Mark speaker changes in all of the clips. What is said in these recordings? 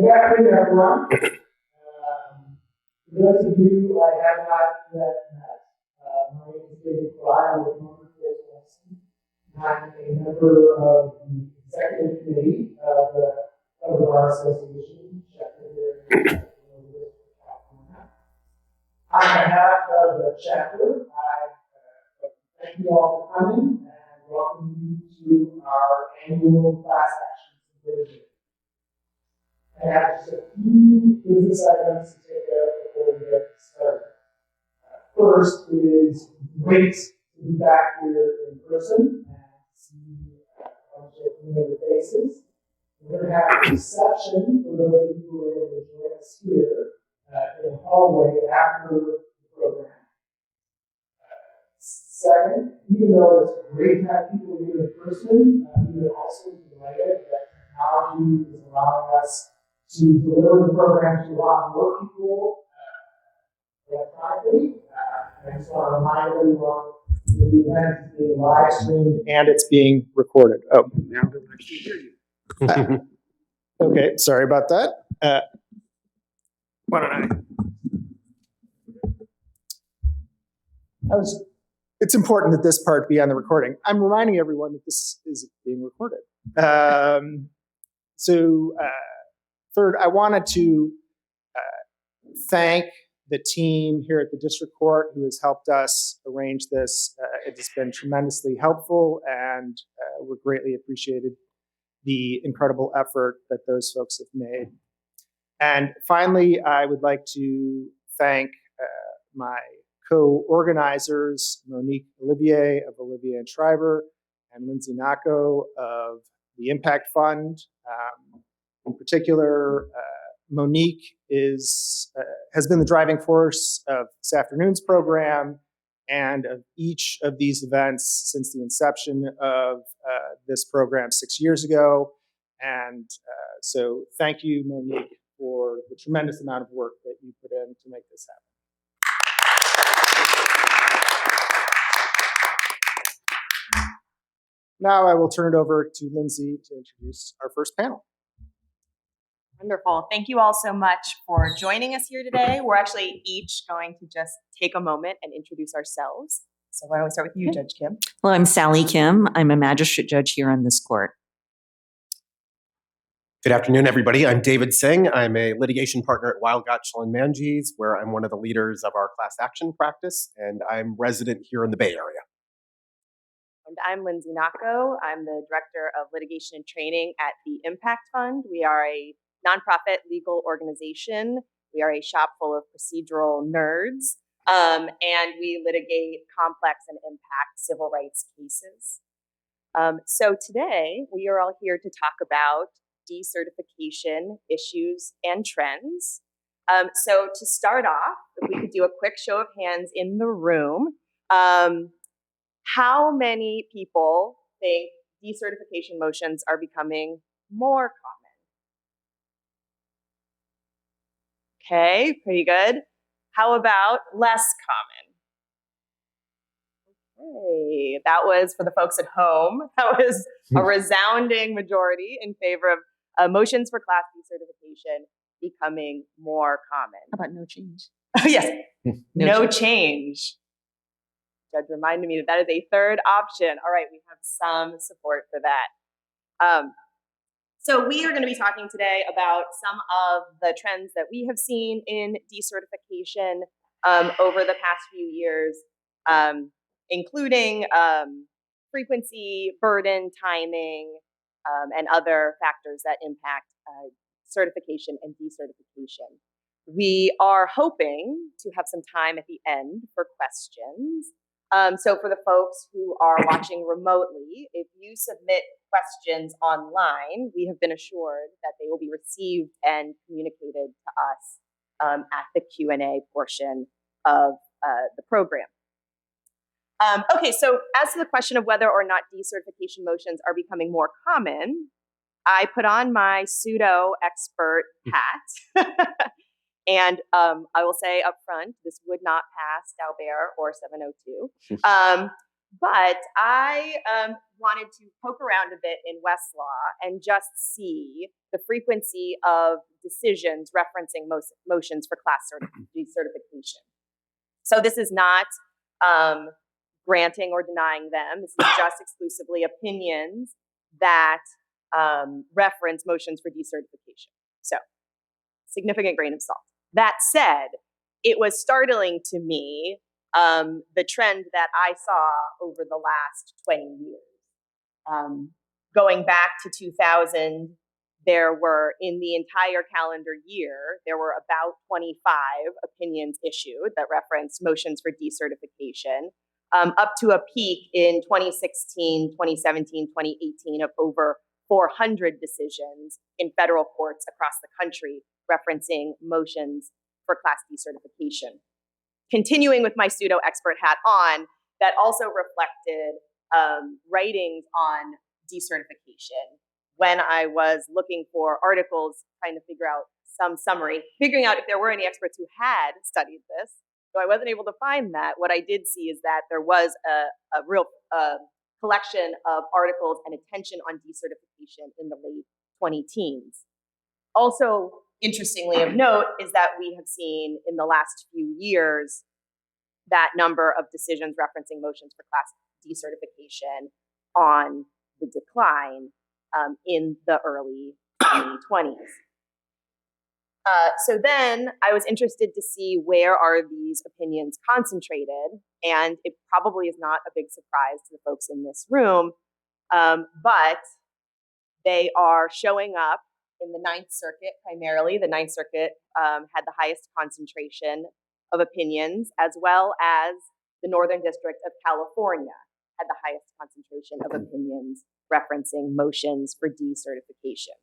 Speaker 1: Good afternoon, everyone. For those of you I have not yet met, my name is David Fry. I'm with Motor Fuels Wilson. I'm a member of the executive committee of the Bar Association, chapter here in California. On behalf of the chapter, I thank you all for coming and welcome you to our annual class action symposium. I have just a few business items to take care of before we get started. First, it is great to be back here in person and see a bunch of familiar faces. We're going to have a reception for those of you who are able to join us here in the hallway after the program. Second, even though it's great to have people here in person, we are also delighted that technology is allowing us to deliver the program to a lot more people electronically. I just want to remind everyone that the event is being live streamed and it's being recorded. Oh, now I can actually hear you. Okay, sorry about that. Why don't it's important that this part be on the recording. I'm reminding everyone that this is being recorded. Third, I wanted to thank the team here at the district court who has helped us arrange this. It has been tremendously helpful, and we're greatly appreciated the incredible effort that those folks have made. And finally, I would like to thank my co-organizers, Monique Olivier of Olivier and Shriver, and Lindsay Nacco of the Impact Fund. In particular, Monique has been the driving force of this afternoon's program and of each of these events since the inception of this program 6 years ago. And so thank you, Monique, for the tremendous amount of work that you put in to make this happen. Now I will turn it over to Lindsay to introduce our first panel.
Speaker 2: Wonderful. Thank you all so much for joining us here today. We're actually each going to just take a moment and introduce ourselves. So why don't we start with you, Judge Kim?
Speaker 3: Well, I'm Sally Kim. I'm a magistrate judge here on this court.
Speaker 4: Good afternoon, everybody. I'm David Singh. I'm a litigation partner at Weil, Gotshal & Manges, where I'm one of the leaders of our class action practice, and I'm resident here in the Bay Area.
Speaker 2: And I'm Lindsay Nacco. I'm the Director of Litigation and Training at the Impact Fund. We are a nonprofit legal organization. We are a shop full of procedural nerds, and we litigate complex and impact civil rights cases. So today, we are all here to talk about decertification issues and trends. So to start off, if we could do a quick show of hands in the room, how many people think decertification motions are becoming more common? Okay, pretty good. How about less common? Okay, that was for the folks at home. That was a resounding majority in favor of motions for class decertification becoming more common.
Speaker 3: How about no change?
Speaker 2: Yes, no change. Judge reminded me that is a third option. All right, we have some support for that. So we are going to be talking today about some of the trends that we have seen in decertification over the past few years, including frequency, burden, timing, and other factors that impact certification and decertification. We are hoping to have some time at the end for questions. So for the folks who are watching remotely, if you submit questions online, we have been assured that they will be received and communicated to us at the Q&A portion of the program. Okay, so as to the question of whether or not decertification motions are becoming more common, I put on my pseudo-expert hat. And I will say up front, this would not pass Daubert or 702. But I wanted to poke around a bit in Westlaw and just see the frequency of decisions referencing motions for class decertification. So this is not granting or denying them. This is just exclusively opinions that reference motions for decertification. So significant grain of salt. That said, it was startling to me the trend that I saw over the last 20 years. Going back to 2000, there were, in the entire calendar year, there were about 25 opinions issued that referenced motions for decertification, up to a peak in 2016, 2017, 2018 of over 400 decisions in federal courts across the country referencing motions for class decertification. Continuing with my pseudo-expert hat on, that also reflected writings on decertification. When I was looking for articles, trying to figure out some summary, figuring out if there were any experts who had studied this, so I wasn't able to find that. What I did see is that there was a real collection of articles and attention on decertification in the late 20-teens. Also, interestingly of note is that we have seen in the last few years that number of decisions referencing motions for class decertification on the decline in the early 2020s. So then I was interested to see where are these opinions concentrated, and it probably is not a big surprise to the folks in this room, but they are showing up in the Ninth Circuit primarily. The Ninth Circuit had the highest concentration of opinions, as well as the Northern District of California had the highest concentration of opinions referencing motions for decertification.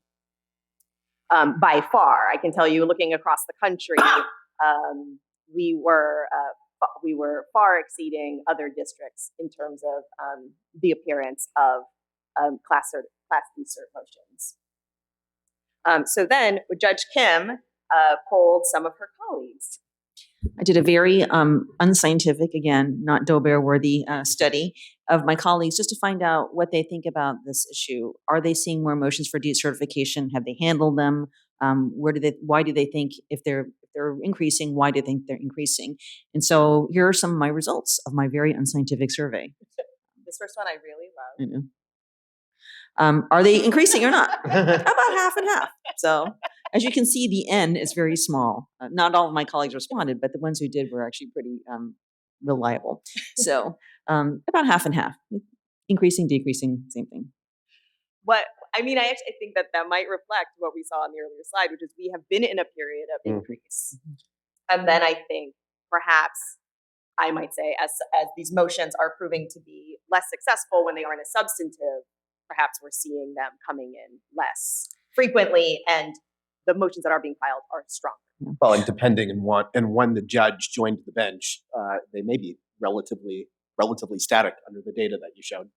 Speaker 2: By far, I can tell you, looking across the country, we were far exceeding other districts in terms of the appearance of class decert motions. So then Judge Kim polled some of her colleagues.
Speaker 3: I did a very unscientific, again, not Doe-Bear-worthy study of my colleagues just to find out what they think about this issue. Are they seeing more motions for decertification? Have they handled them? Why do they think if they're increasing, why do they think they're increasing? And so here are some of my results of my very unscientific survey.
Speaker 2: This first one I really love.
Speaker 3: I know. Are they increasing or not? About half and half. So as you can see, the N is very small. Not all of my colleagues responded, but the ones who did were actually pretty reliable. So about half and half. Increasing, decreasing, same thing.
Speaker 2: I actually think that might reflect what we saw on the earlier slide, which is we have been in a period of increase. And then I think perhaps I might say as these motions are proving to be less successful when they aren't as substantive, perhaps we're seeing them coming in less frequently, and the motions that are being filed are stronger.
Speaker 4: Well, and depending on when the judge joined the bench, they may be relatively static under the data that you showed.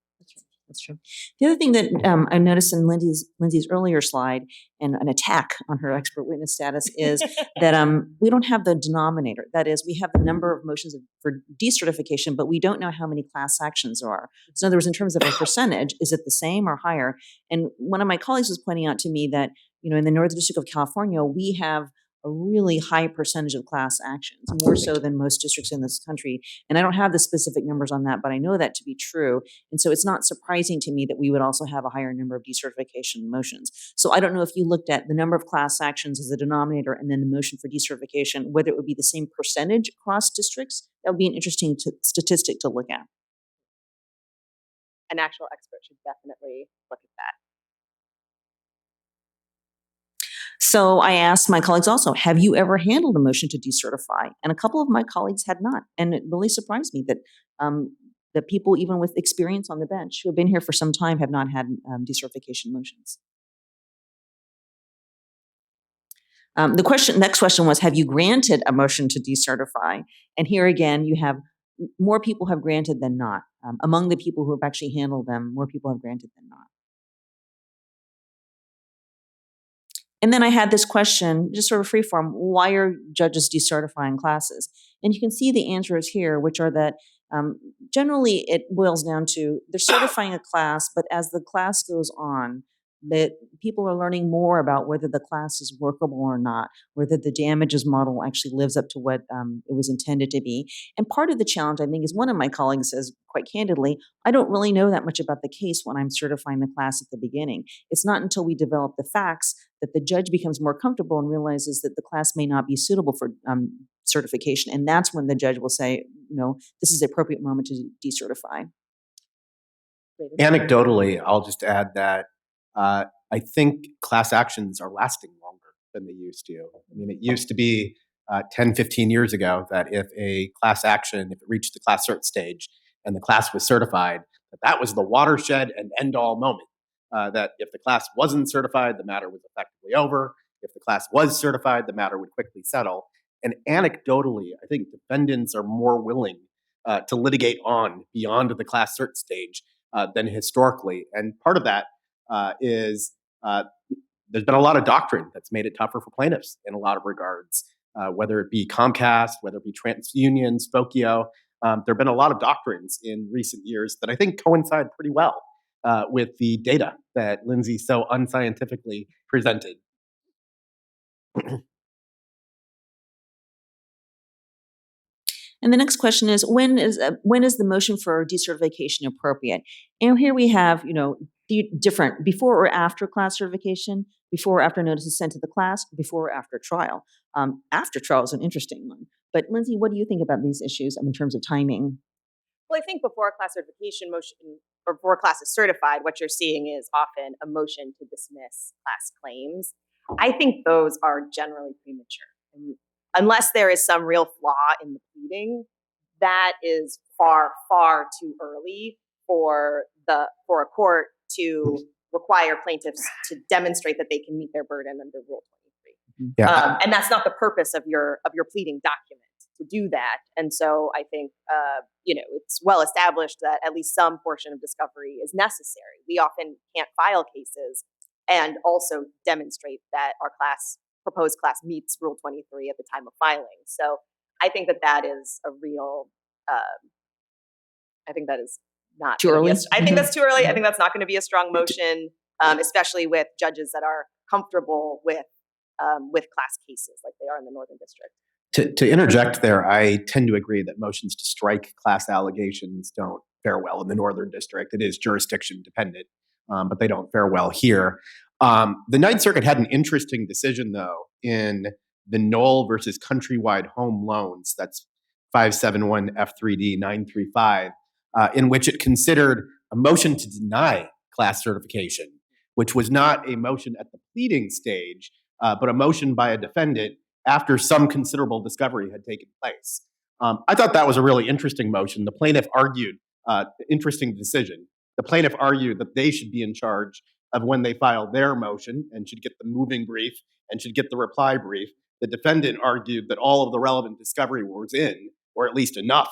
Speaker 3: That's true. The other thing that I noticed in Lindsay's earlier slide, and an attack on her expert witness status, is that we don't have the denominator. That is, we have the number of motions for decertification, but we don't know how many class actions there are. So in other words, in terms of a percentage, is it the same or higher? And one of my colleagues was pointing out to me that, in the Northern District of California, we have a really high percentage of class actions, more so than most districts in this country. And I don't have the specific numbers on that, but I know that to be true. And so it's not surprising to me that we would also have a higher number of decertification motions. So I don't know if you looked at the number of class actions as a denominator and then the motion for decertification, whether it would be the same percentage across districts. That would be an interesting statistic to look at.
Speaker 2: An actual expert should definitely look at that.
Speaker 3: So I asked my colleagues also, have you ever handled a motion to decertify? And a couple of my colleagues had not. And it really surprised me that the people, even with experience on the bench, who have been here for some time, have not had decertification motions. The next question was, have you granted a motion to decertify? And here again, you have more people have granted than not. Among the people who have actually handled them, more people have granted than not. And then I had this question, just sort of freeform, why are judges decertifying classes? And you can see the answers here, which are that Generally, it boils down to they're certifying a class, but as the class goes on, that people are learning more about whether the class is workable or not, whether the damages model actually lives up to what it was intended to be. And part of the challenge, I think, is one of my colleagues says quite candidly, I don't really know that much about the case when I'm certifying the class at the beginning. It's not until we develop the facts that the judge becomes more comfortable and realizes that the class may not be suitable for certification. And that's when the judge will say, this is the appropriate moment to decertify.
Speaker 4: Anecdotally, I'll just add that I think class actions are lasting longer than they used to. I mean, it used to be 10, 15 years ago that if a class action, if it reached the class cert stage and the class was certified, that was the watershed and end-all moment. That if the class wasn't certified, the matter was effectively over. If the class was certified, the matter would quickly settle. And anecdotally, I think defendants are more willing to litigate on beyond the class cert stage than historically. And part of that is there's been a lot of doctrine that's made it tougher for plaintiffs in a lot of regards, whether it be Comcast, whether it be TransUnion, Spokio. There have been a lot of doctrines in recent years that I think coincide pretty well with the data that Lindsay so unscientifically presented.
Speaker 3: And the next question is, when is the motion for decertification appropriate? And here we have, the different before or after class certification, before or after notice is sent to the class, before or after trial. After trial is an interesting one. But Lindsay, what do you think about these issues in terms of timing?
Speaker 2: Well, I think before a class certification motion or before a class is certified, what you're seeing is often a motion to dismiss class claims. I think those are generally premature. And unless there is some real flaw in the pleading, that is far, far too early for a court to require plaintiffs to demonstrate that they can meet their burden under Rule 23.
Speaker 4: Yeah.
Speaker 2: And that's not the purpose of your pleading document, to do that. And so I think it's well established that at least some portion of discovery is necessary. We often can't file cases and also demonstrate that our proposed class meets Rule 23 at the time of filing. So I think that is a real. I think that is not
Speaker 3: too early.
Speaker 2: I think that's too early. I think that's not going to be a strong motion, especially with judges that are comfortable with class cases like they are in the Northern District.
Speaker 4: To interject there, I tend to agree that motions to strike class allegations don't fare well in the Northern District. It is jurisdiction dependent, but they don't fare well here. The Ninth Circuit had an interesting decision, though, in the Knoll versus Countrywide Home Loans. That's 571 F3D 935, in which it considered a motion to deny class certification, which was not a motion at the pleading stage, but a motion by a defendant after some considerable discovery had taken place. I thought that was a really interesting motion. The plaintiff argued, interesting decision. The plaintiff argued that they should be in charge of when they file their motion and should get the moving brief and should get the reply brief. The defendant argued that all of the relevant discovery was in, or at least enough,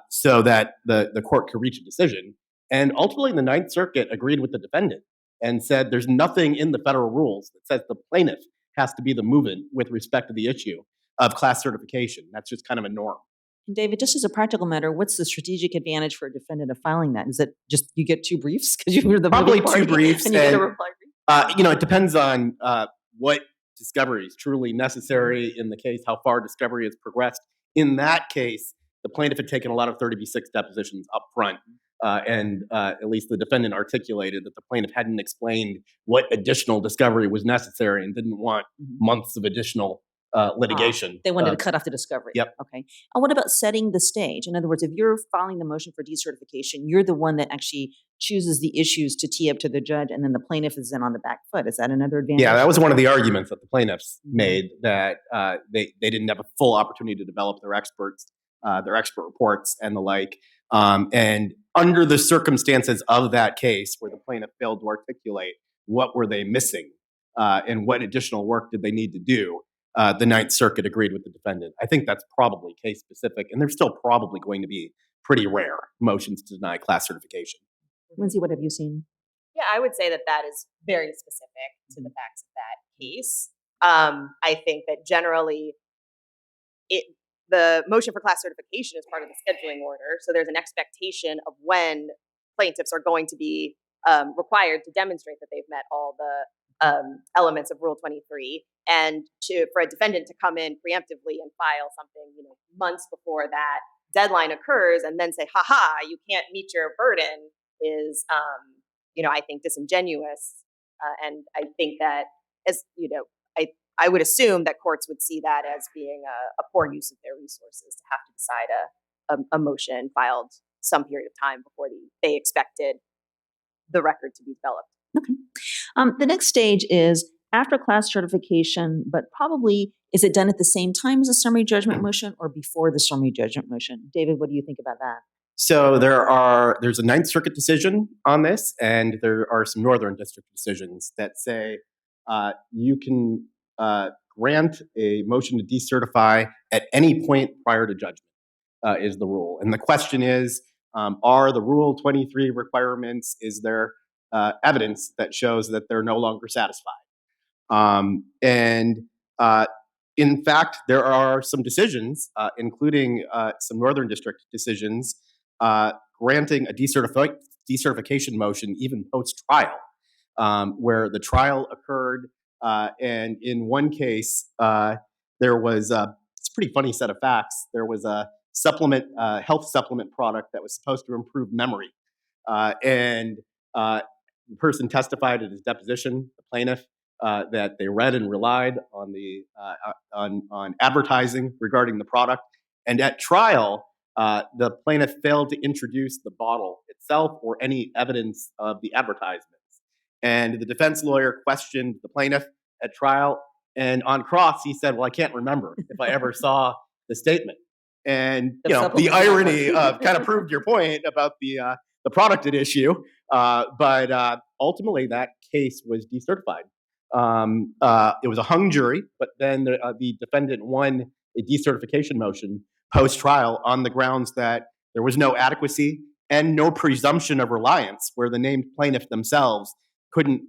Speaker 4: so that the court could reach a decision. And ultimately, the Ninth Circuit agreed with the defendant and said there's nothing in the federal rules that says the plaintiff has to be the movement with respect to the issue of class certification. That's just kind of a norm.
Speaker 3: David, just as a practical matter, what's the strategic advantage for a defendant of filing that? Is it just you get two briefs because you're the
Speaker 4: probably
Speaker 3: party,
Speaker 4: two briefs
Speaker 3: and you get a reply brief?
Speaker 4: It depends on what discovery is truly necessary in the case, how far discovery has progressed. In that case, the plaintiff had taken a lot of 30B6 depositions up front. And at least the defendant articulated that the plaintiff hadn't explained what additional discovery was necessary and didn't want months of additional litigation.
Speaker 3: They wanted to cut off the discovery.
Speaker 4: Yep.
Speaker 3: Okay. And what about setting the stage? In other words, if you're filing the motion for decertification, you're the one that actually chooses the issues to tee up to the judge, and then the plaintiff is then on the back foot. Is that another advantage?
Speaker 4: Yeah, that was one of the arguments that the plaintiffs made, that they didn't have a full opportunity to develop their expert reports and the like. And under the circumstances of that case where the plaintiff failed to articulate what were they missing and what additional work did they need to do, the Ninth Circuit agreed with the defendant. I think that's probably case specific, and there's still probably going to be pretty rare motions to deny class certification.
Speaker 3: Lindsay, what have you seen?
Speaker 2: Yeah, I would say that is very specific to the facts of that case. I think that generally the motion for class certification is part of the scheduling order. So there's an expectation of when plaintiffs are going to be required to demonstrate that they've met all the elements of Rule 23, and for a defendant to come in preemptively and file something, months before that deadline occurs, and then say, "Ha, you can't meet your burden," is, I think disingenuous. And I think that, as I would assume that courts would see that as being a poor use of their resources to have to decide a motion filed some period of time before they expected the record to be developed.
Speaker 3: Okay. The next stage is after class certification, but probably is it done at the same time as a summary judgment motion or before the summary judgment motion? David, what do you think about that?
Speaker 4: So there's a Ninth Circuit decision on this, and there are some Northern District decisions that say you can grant a motion to decertify at any point prior to judgment is the rule. And the question is, are the Rule 23 requirements, is there evidence that shows that they're no longer satisfied? In fact, there are some decisions, including some Northern District decisions, granting a decertification motion even post-trial, where the trial occurred, and in one case, there was it's a pretty funny set of facts. There was a health supplement product that was supposed to improve memory, and the person testified at his deposition, the plaintiff, that they read and relied on the on advertising regarding the product, and at trial, the plaintiff failed to introduce the bottle itself or any evidence of the advertisements. And the defense lawyer questioned the plaintiff at trial, and on cross, he said, "Well, I can't remember if I ever saw the statement." And the irony of kind of proved your point about the product at issue, but ultimately that case was decertified. It was a hung jury, but then the defendant won a decertification motion post-trial on the grounds that there was no adequacy and no presumption of reliance, where the named plaintiff themselves couldn't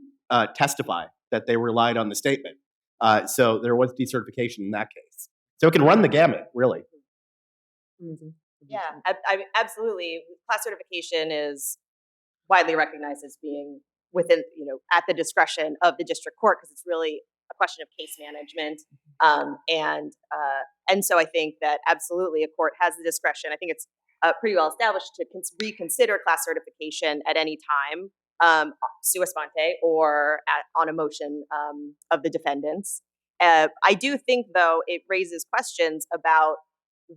Speaker 4: testify that they relied on the statement. So there was decertification in that case. So it can run the gamut, really.
Speaker 3: Mm-hmm.
Speaker 2: Yeah, absolutely. Class certification is widely recognized as being within, at the discretion of the district court, because it's really a question of case management. And so I think that absolutely a court has the discretion. I think it's pretty well established to reconsider class certification at any time, sua sponte, or on a motion of the defendants. I do think, though, it raises questions about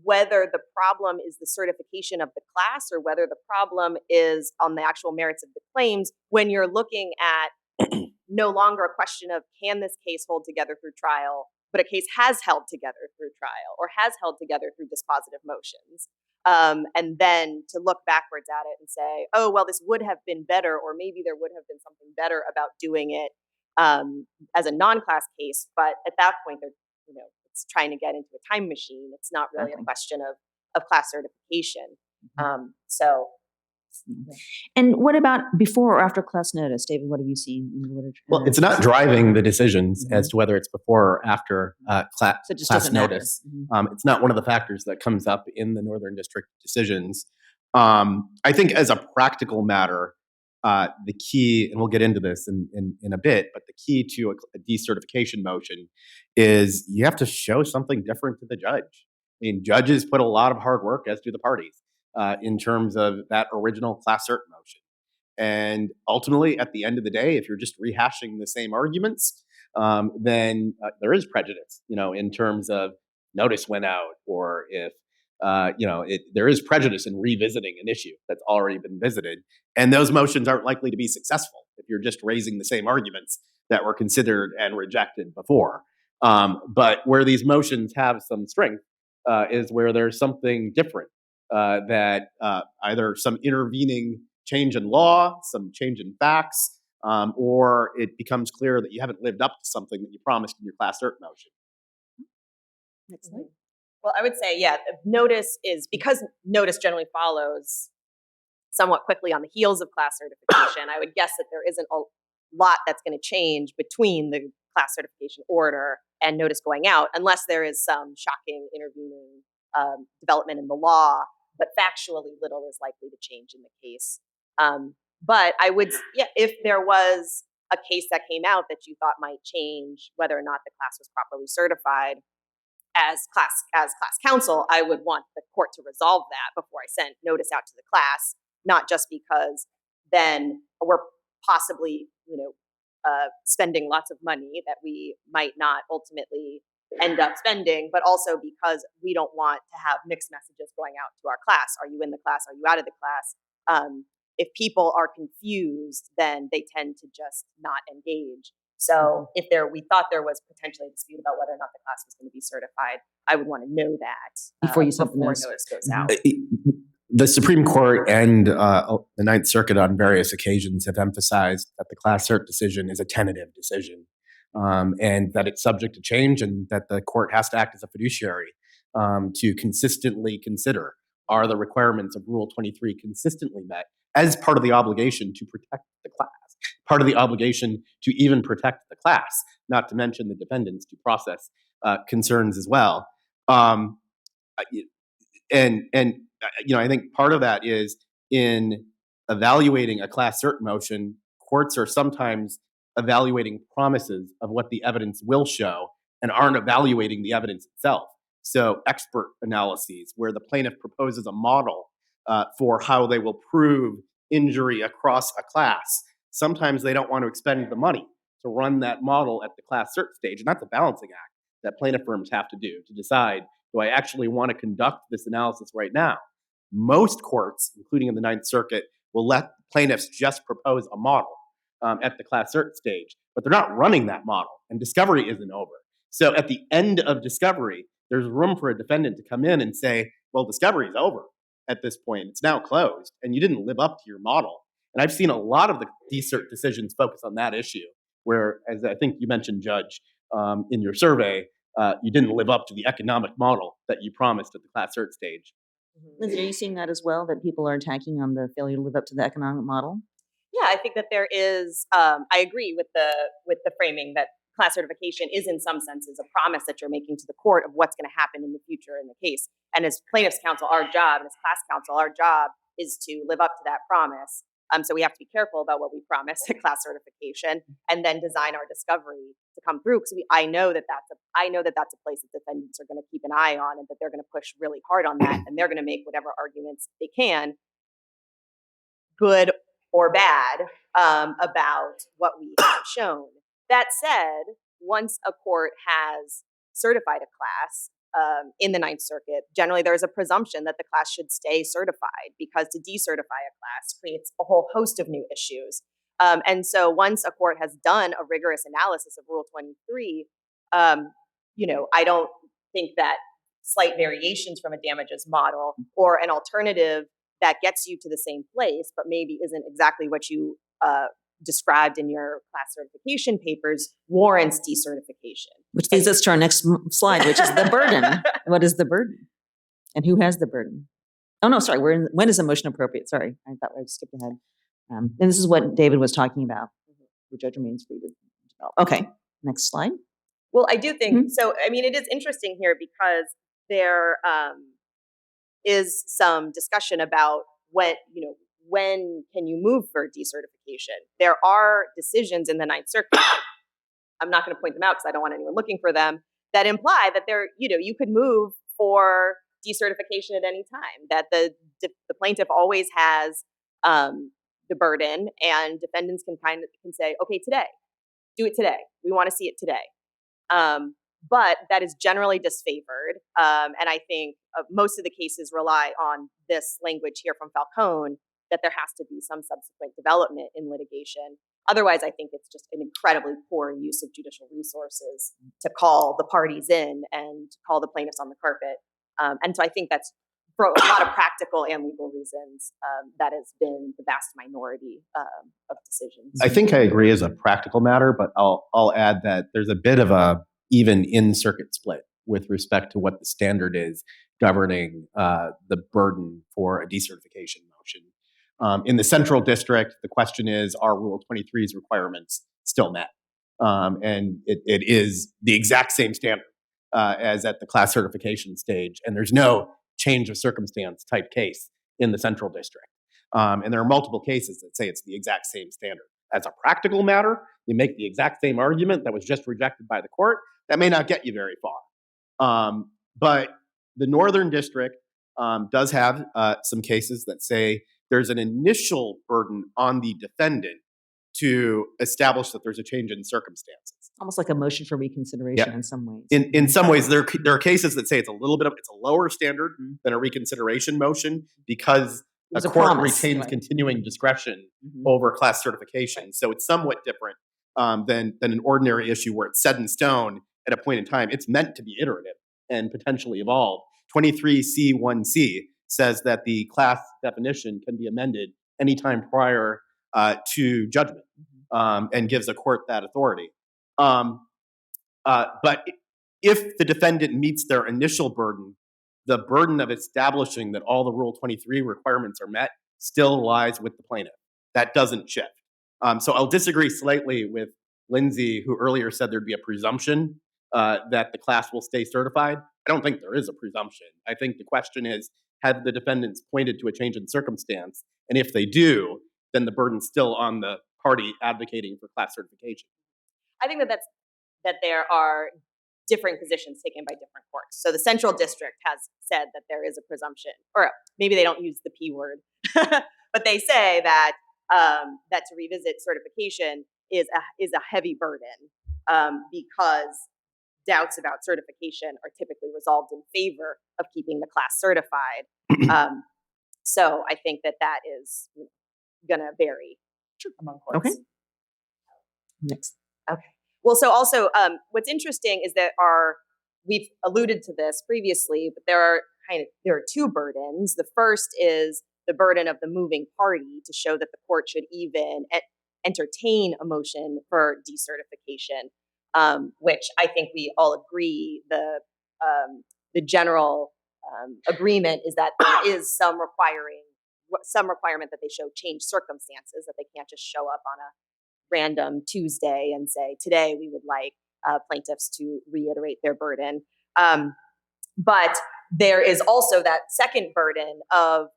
Speaker 2: whether the problem is the certification of the class or whether the problem is on the actual merits of the claims, when you're looking at no longer a question of can this case hold together through trial, but a case has held together through trial or has held together through dispositive motions. And then to look backwards at it and say, oh, well, this would have been better, or maybe there would have been something better about doing it as a non-class case. But at that point, it's trying to get into a time machine. It's not really a question of class certification.
Speaker 3: And what about before or after class notice? David, what have you seen in the literature?
Speaker 4: Well, it's not driving the decisions as to whether it's before or after class notice. It's not one of the factors that comes up in the Northern District decisions. I think as a practical matter, the key, and we'll get into this in a bit, but the key to a decertification motion is you have to show something different to the judge. I mean, judges put a lot of hard work, as do the parties, in terms of that original class cert motion. And ultimately, at the end of the day, if you're just rehashing the same arguments, then there is prejudice, in terms of notice went out, or if there is prejudice in revisiting an issue that's already been visited, and those motions aren't likely to be successful if you're just raising the same arguments that were considered and rejected before. But where these motions have some strength is where there's something different, that either some intervening change in law, some change in facts, or it becomes clear that you haven't lived up to something that you promised in your class cert motion.
Speaker 3: Next slide.
Speaker 2: Well, I would say, notice is, because notice generally follows somewhat quickly on the heels of class certification, I would guess that there isn't a lot that's going to change between the class certification order and notice going out, unless there is some shocking intervening development in the law, but factually little is likely to change in the case. But I would, yeah, if there was a case that came out that you thought might change whether or not the class was properly certified, as class counsel, I would want the court to resolve that before I sent notice out to the class, not just because then we're possibly, spending lots of money that we might not ultimately end up spending, but also because we don't want to have mixed messages going out to our class. Are you in the class? Are you out of the class? If people are confused, then they tend to just not engage. So if we thought there was potentially a dispute about whether or not the class was going to be certified, I would want to know that
Speaker 3: Before you send the
Speaker 2: notice
Speaker 3: notice.
Speaker 2: goes out.
Speaker 4: The Supreme Court and the Ninth Circuit on various occasions have emphasized that the class cert decision is a tentative decision, and that it's subject to change, and that the court has to act as a fiduciary to consistently consider, are the requirements of Rule 23 consistently met, as part of the obligation to protect the class, part of the obligation to even protect the class, not to mention the defendant's due process concerns as well. I think part of that is in evaluating a class cert motion, courts are sometimes evaluating promises of what the evidence will show and aren't evaluating the evidence itself. So expert analyses where the plaintiff proposes a model for how they will prove injury across a class. Sometimes they don't want to expend the money to run that model at the class cert stage. And that's a balancing act that plaintiff firms have to do to decide, do I actually want to conduct this analysis right now? Most courts, including in the Ninth Circuit, will let plaintiffs just propose a model at the class cert stage, but they're not running that model, and discovery isn't over. So at the end of discovery, there's room for a defendant to come in and say, well, discovery is over at this point. It's now closed, and you didn't live up to your model. And I've seen a lot of the D-cert decisions focus on that issue, where, as I think you mentioned, Judge, in your survey, you didn't live up to the economic model that you promised at the class cert stage.
Speaker 3: Lindsay, are you seeing that as well, that people are attacking on the failure to live up to the economic model?
Speaker 2: Yeah, I think that there is. I agree with the framing that class certification is, in some senses, a promise that you're making to the court of what's going to happen in the future in the case. And as plaintiffs' counsel, our job, and as class counsel, our job is to live up to that promise. So we have to be careful about what we promise at class certification, and then design our discovery to come through. Because I know that that's a place that defendants are going to keep an eye on, and that they're going to push really hard on that, and they're going to make whatever arguments they can, good or bad, about what we have shown. That said, once a court has certified a class in the Ninth Circuit, generally there's a presumption that the class should stay certified, because to decertify a class creates a whole host of new issues. And so once a court has done a rigorous analysis of Rule 23, I don't think that slight variations from a damages model or an alternative that gets you to the same place, but maybe isn't exactly what you described in your class certification papers, warrants decertification.
Speaker 3: Which leads us to our next slide, which is the burden. What is the burden? And who has the burden? Oh, no, sorry. When is a motion appropriate? Sorry, I thought I skipped ahead. And this is what David was talking about. The judge remains free to develop. Okay, next slide.
Speaker 2: Well, I do think, so, I mean, it is interesting here because there is some discussion about when can you move for decertification? There are decisions in the Ninth Circuit, I'm not going to point them out because I don't want anyone looking for them, that imply that you could move for decertification at any time, that the plaintiff always has the burden, and defendants can say, okay, today, do it today. We want to see it today. But that is generally disfavored. And I think most of the cases rely on this language here from Falcone, that there has to be some subsequent development in litigation. Otherwise, I think it's just an incredibly poor use of judicial resources to call the parties in and call the plaintiffs on the carpet. And so I think that's, for a lot of practical and legal reasons, that has been the vast minority of decisions.
Speaker 4: I think I agree as a practical matter, but I'll add that there's a bit of a even in-circuit split with respect to what the standard is governing the burden for a decertification motion. In the Central District, the question is, are Rule 23's requirements still met? And it is the exact same standard as at the class certification stage, and there's no change of circumstance type case in the central district. And there are multiple cases that say it's the exact same standard. As a practical matter, you make the exact same argument that was just rejected by the court. That may not get you very far. But the Northern District does have some cases that say there's an initial burden on the defendant to establish that there's a change in circumstances.
Speaker 3: Almost like a motion for reconsideration in some ways.
Speaker 4: In some ways, there are cases that say it's a lower standard than a reconsideration motion because a court retains continuing discretion over class certification. So it's somewhat different than an ordinary issue where it's set in stone at a point in time. It's meant to be iterative and potentially evolve. 23C1C says that the class definition can be amended anytime prior to judgment and gives a court that authority. But if the defendant meets their initial burden, the burden of establishing that all the Rule 23 requirements are met still lies with the plaintiff. That doesn't shift. So I'll disagree slightly with Lindsay, who earlier said there'd be a presumption that the class will stay certified. I don't think there is a presumption. I think the question is, have the defendants pointed to a change in circumstance? And if they do, then the burden's still on the party advocating for class certification.
Speaker 2: I think that there are different positions taken by different courts. So the Central District has said that there is a presumption, or maybe they don't use the P word, but they say that that to revisit certification is a heavy burden because doubts about certification are typically resolved in favor of keeping the class certified. So I think that is going to vary among courts.
Speaker 3: Okay. Next.
Speaker 2: Okay. Well, so also what's interesting is that we've alluded to this previously, but there are two burdens. The first is the burden of the moving party to show that the court should even entertain a motion for decertification, which I think we all agree the general agreement is that there is some requirement that they show changed circumstances, that they can't just show up on a random Tuesday and say, today we would like plaintiffs to reiterate their burden. But there is also that second burden of,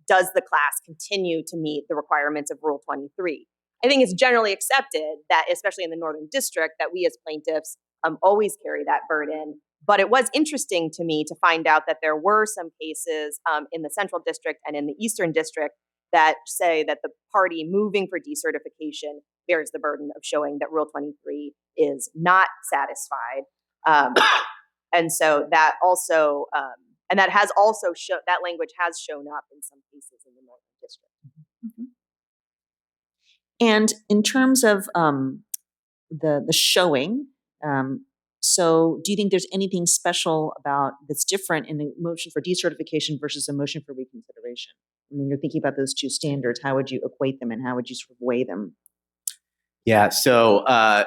Speaker 2: does the class continue to meet the requirements of Rule 23? I think it's generally accepted that, especially in the Northern District, that we as plaintiffs always carry that burden. But it was interesting to me to find out that there were some cases in the Central District and in the Eastern District that say that the party moving for decertification bears the burden of showing that Rule 23 is not satisfied. And so that also, and that has also that language has shown up in some cases in the Northern District.
Speaker 3: Mm-hmm. And in terms of the showing, so do you think there's anything special about that's different in the motion for decertification versus a motion for reconsideration? I mean, you're thinking about those two standards. How would you equate them and how would you sort of weigh them?
Speaker 4: Yeah, so a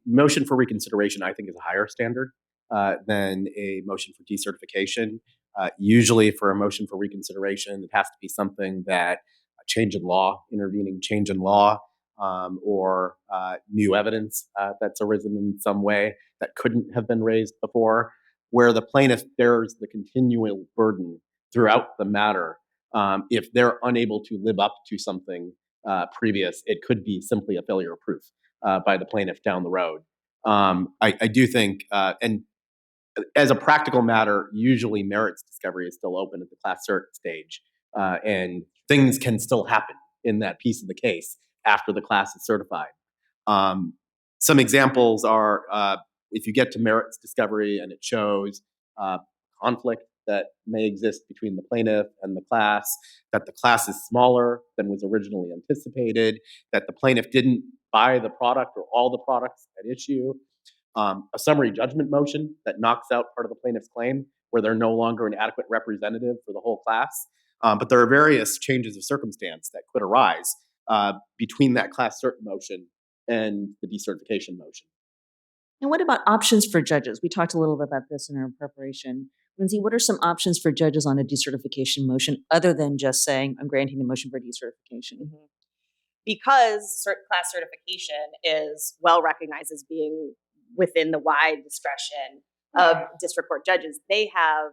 Speaker 4: motion for reconsideration, I think, is a higher standard than a motion for decertification. Usually for a motion for reconsideration, it has to be something that a change in law, intervening change in law, or new evidence that's arisen in some way that couldn't have been raised before, where the plaintiff bears the continual burden throughout the matter. If they're unable to live up to something previous, it could be simply a failure of proof by the plaintiff down the road. I do think, and as a practical matter, usually merits discovery is still open at the class cert stage, and things can still happen in that piece of the case after the class is certified. Some examples are if you get to merits discovery and it shows conflict that may exist between the plaintiff and the class, that the class is smaller than was originally anticipated, that the plaintiff didn't buy the product or all the products at issue, a summary judgment motion that knocks out part of the plaintiff's claim where they're no longer an adequate representative for the whole class. But there are various changes of circumstance that could arise between that class cert motion and the decertification motion.
Speaker 3: And what about options for judges? We talked a little bit about this in our preparation. Lindsay, what are some options for judges on a decertification motion other than just saying, I'm granting the motion for decertification?
Speaker 2: Mm-hmm. Because class certification is well recognized as being within the wide discretion of district court judges, they have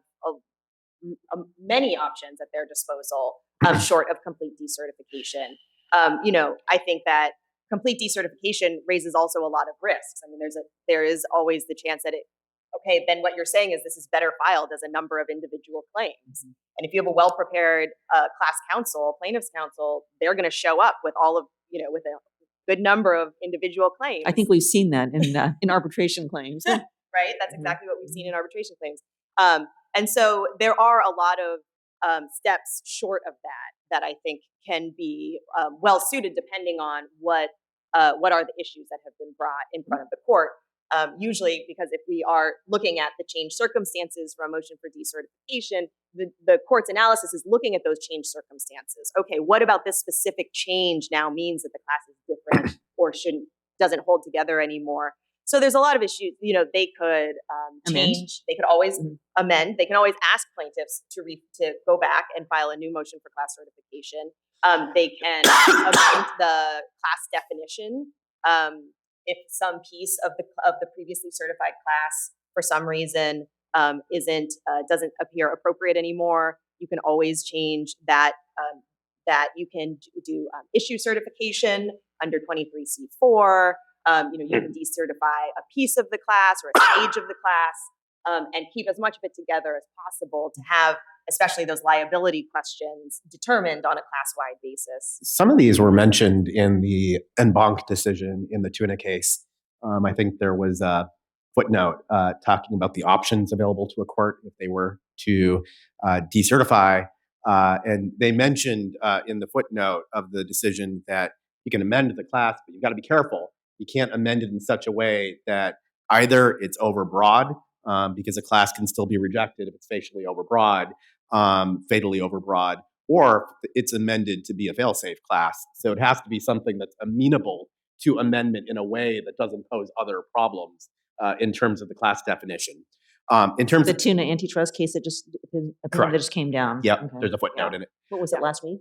Speaker 2: many options at their disposal, short of complete decertification. I think that complete decertification raises also a lot of risks. I mean, there is always the chance that then what you're saying is this is better filed as a number of individual claims. And if you have a well-prepared class counsel, plaintiff's counsel, they're going to show up with with a good number of individual claims.
Speaker 3: I think we've seen that in arbitration claims.
Speaker 2: Right? That's exactly what we've seen in arbitration claims. And so there are a lot of steps short of that I think can be well suited depending on what are the issues that have been brought in front of the court. Usually, because if we are looking at the changed circumstances for a motion for decertification, the court's analysis is looking at those changed circumstances. Okay, what about this specific change now means that the class is different or doesn't hold together anymore? So there's a lot of issues. They could change. They could always amend. They can always ask plaintiffs to go back and file a new motion for class certification. They can amend the class definition. If some piece of the previously certified class for some reason doesn't appear appropriate anymore, you can always change that. That you can do issue certification under 23C4. You can decertify a piece of the class or a stage of the class, and keep as much of it together as possible to have, especially those liability questions, determined on a class-wide basis.
Speaker 4: Some of these were mentioned in the en banc decision in the Tuna case. I think there was a footnote talking about the options available to a court if they were to decertify. And they mentioned in the footnote of the decision that you can amend the class, but you've got to be careful. You can't amend it in such a way that either it's overbroad, because a class can still be rejected if it's facially overbroad, fatally overbroad, or it's amended to be a fail-safe class. So it has to be something that's amenable to amendment in a way that doesn't pose other problems in terms of the class definition. In terms
Speaker 3: The
Speaker 4: of
Speaker 3: Tuna antitrust case that just came down.
Speaker 4: Yep,
Speaker 3: Okay.
Speaker 4: there's a footnote in it.
Speaker 3: What was it last week?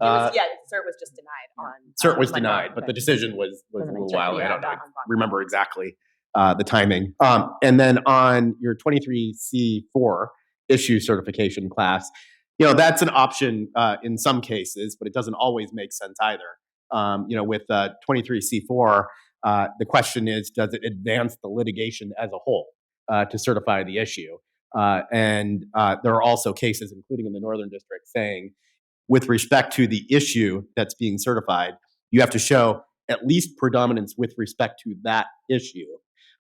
Speaker 2: Cert was just denied on.
Speaker 4: Cert was
Speaker 3: Monday.
Speaker 4: denied, but the decision was a little while. I don't
Speaker 2: on bond.
Speaker 4: remember exactly the timing. And then on your 23C4 issue certification class, that's an option in some cases, but it doesn't always make sense either. With 23C4, the question is, does it advance the litigation as a whole to certify the issue? And there are also cases, including in the Northern District, saying with respect to the issue that's being certified, you have to show at least predominance with respect to that issue,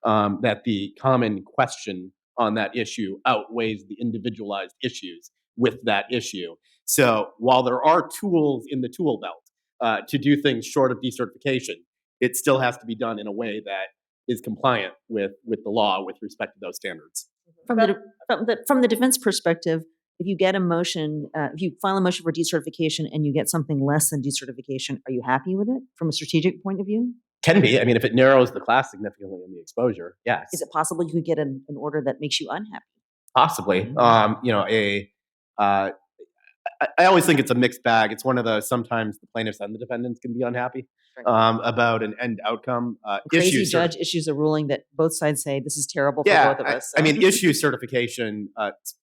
Speaker 4: that the common question on that issue outweighs the individualized issues with that issue. So while there are tools in the tool belt to do things short of decertification, it still has to be done in a way that is compliant with the law with respect to those standards.
Speaker 3: From the defense perspective, if you get a motion, if you file a motion for decertification and you get something less than decertification, are you happy with it from a strategic point of view?
Speaker 4: Can be. I mean, if it narrows the class significantly in the exposure, yes.
Speaker 3: Is it possible you could get an order that makes you unhappy?
Speaker 4: Possibly. I always think it's a mixed bag. It's one of the, sometimes the plaintiffs and the defendants can be unhappy about an end outcome.
Speaker 3: Crazy judge issues a ruling that both sides say this is terrible for both of us.
Speaker 4: I mean, issue certification,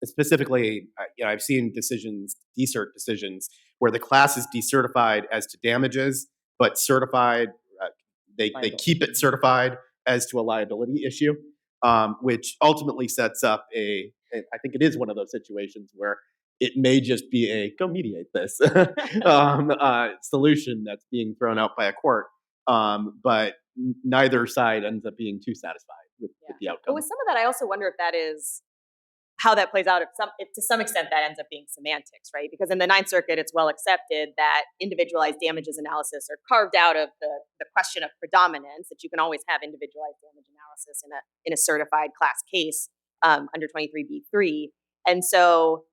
Speaker 4: specifically, I've seen decert decisions where the class is decertified as to damages, but certified, they keep it certified as to a liability issue, which ultimately sets up I think it is one of those situations where it may just be a go mediate this solution that's being thrown out by a court, but neither side ends up being too satisfied with the outcome.
Speaker 2: But with some of that, I also wonder if that is how that plays out. If to some extent that ends up being semantics, right? Because in the Ninth Circuit, it's well accepted that individualized damages analysis are carved out of the question of predominance. That you can always have individualized damage analysis in a certified class case under 23B3, and so.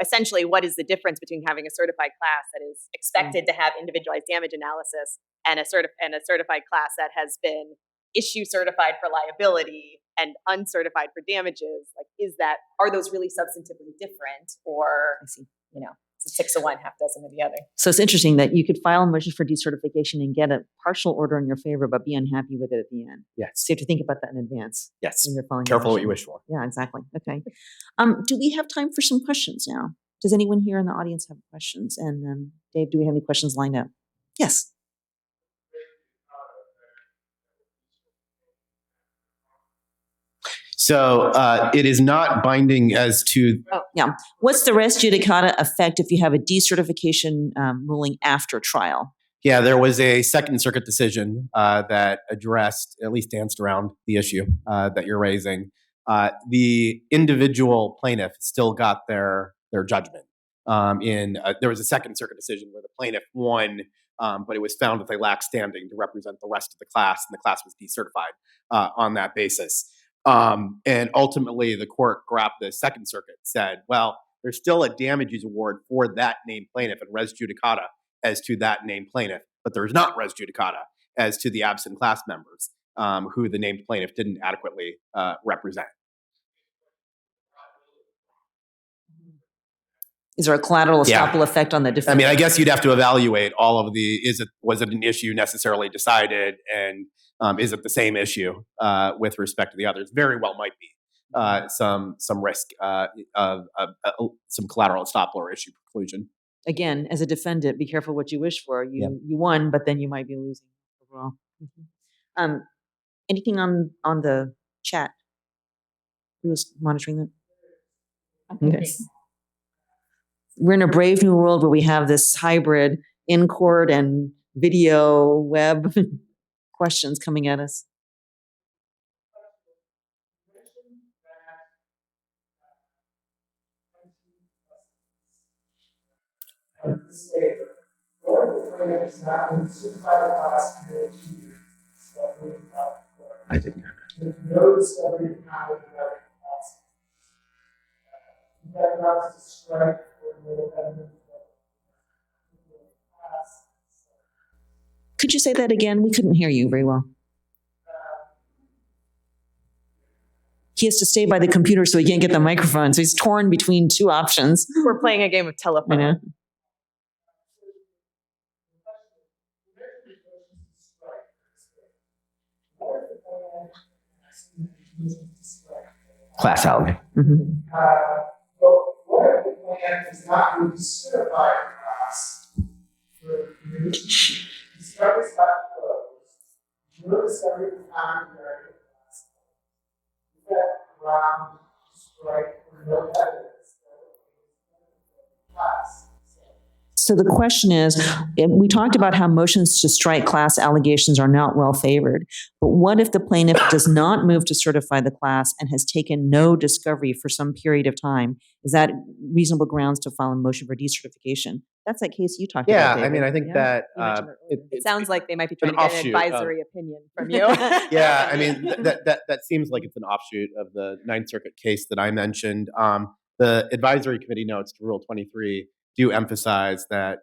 Speaker 2: Essentially, what is the difference between having a certified class that is expected to have individualized damage analysis and a certified class that has been issue certified for liability and uncertified for damages? Like, are those really substantively different, or It's 6 of one, half dozen of the other.
Speaker 3: So it's interesting that you could file a motion for decertification and get a partial order in your favor, but be unhappy with it at the end.
Speaker 4: Yes.
Speaker 3: So you have to think about that in advance.
Speaker 4: Yes.
Speaker 3: When you're filing a
Speaker 4: Careful what
Speaker 3: motion.
Speaker 4: you wish for.
Speaker 3: Yeah, exactly. Okay. Do we have time for some questions now? Does anyone here in the audience have questions? And Dave, do we have any questions lined up? Yes.
Speaker 4: So it is not binding as to.
Speaker 3: Oh, yeah. What's the res judicata effect if you have a decertification ruling after trial?
Speaker 4: Yeah, there was a Second Circuit decision that addressed, at least danced around the issue that you're raising. The individual plaintiff still got their judgment. There was a Second Circuit decision where the plaintiff won, but it was found that they lacked standing to represent the rest of the class, and the class was decertified on that basis. And ultimately, the court grabbed the Second Circuit, said, well, there's still a damages award for that named plaintiff and res judicata as to that named plaintiff, but there's not res judicata as to the absent class members who the named plaintiff didn't adequately represent.
Speaker 3: Is there a collateral estoppel effect on the defendant?
Speaker 4: I mean, I guess you'd have to evaluate all of the, was it an issue necessarily decided, and is it the same issue with respect to the others? Very well might be some risk of some collateral estoppel or issue preclusion.
Speaker 3: Again, as a defendant, be careful what you wish for. You won, but then you might be losing overall. Mm-hmm. Anything on the chat? Who was monitoring that? Okay. We're in a brave new world where we have this hybrid in-court and video web questions coming at us.
Speaker 4: I didn't.
Speaker 1: No discovery power of that allows to strike or no evidence.
Speaker 3: Could you say that again? We couldn't hear you very well. He has to stay by the computer so he can't get the microphone. So he's torn between two options.
Speaker 2: We're playing a game of telephone.
Speaker 3: I know.
Speaker 4: Class out.
Speaker 3: Mm-hmm.
Speaker 1: But what if the plan is not really certified class? Discovery is not closed. No discovery is not in the class. Is that ground to strike or no evidence that class?
Speaker 3: So the question is, we talked about how motions to strike class allegations are not well favored, but what if the plaintiff does not move to certify the class and has taken no discovery for some period of time? Is that reasonable grounds to file a motion for decertification? That's that case you talked about, David.
Speaker 4: I mean, I think that
Speaker 2: It sounds like they might be trying to get an
Speaker 4: offshoot
Speaker 2: advisory opinion from you.
Speaker 4: yeah, I mean, that seems like it's an offshoot of the Ninth Circuit case that I mentioned. The advisory committee notes to Rule 23 do emphasize that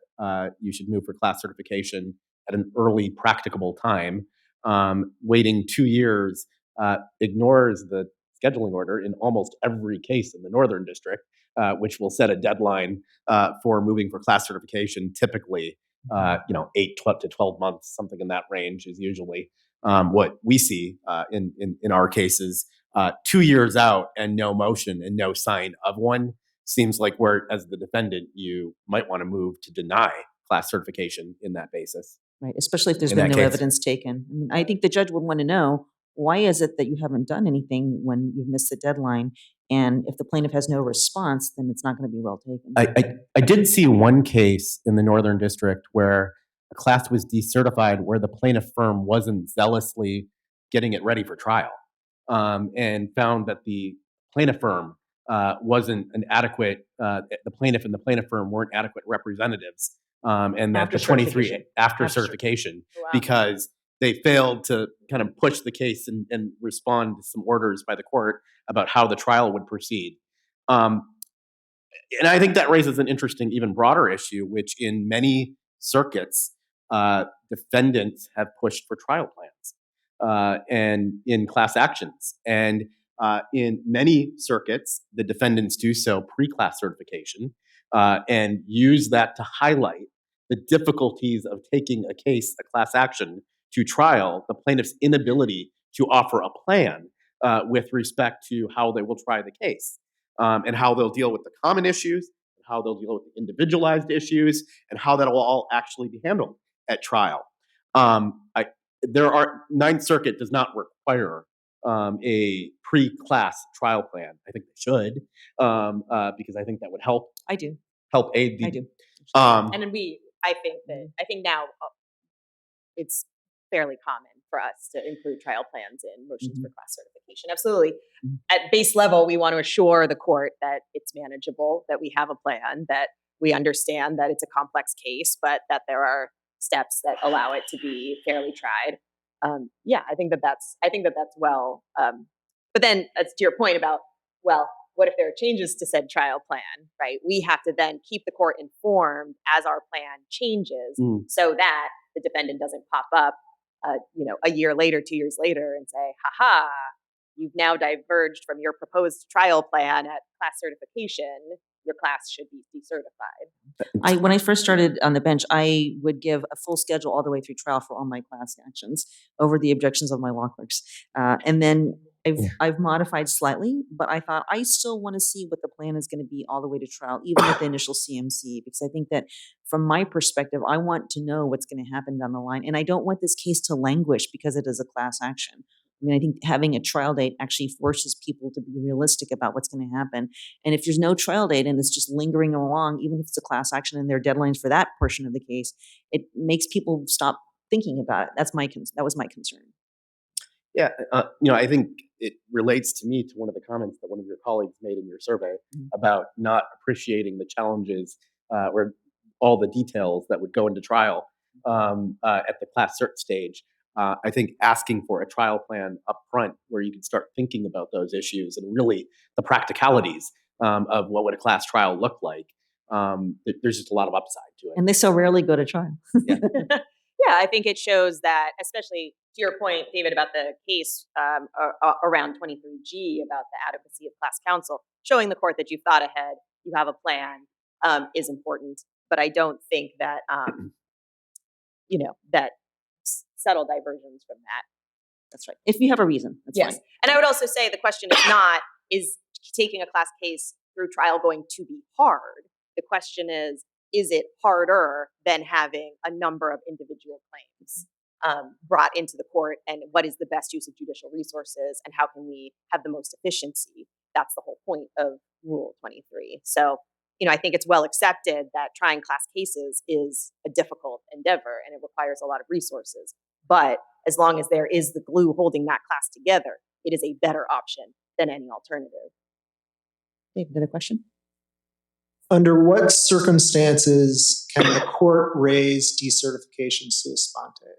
Speaker 4: you should move for class certification at an early practicable time. Waiting 2 years ignores the scheduling order in almost every case in the Northern District, which will set a deadline for moving for class certification. Typically, 8 to 12 months, something in that range is usually what we see in our cases. 2 years out and no motion and no sign of one seems like where, as the defendant, you might want to move to deny class certification in that basis.
Speaker 3: Right, especially if there's
Speaker 4: In
Speaker 3: been
Speaker 4: that
Speaker 3: no
Speaker 4: case.
Speaker 3: evidence taken. I mean, I think the judge would want to know, why is it that you haven't done anything when you've missed the deadline? And if the plaintiff has no response, then it's not going to be well taken.
Speaker 4: I did see one case in the Northern District where a class was decertified where the plaintiff firm wasn't zealously getting it ready for trial, and found that the plaintiff firm wasn't an adequate, the plaintiff and the plaintiff firm weren't adequate representatives, and that
Speaker 3: After
Speaker 4: the 23
Speaker 3: certification.
Speaker 4: after certification,
Speaker 2: Wow.
Speaker 4: because they failed to kind of push the case and respond to some orders by the court about how the trial would proceed. And I think that raises an interesting, even broader issue, which in many circuits, defendants have pushed for trial plans and in class actions. And in many circuits, the defendants do so pre-class certification. and use that to highlight the difficulties of taking a case, a class action, to trial, the plaintiff's inability to offer a plan with respect to how they will try the case, and how they'll deal with the common issues, and how they'll deal with the individualized issues, and how that will all actually be handled at trial. Ninth Circuit does not require a pre-class trial plan. I think they should, because I think that would help
Speaker 3: I do.
Speaker 4: aid the.
Speaker 3: I do.
Speaker 2: And then I think now it's fairly common for us to include trial plans in motions for class certification. Absolutely. At base level, we want to assure the court that it's manageable, that we have a plan, that we understand that it's a complex case, but that there are steps that allow it to be fairly tried. I think that's well. But then, as to your point about, well, what if there are changes to said trial plan, right? We have to then keep the court informed as our plan changes, so that the defendant doesn't pop up, a year later, 2 years later, and say, "Ha, you've now diverged from your proposed trial plan at class certification. Your class should be decertified."
Speaker 3: When I first started on the bench, I would give a full schedule all the way through trial for all my class actions over the objections of my law clerks. And then I've modified slightly, but I thought I still want to see what the plan is going to be all the way to trial, even with the initial CMC, because I think that from my perspective, I want to know what's going to happen down the line. And I don't want this case to languish because it is a class action. I mean, I think having a trial date actually forces people to be realistic about what's going to happen. And if there's no trial date and it's just lingering along, even if it's a class action and there are deadlines for that portion of the case, it makes people stop thinking about it. That was my concern.
Speaker 4: Yeah, I think it relates to me to one of the comments that one of your colleagues made in your survey about not appreciating the challenges or all the details that would go into trial at the class cert stage. I think asking for a trial plan up front where you can start thinking about those issues and really the practicalities of what would a class trial look like. There's just a lot of upside to it.
Speaker 3: And they so rarely go to trial.
Speaker 4: Yeah.
Speaker 2: Yeah, I think it shows that, especially to your point, David, about the case around 23G about the adequacy of class counsel, showing the court that you've thought ahead, you have a plan, is important. But I don't think that, that subtle diversions from that.
Speaker 3: That's right. If you have a reason, that's fine.
Speaker 2: And I would also say the question is not, is taking a class case through trial going to be hard? The question is it harder than having a number of individual claims brought into the court, and what is the best use of judicial resources, and how can we have the most efficiency? That's the whole point of Rule 23. So, I think it's well accepted that trying class cases is a difficult endeavor and it requires a lot of resources. But as long as there is the glue holding that class together, it is a better option than any alternative.
Speaker 3: Dave, another question?
Speaker 1: Under what circumstances can the court raise decertification sua sponte?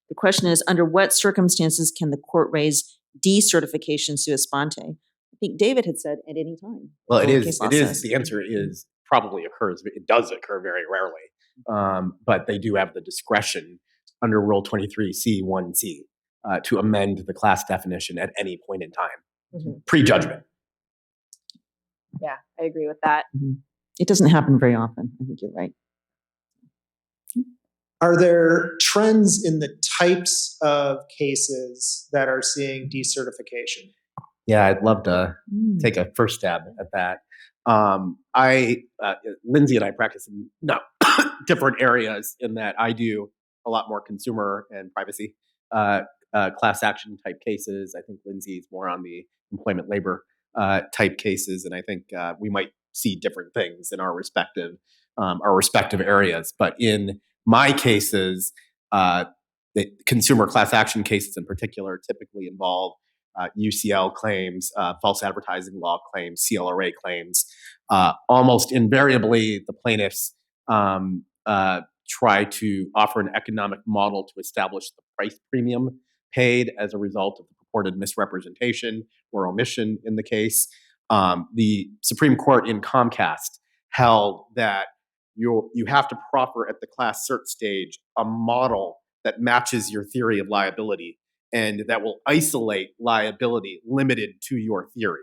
Speaker 3: The question is, under what circumstances can the court raise decertification sua sponte? I think David had said at any time.
Speaker 4: Well, it is. The answer is probably occurs. It does occur very rarely, but they do have the discretion under Rule 23C1C to amend the class definition at any point in time, pre-judgment.
Speaker 2: Yeah, I agree with that.
Speaker 3: It doesn't happen very often. I think you're right.
Speaker 1: Are there trends in the types of cases that are seeing decertification?
Speaker 4: Yeah, I'd love to take a first stab at that. Lindsay and I practice in different areas in that I do a lot more consumer and privacy class action type cases. I think Lindsay's more on the employment labor type cases, and I think we might see different things in our respective areas. But in my cases, the consumer class action cases in particular typically involve UCL claims, false advertising law claims, CLRA claims. Almost invariably, the plaintiffs try to offer an economic model to establish the price premium paid as a result of the purported misrepresentation or omission in the case. The Supreme Court in Comcast held that you have to proffer at the class cert stage a model that matches your theory of liability and that will isolate liability limited to your theory.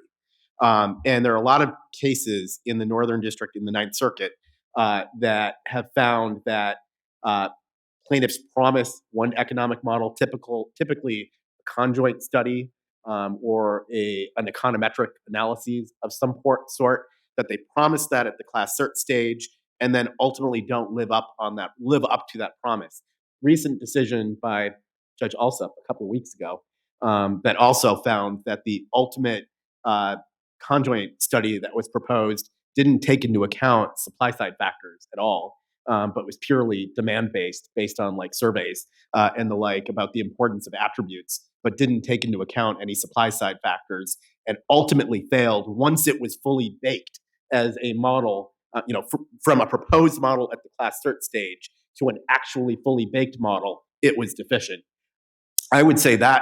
Speaker 4: And there are a lot of cases in the Northern District in the Ninth Circuit that have found that plaintiffs promise one economic model, typically a conjoint study or an econometric analysis of some sort, that they promise that at the class cert stage, and then ultimately don't live up to that promise. Recent decision by Judge Alsup a couple of weeks ago that also found that the ultimate conjoint study that was proposed didn't take into account supply side factors at all, but was purely demand based on like surveys and the like about the importance of attributes, but didn't take into account any supply side factors, and ultimately failed once it was fully baked as a model. From a proposed model at the class cert stage to an actually fully baked model, it was deficient. I would say that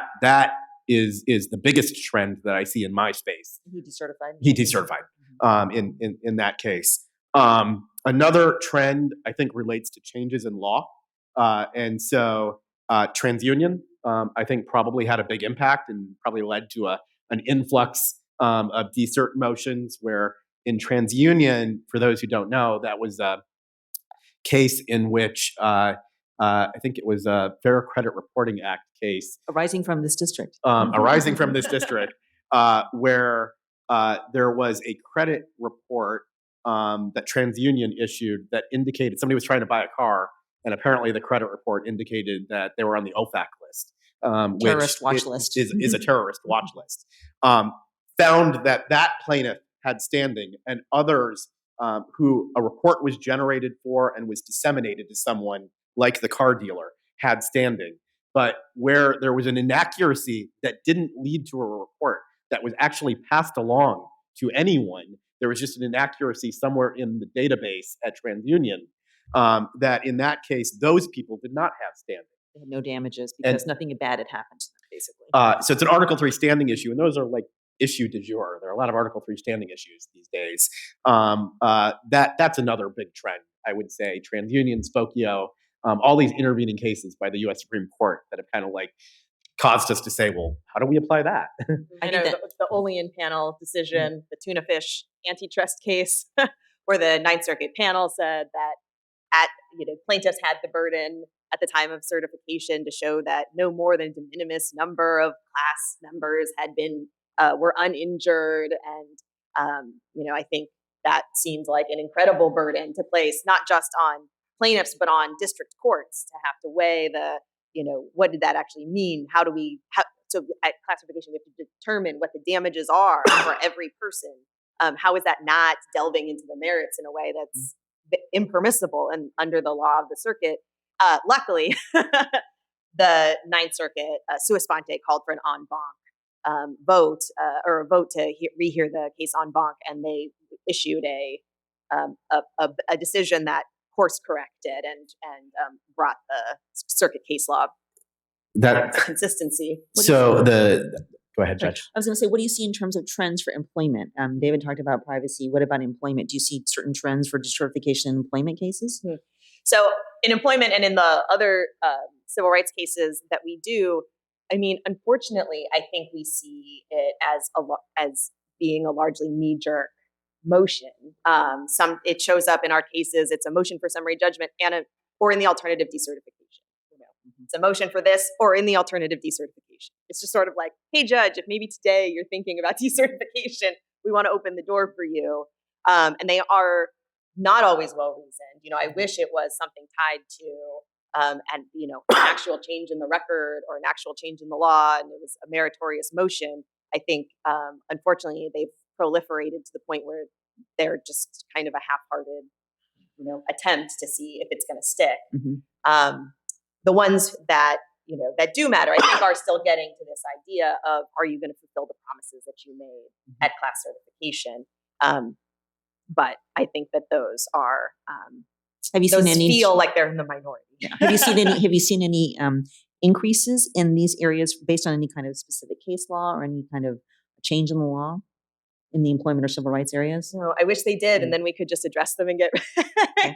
Speaker 4: is the biggest trend that I see in my space.
Speaker 2: He decertified.
Speaker 4: He decertified in that case. Another trend I think relates to changes in law, and so TransUnion I think probably had a big impact and probably led to an influx of decert motions. Where in TransUnion, for those who don't know, that was a case in which I think it was a Fair Credit Reporting Act case
Speaker 3: Arising from this district.
Speaker 4: arising from this district, where there was a credit report that TransUnion issued that indicated somebody was trying to buy a car, and apparently the credit report indicated that they were on the OFAC list,
Speaker 3: Terrorist watch
Speaker 4: which
Speaker 3: list.
Speaker 4: is a terrorist watch list. Found that plaintiff had standing, and others who a report was generated for and was disseminated to someone like the car dealer had standing. But where there was an inaccuracy that didn't lead to a report that was actually passed along to anyone, there was just an inaccuracy somewhere in the database at TransUnion, that in that case, those people did not have standing.
Speaker 3: They had no damages because nothing bad had happened to them, basically.
Speaker 4: So it's an Article 3 standing issue, and those are like issue du jour. There are a lot of Article 3 standing issues these days. That's another big trend, I would say. TransUnion, Spokio, all these intervening cases by the U.S. Supreme Court that have kind of like caused us to say, well, how do we apply that?
Speaker 2: I know the Olean panel decision, the tuna fish antitrust case, where the Ninth Circuit panel said that plaintiffs had the burden at the time of certification to show that no more than a de minimis number of class members had been were uninjured, and I think that seems like an incredible burden to place not just on plaintiffs but on district courts to have to weigh what did that actually mean? So at classification we have to determine what the damages are for every person. How is that not delving into the merits in a way that's impermissible and under the law of the circuit? Luckily, the Ninth Circuit, sua sponte, called for an en banc vote to rehear the case en banc, and they issued a decision that course corrected and brought the circuit case law consistency.
Speaker 4: Go ahead, Judge.
Speaker 3: I was going to say, what do you see in terms of trends for employment? David talked about privacy. What about employment? Do you see certain trends for decertification in employment cases?
Speaker 2: So in employment and in the other civil rights cases that we do, I mean, unfortunately, I think we see it as being a largely knee-jerk motion. It shows up in our cases. It's a motion for summary judgment or in the alternative decertification. It's a motion for this or in the alternative decertification. It's just sort of like, hey, judge, if maybe today you're thinking about decertification, we want to open the door for you. And they are not always well reasoned. I wish it was something tied to an actual change in the record or an actual change in the law, and it was a meritorious motion. I think, unfortunately, they've proliferated to the point where they're just kind of a half-hearted, attempt to see if it's going to stick.
Speaker 3: Mm-hmm.
Speaker 2: The ones that do matter, I think, are still getting to this idea of, are you going to fulfill the promises that you made at class certification? But I think that those are
Speaker 3: have you seen any
Speaker 2: feel like they're in the minority.
Speaker 3: Yeah. Have you seen any increases in these areas based on any kind of specific case law or any kind of change in the law in the employment or civil rights areas?
Speaker 2: No, I wish they did, and then we could just address them and get rid of them.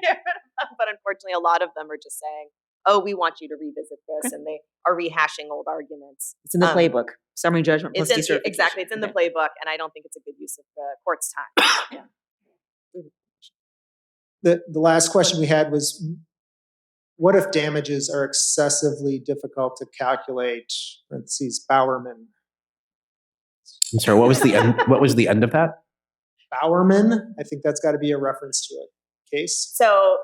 Speaker 2: But unfortunately, a lot of them are just saying, oh, we want you to revisit this, and they are rehashing old arguments.
Speaker 3: It's in the playbook. Summary judgment plus
Speaker 2: It's in,
Speaker 3: decertification.
Speaker 2: exactly, it's in the
Speaker 3: Okay.
Speaker 2: playbook, and I don't think it's a good use of the court's time.
Speaker 1: The last question we had was, what if damages are excessively difficult to calculate? Parentheses, Bowerman.
Speaker 4: I'm sorry, what was the end, what was the end of that?
Speaker 1: Bowerman? I think that's got to be a reference to a case.
Speaker 2: So,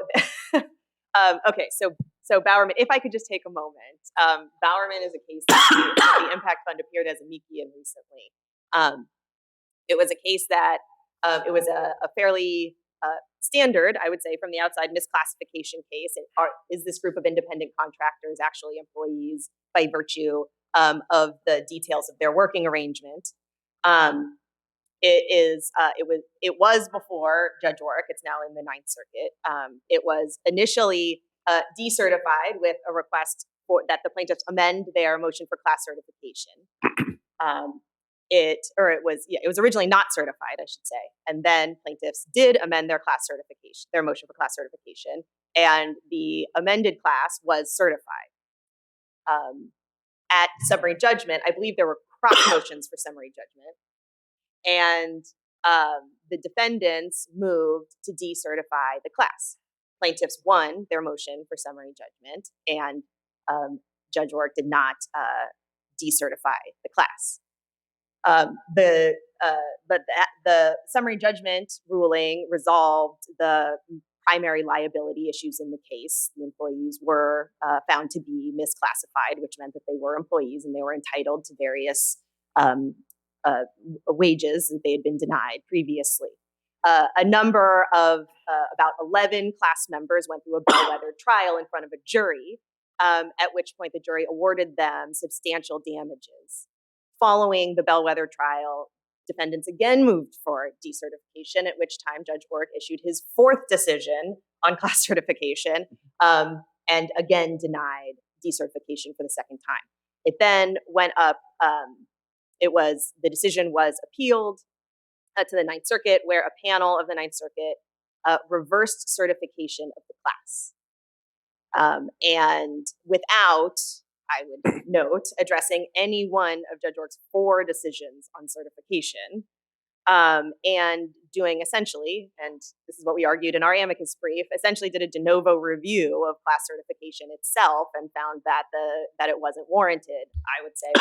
Speaker 2: okay, so Bowerman, if I could just take a moment. Bowerman is a case that the Impact Fund appeared as amici in recently. It was a case that it was a fairly standard, I would say, from the outside misclassification case. Is this group of independent contractors actually employees by virtue of the details of their working arrangement? It was before Judge Orrick. It's now in the Ninth Circuit. It was initially decertified with a request that the plaintiffs amend their motion for class certification. It was originally not certified, I should say, and then plaintiffs did amend their motion for class certification, and the amended class was certified. At summary judgment, I believe there were cross motions for summary judgment, and the defendants moved to decertify the class. Plaintiffs won their motion for summary judgment, and Judge Orrick did not decertify the class. But the summary judgment ruling resolved the primary liability issues in the case. The employees were found to be misclassified, which meant that they were employees and they were entitled to various wages that they had been denied previously. A number of about 11 class members went through a bellwether trial in front of a jury, at which point the jury awarded them substantial damages. Following the bellwether trial, defendants again moved for decertification, at which time Judge Orrick issued his fourth decision on class certification, and again denied decertification for the second time. It then went up, the decision was appealed to the Ninth Circuit, where a panel of the Ninth Circuit reversed certification of the class. And without, I would note, addressing any one of Judge Orrick's 4 decisions on certification, and doing essentially, and this is what we argued in our amicus brief, essentially did a de novo review of class certification itself and found that it wasn't warranted. I would say,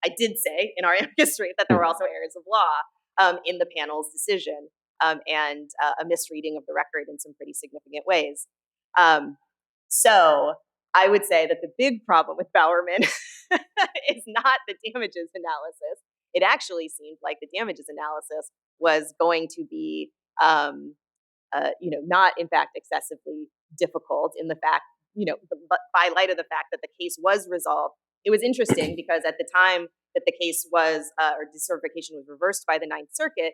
Speaker 2: I did say in our amicus brief that there were also areas of law in the panel's decision, and a misreading of the record in some pretty significant ways. So I would say that the big problem with Bowerman is not the damages analysis. It actually seemed like the damages analysis was going to be, not in fact excessively difficult in the fact, but by light of the fact that the case was resolved. It was interesting because at the time that the case was, or decertification was reversed by the Ninth Circuit,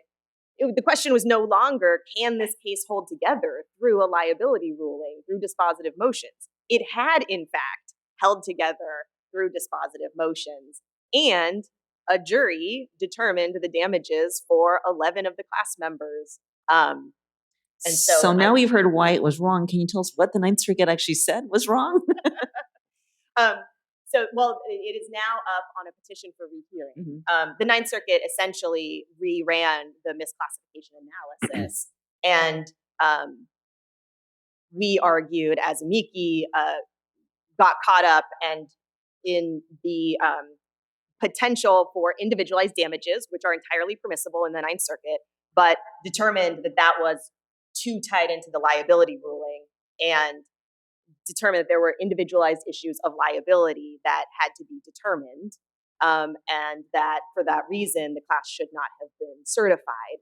Speaker 2: the question was no longer, can this case hold together through a liability ruling, through dispositive motions? It had, in fact, held together through dispositive motions, and a jury determined the damages for 11 of the class members. And
Speaker 3: so now we've heard why it was wrong. Can you tell us what the Ninth Circuit actually said was wrong?
Speaker 2: It is now up on a petition for rehearing. Mm-hmm. The Ninth Circuit essentially reran the misclassification analysis, and we argued as amici, got caught up and in the potential for individualized damages, which are entirely permissible in the Ninth Circuit, but determined that was too tied into the liability ruling, and determined that there were individualized issues of liability that had to be determined, and that for that reason, the class should not have been certified,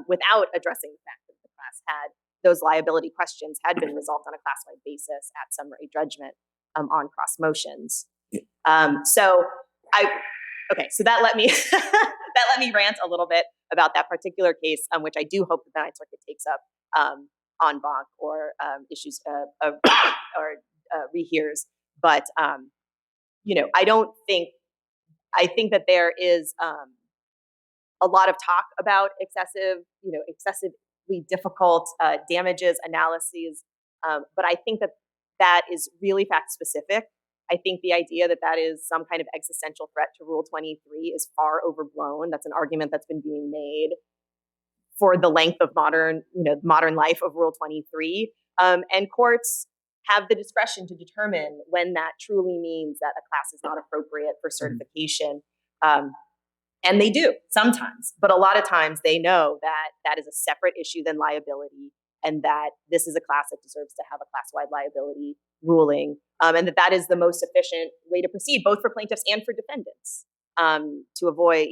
Speaker 2: without addressing the fact that the class those liability questions had been resolved on a class-wide basis at summary judgment on cross motions. So that let me rant a little bit about that particular case, which I do hope that the Ninth Circuit takes up en banc or issues or rehears. But I think that there is a lot of talk about excessively difficult damages analyses, but I think that that is really fact specific. I think the idea that that is some kind of existential threat to Rule 23 is far overblown. That's an argument that's been being made for the length of modern life of Rule 23. And courts have the discretion to determine when that truly means that a class is not appropriate for certification. And they do sometimes, but a lot of times they know that that is a separate issue than liability, and that this is a class that deserves to have a class-wide liability ruling, and that is the most efficient way to proceed, both for plaintiffs and for defendants, to avoid,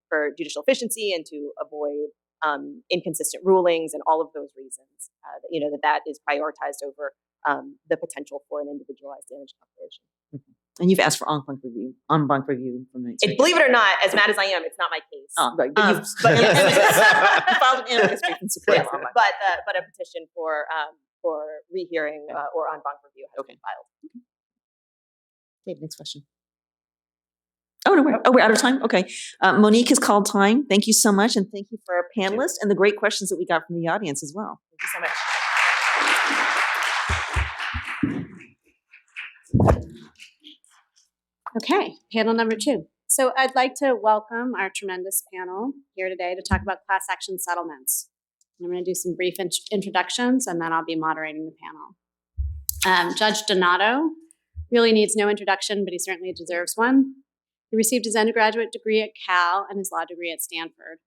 Speaker 2: for judicial efficiency and to avoid inconsistent rulings and all of those reasons. That is prioritized over the potential for an individualized damage calculation.
Speaker 3: And you've asked for en banc review from the Ninth Circuit.
Speaker 2: Believe it or not, as mad as I am, it's not my case.
Speaker 3: Right,
Speaker 2: but
Speaker 3: you filed an amicus brief in support
Speaker 2: yes,
Speaker 3: of en banc.
Speaker 2: but a petition for rehearing or en banc review has been filed.
Speaker 3: Dave, next question. Oh, no, we're out of time? Okay. Monique has called time. Thank you so much, and thank you for our panelists and the great questions that we got from the audience as well.
Speaker 2: Thank you so much.
Speaker 5: Okay, panel number 2. So I'd like to welcome our tremendous panel here today to talk about class action settlements. I'm going to do some brief introductions, and then I'll be moderating the panel. Judge Donato really needs no introduction, but he certainly deserves one. He received his undergraduate degree at Cal and his law degree at Stanford.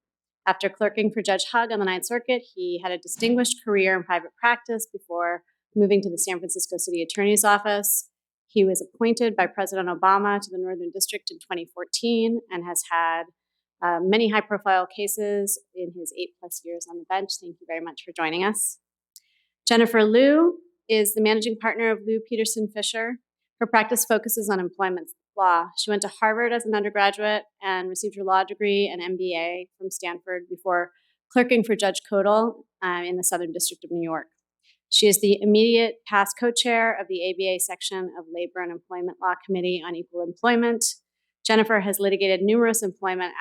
Speaker 5: After clerking for Judge Hugg on the Ninth Circuit, he had a distinguished career in private practice before moving to the San Francisco City Attorney's Office. He was appointed by President Obama to the Northern District in 2014 and has had many high-profile cases in his 8+ years on the bench. Thank you very much for joining us. Jennifer Liu is the managing partner of Liu Peterson Fisher. Her practice focuses on employment law. She went to Harvard as an undergraduate and received her law degree and MBA from Stanford before clerking for Judge Kodal in the Southern District of New York. She is the immediate past co-chair of the ABA section of Labor and Employment Law Committee on Equal Employment. Jennifer has litigated numerous employment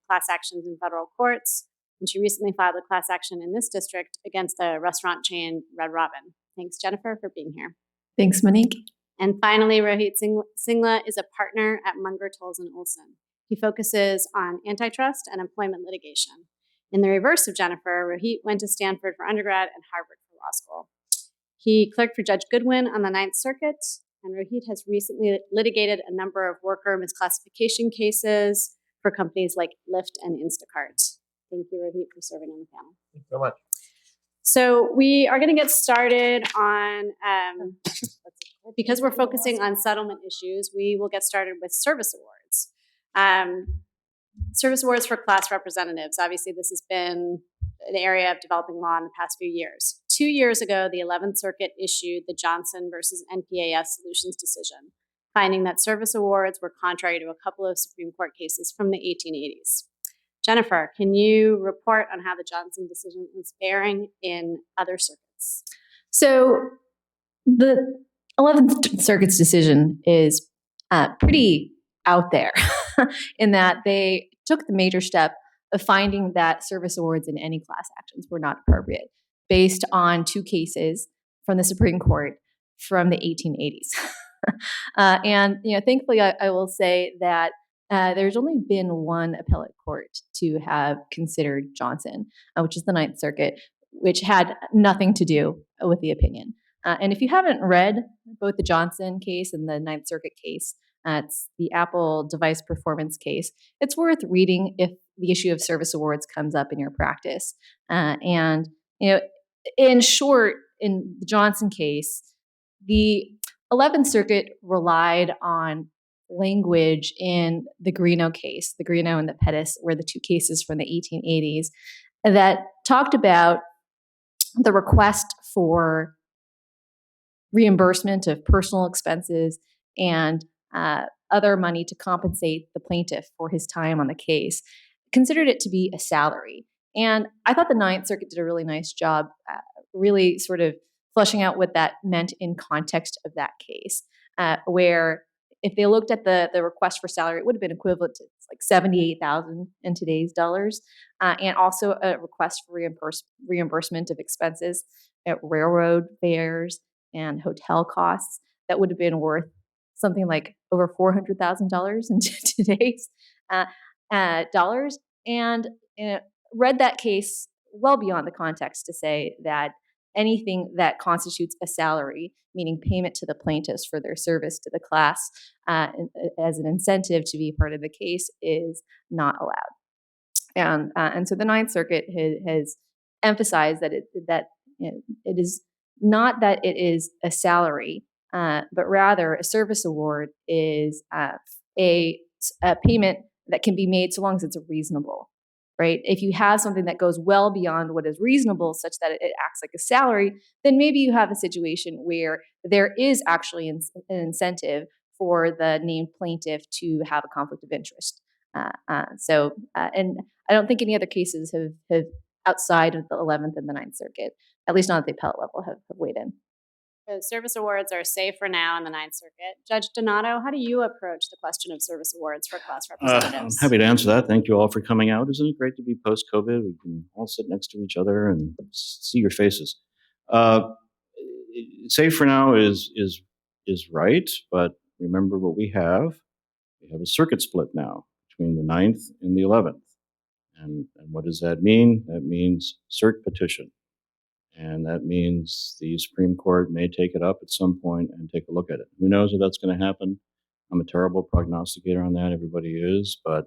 Speaker 5: class actions in federal courts, and she recently filed a class action in this district against the restaurant chain Red Robin. Thanks, Jennifer, for being here.
Speaker 6: Thanks, Monique.
Speaker 5: And finally, Rohit Singla is a partner at Munger, Tolles & Olson. He focuses on antitrust and employment litigation. In the reverse of Jennifer, Rohit went to Stanford for undergrad and Harvard for law school. He clerked for Judge Goodwin on the Ninth Circuit, and Rohit has recently litigated a number of worker misclassification cases for companies like Lyft and Instacart. Thank you, Rohit, for serving on the panel.
Speaker 1: Thank you so much.
Speaker 5: So we are going to get started on, because we're focusing on settlement issues, we will get started with service awards. Service awards for class representatives. Obviously, this has been an area of developing law in the past few years. 2 years ago, the 11th Circuit issued the Johnson versus NPAS Solutions decision, finding that service awards were contrary to a couple of Supreme Court cases from the 1880s. Jennifer, can you report on how the Johnson decision is faring in other circuits?
Speaker 6: So the 11th Circuit's decision is pretty out there in that they took the major step of finding that service awards in any class actions were not appropriate based on 2 cases from the Supreme Court from the 1880s. And thankfully, I will say that there's only been one appellate court to have considered Johnson, which is the Ninth Circuit, which had nothing to do with the opinion. And if you haven't read both the Johnson case and the Ninth Circuit case, it's the Apple device performance case, it's worth reading if the issue of service awards comes up in your practice. And in short, in the Johnson case, the 11th Circuit relied on language in the Greeno case. The Greeno and the Pettis were the 2 cases from the 1880s that talked about the request for reimbursement of personal expenses and other money to compensate the plaintiff for his time on the case, considered it to be a salary. And I thought the Ninth Circuit did a really nice job really sort of fleshing out what that meant in context of that case, where if they looked at the request for salary, it would have been equivalent to like $78,000 in today's dollars, and also a request for reimbursement of expenses at railroad fares and hotel costs that would have been worth something like over $400,000 in today's dollars, and read that case well beyond the context to say that anything that constitutes a salary, meaning payment to the plaintiffs for their service to the class as an incentive to be part of the case, is not allowed. And so the Ninth Circuit has emphasized that it is not that it is a salary, but rather a service award is a payment that can be made so long as it's reasonable, right? If you have something that goes well beyond what is reasonable, such that it acts like a salary, then maybe you have a situation where there is actually an incentive for the named plaintiff to have a conflict of interest. And I don't think any other cases have outside of the 11th and the Ninth Circuit, at least not at the appellate level, have weighed in.
Speaker 5: The service awards are safe for now in the Ninth Circuit. Judge Donato, how do you approach the question of service awards for class
Speaker 7: I'm
Speaker 5: representatives?
Speaker 7: happy to answer that. Thank you all for coming out. Isn't it great to be post-COVID? We can all sit next to each other and see your faces. Safe for now is right, but remember what we have. We have a circuit split now between the 9th and the 11th. And what does that mean? That means cert petition. And that means the Supreme Court may take it up at some point and take a look at it. Who knows if that's going to happen? I'm a terrible prognosticator on that. Everybody is. But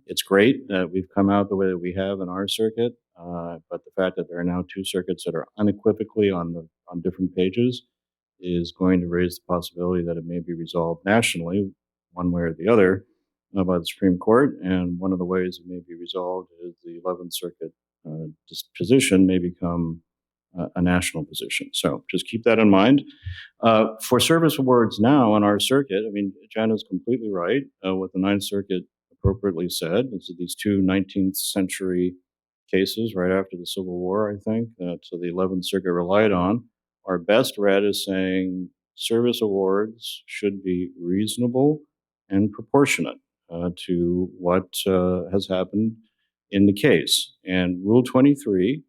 Speaker 7: it's great that we've come out the way that we have in our circuit. But the fact that there are now two circuits that are unequivocally on different pages is going to raise the possibility that it may be resolved nationally, one way or the other, by the Supreme Court. And one of the ways it may be resolved is the 11th Circuit position may become a national position. So just keep that in mind. For service awards now on our circuit, I mean, Jana's completely right. What the Ninth Circuit appropriately said is that these two 19th century cases right after the Civil War, I think, so the 11th Circuit relied on, are best read as saying service awards should be reasonable and proportionate to what has happened in the case. And Rule 23,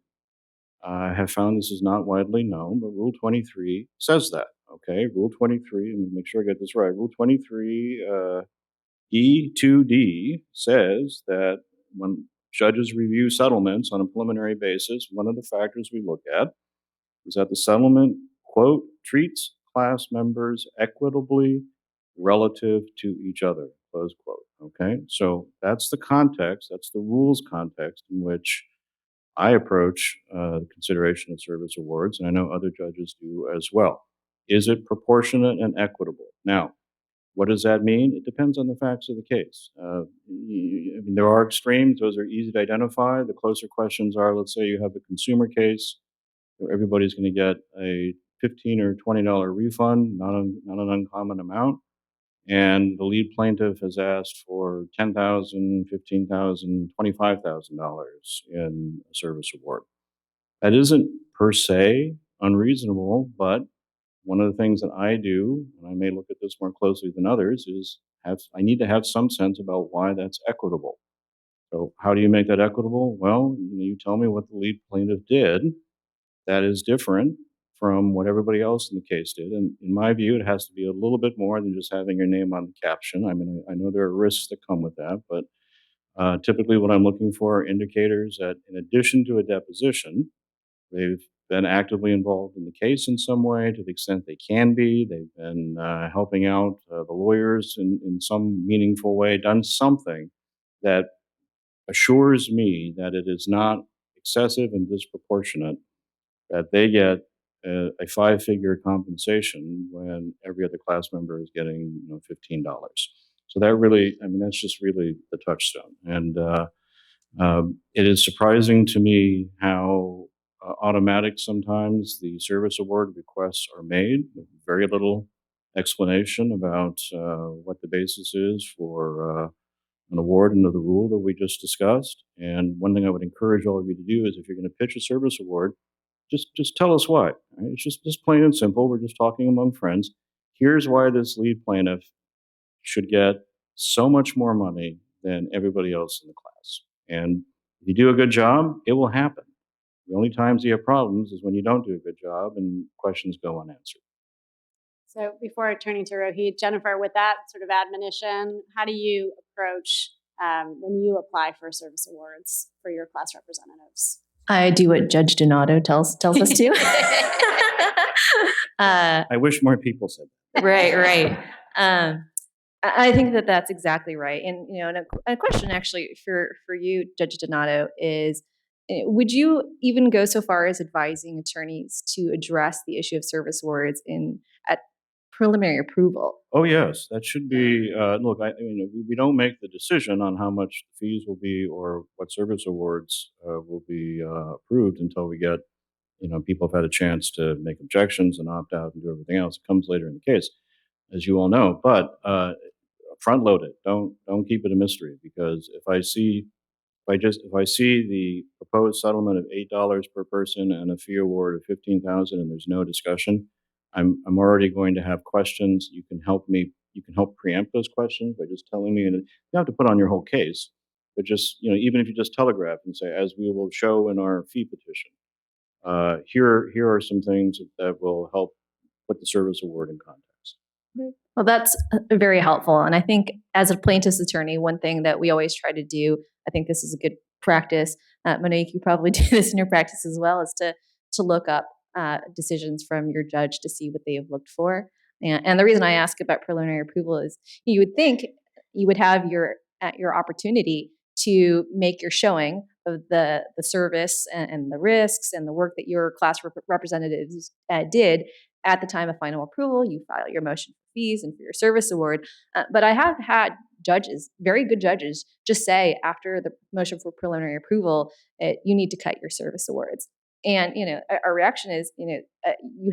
Speaker 7: I have found this is not widely known, but Rule 23 says that. Okay, Rule 23, and make sure I get this right. Rule 23 E2D says that when judges review settlements on a preliminary basis, one of the factors we look at is that the settlement, quote, treats class members equitably relative to each other, close quote. Okay, so that's the context, that's the rules context in which I approach the consideration of service awards, and I know other judges do as well. Is it proportionate and equitable? Now, what does that mean? It depends on the facts of the case. I mean, there are extremes, those are easy to identify. The closer questions are, let's say you have a consumer case where everybody's going to get a $15 or $20 refund, not an uncommon amount. And the lead plaintiff has asked for $10,000, $15,000, $25,000 in a service award. That isn't per se unreasonable, but one of the things that I do, and I may look at this more closely than others, is I need to have some sense about why that's equitable. So how do you make that equitable? Well, you tell me what the lead plaintiff did that is different from what everybody else in the case did. And in my view, it has to be a little bit more than just having your name on the caption. I mean, I know there are risks that come with that, but typically what I'm looking for are indicators that in addition to a deposition, they've been actively involved in the case in some way to the extent they can be. They've been helping out the lawyers in some meaningful way, done something that assures me that it is not excessive and disproportionate that they get a five-figure compensation when every other class member is getting $15. So that really, I mean, that's just really the touchstone. And it is surprising to me how automatic sometimes the service award requests are made with very little explanation about what the basis is for an award under the rule that we just discussed. And one thing I would encourage all of you to do is if you're going to pitch a service award, just tell us why. Right? It's just plain and simple. We're just talking among friends. Here's why this lead plaintiff should get so much more money than everybody else in the class. And if you do a good job, it will happen. The only times you have problems is when you don't do a good job and questions go unanswered.
Speaker 5: So before turning to Rohit, Jennifer, with that sort of admonition, how do you approach when you apply for service awards for your class representatives?
Speaker 6: I do what Judge Donato tells us to.
Speaker 7: I wish more people said that.
Speaker 6: Right. I think that that's exactly right. And and a question actually for you, Judge Donato, is would you even go so far as advising attorneys to address the issue of service awards at preliminary approval?
Speaker 7: Oh yes, that should be. Look, we don't make the decision on how much the fees will be or what service awards will be approved until we get, people have had a chance to make objections and opt out and do everything else. It comes later in the case, as you all know. But front load it. Don't keep it a mystery, because if I see the proposed settlement of $8 per person and a fee award of 15,000 and there's no discussion, I'm already going to have questions. You can help me. You can help preempt those questions by just telling me, and you don't have to put on your whole case, but just, even if you just telegraph and say, as we will show in our fee petition, here are some things that will help put the service award in context.
Speaker 6: Well, that's very helpful. And I think as a plaintiff's attorney, one thing that we always try to do, I think this is a good practice. Monique, you probably do this in your practice as well, is to look up decisions from your judge to see what they have looked for. And the reason I ask about preliminary approval is you would think you would have your opportunity to make your showing of the service and the risks and the work that your class representatives did at the time of final approval. You file your motion for fees and for your service award. But I have had judges, very good judges, just say after the motion for preliminary approval, you need to cut your service awards. And our reaction is, you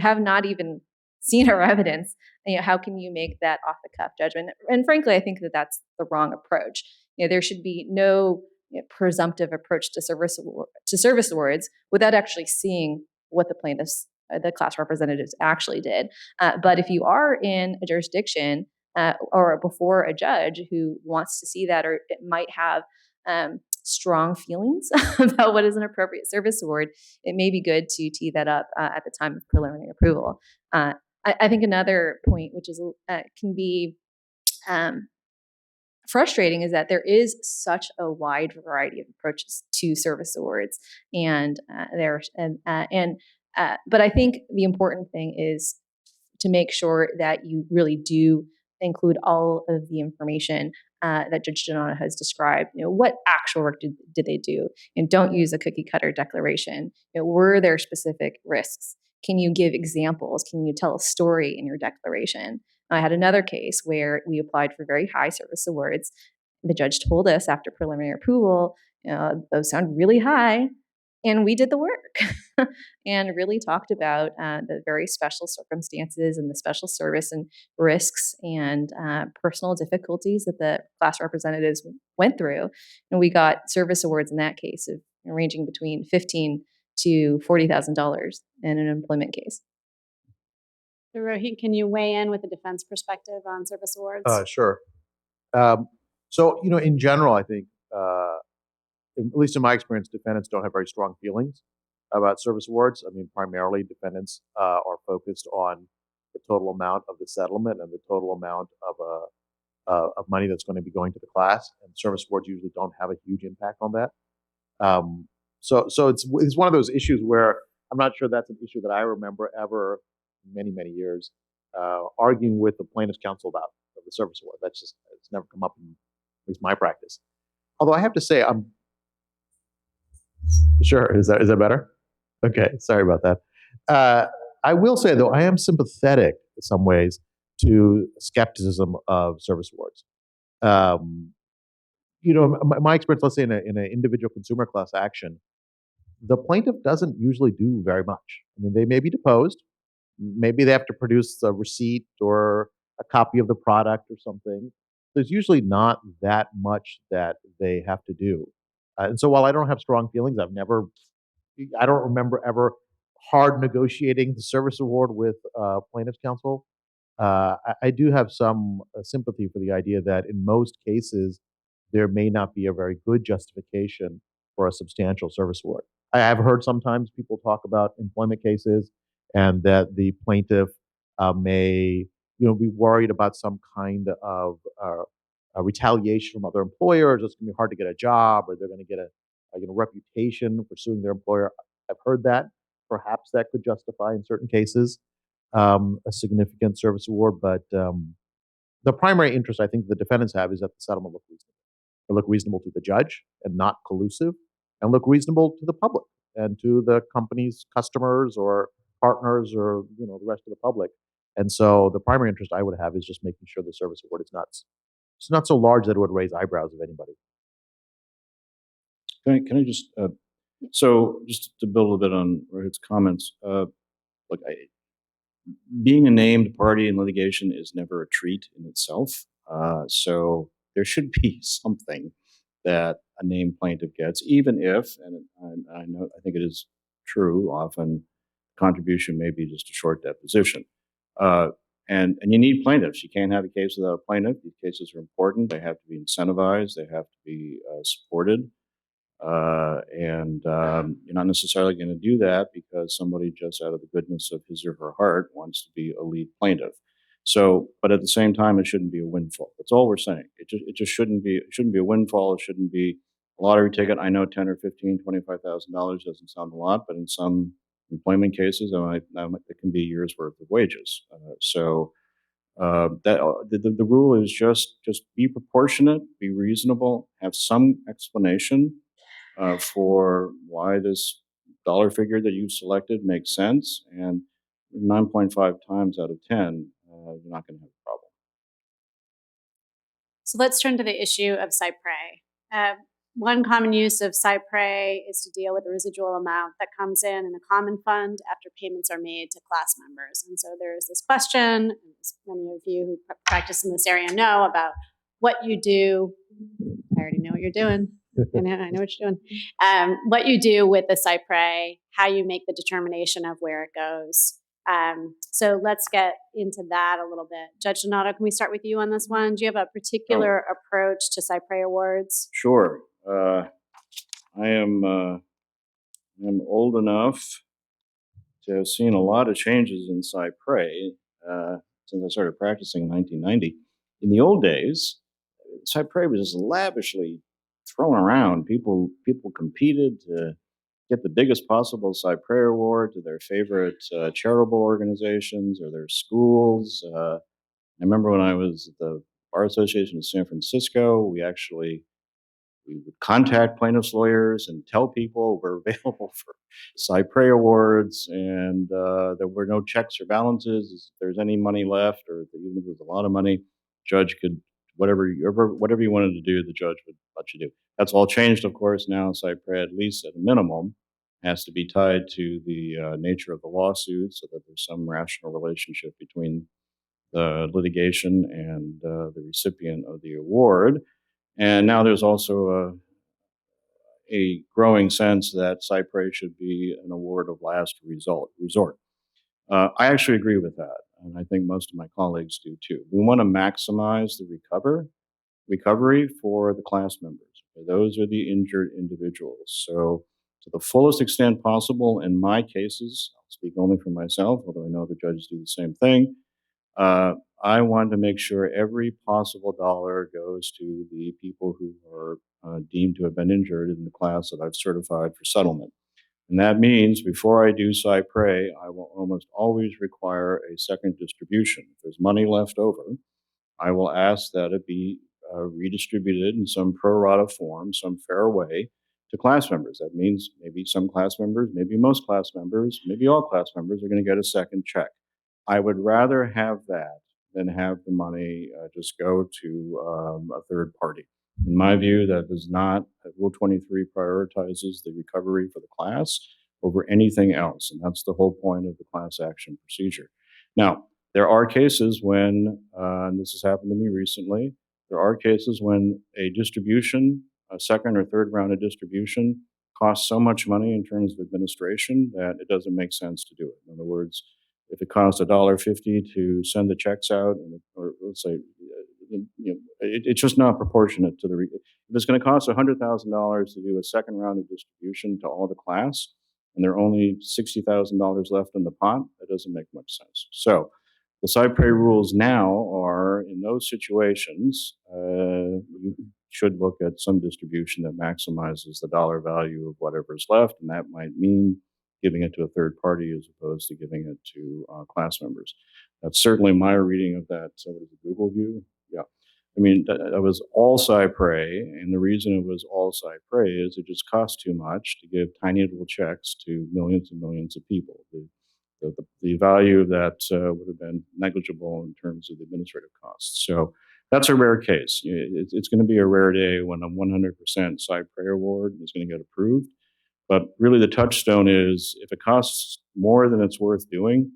Speaker 6: have not even seen our evidence. How can you make that off the cuff judgment? And frankly, I think that that's the wrong approach. There should be no presumptive approach to service awards without actually seeing what the plaintiffs, the class representatives, actually did. But if you are in a jurisdiction or before a judge who wants to see that, or it might have strong feelings about what is an appropriate service award, it may be good to tee that up at the time of preliminary approval. I think another point, which is can be frustrating, is that there is such a wide variety of approaches to service awards, but I think the important thing is to make sure that you really do include all of the information that Judge Donato has described. What actual work did they do? And don't use a cookie cutter declaration. Were there specific risks? Can you give examples? Can you tell a story in your declaration? I had another case where we applied for very high service awards. The judge told us after preliminary approval, those sound really high. And we did the work and really talked about the very special circumstances and the special service and risks and personal difficulties that the class representatives went through. And we got service awards in that case of ranging between $15,000 to $40,000 in an employment case.
Speaker 5: So Rohit, can you weigh in with a defense perspective on service awards?
Speaker 8: Sure. So, in general, I think, at least in my experience, defendants don't have very strong feelings about service awards. I mean, primarily defendants are focused on the total amount of the settlement and the total amount of money that's going to be going to the class, and service awards usually don't have a huge impact on that. So it's one of those issues where I'm not sure that's an issue that I remember ever, many years, arguing with the plaintiff's counsel about the service award. It's never come up in at least my practice. Although I have to say, I'm sure. Is that better? Okay, sorry about that. I will say, though, I am sympathetic in some ways to skepticism of service awards. My experience, let's say in an individual consumer class action, the plaintiff doesn't usually do very much. I mean, they may be deposed. Maybe they have to produce a receipt or a copy of the product or something. There's usually not that much that they have to do. And so while I don't have strong feelings, I don't remember ever hard negotiating the service award with plaintiff's counsel. I do have some sympathy for the idea that in most cases, there may not be a very good justification for a substantial service award. I have heard sometimes people talk about employment cases and that the plaintiff may, be worried about some kind of retaliation from other employers. It's going to be hard to get a job, or they're going to get a reputation for suing their employer. I've heard that. Perhaps that could justify, in certain cases, a significant service award. But the primary interest I think the defendants have is that the settlement look reasonable. It look reasonable to the judge and not collusive, and look reasonable to the public and to the company's customers or partners, or the rest of the public. And so the primary interest I would have is just making sure the service award is not it's not so large that it would raise eyebrows of anybody.
Speaker 7: Can I just so just to build a little bit on Rohit's comments? Look, being a named party in litigation is never a treat in itself. So there should be something that a named plaintiff gets, even if, and I know, I think it is true, often contribution may be just a short deposition. And you need plaintiffs. You can't have a case without a plaintiff. These cases are important. They have to be incentivized. They have to be supported. You're not necessarily going to do that because somebody just out of the goodness of his or her heart wants to be a lead plaintiff. So, but at the same time, it shouldn't be a windfall. That's all we're saying. It just shouldn't be. It shouldn't be a windfall. It shouldn't be a lottery ticket. I know $10 or $15, $25,000 doesn't sound a lot, but in some employment cases, it can be a year's worth of wages. The rule is just be proportionate, be reasonable, have some explanation for why this dollar figure that you selected makes sense, and 9.5 times out of 10, you're not going to have a problem.
Speaker 5: So let's turn to the issue of cypre. One common use of cypre is to deal with the residual amount that comes in a common fund after payments are made to class members. And so there's this question, as many of you who practice in this area know, about what you do. I already know what you're doing. I know what you're doing. What you do with the cypre, how you make the determination of where it goes. So let's get into that a little bit. Judge Donato, can we start with you on this one? Do you have a particular approach to cypre awards?
Speaker 7: Sure. I am old enough to have seen a lot of changes in cypre since I started practicing in 1990. In the old days, cypre was just lavishly thrown around. People competed to get the biggest possible cypre award to their favorite charitable organizations or their schools. I remember when I was at the Bar Association of San Francisco, we would contact plaintiffs' lawyers and tell people we're available for cypre awards, and there were no checks or balances. If there's any money left, or even if there's a lot of money, judge could whatever you wanted to do, the judge would let you do. That's all changed, of course. Now cypre, at least at a minimum, has to be tied to the nature of the lawsuit, so that there's some rational relationship between the litigation and the recipient of the award. And now there's also a growing sense that cypre should be an award of last resort. I actually agree with that, and I think most of my colleagues do too. We want to maximize the recovery for the class members. Those are the injured individuals. So to the fullest extent possible, in my cases, I'll speak only for myself, although I know the judges do the same thing, I want to make sure every possible dollar goes to the people who are deemed to have been injured in the class that I've certified for settlement. And that means before I do cypre, I will almost always require a second distribution. If there's money left over, I will ask that it be redistributed in some pro rata form, some fair way, to class members. That means maybe some class members, maybe most class members, maybe all class members are going to get a second check. I would rather have that than have the money just go to a third party. In my view, that does not, Rule 23 prioritizes the recovery for the class over anything else. And that's the whole point of the class action procedure. Now, there are cases when, and this has happened to me recently, there are cases when a distribution, a second or third round of distribution, costs so much money in terms of administration that it doesn't make sense to do it. In other words, if it costs $1.50 to send the checks out, or let's say it's just not proportionate to the. If it's going to cost $100,000 to do a second round of distribution to all the class, and there are only $60,000 left in the pot, that doesn't make much sense. So, the Cypre rules now are in those situations, you should look at some distribution that maximizes the dollar value of whatever's left, and that might mean giving it to a third party as opposed to giving it to class members. That's certainly my reading of that. So, what is it, Google View? Yeah. I mean, that was all Cypre, and the reason it was all Cypre is it just costs too much to give tiny little checks to millions and millions of people. The value of that would have been negligible in terms of the administrative costs. So that's a rare case. It's going to be a rare day when a 100% Cypre award is going to get approved. But really, the touchstone is if it costs more than it's worth doing,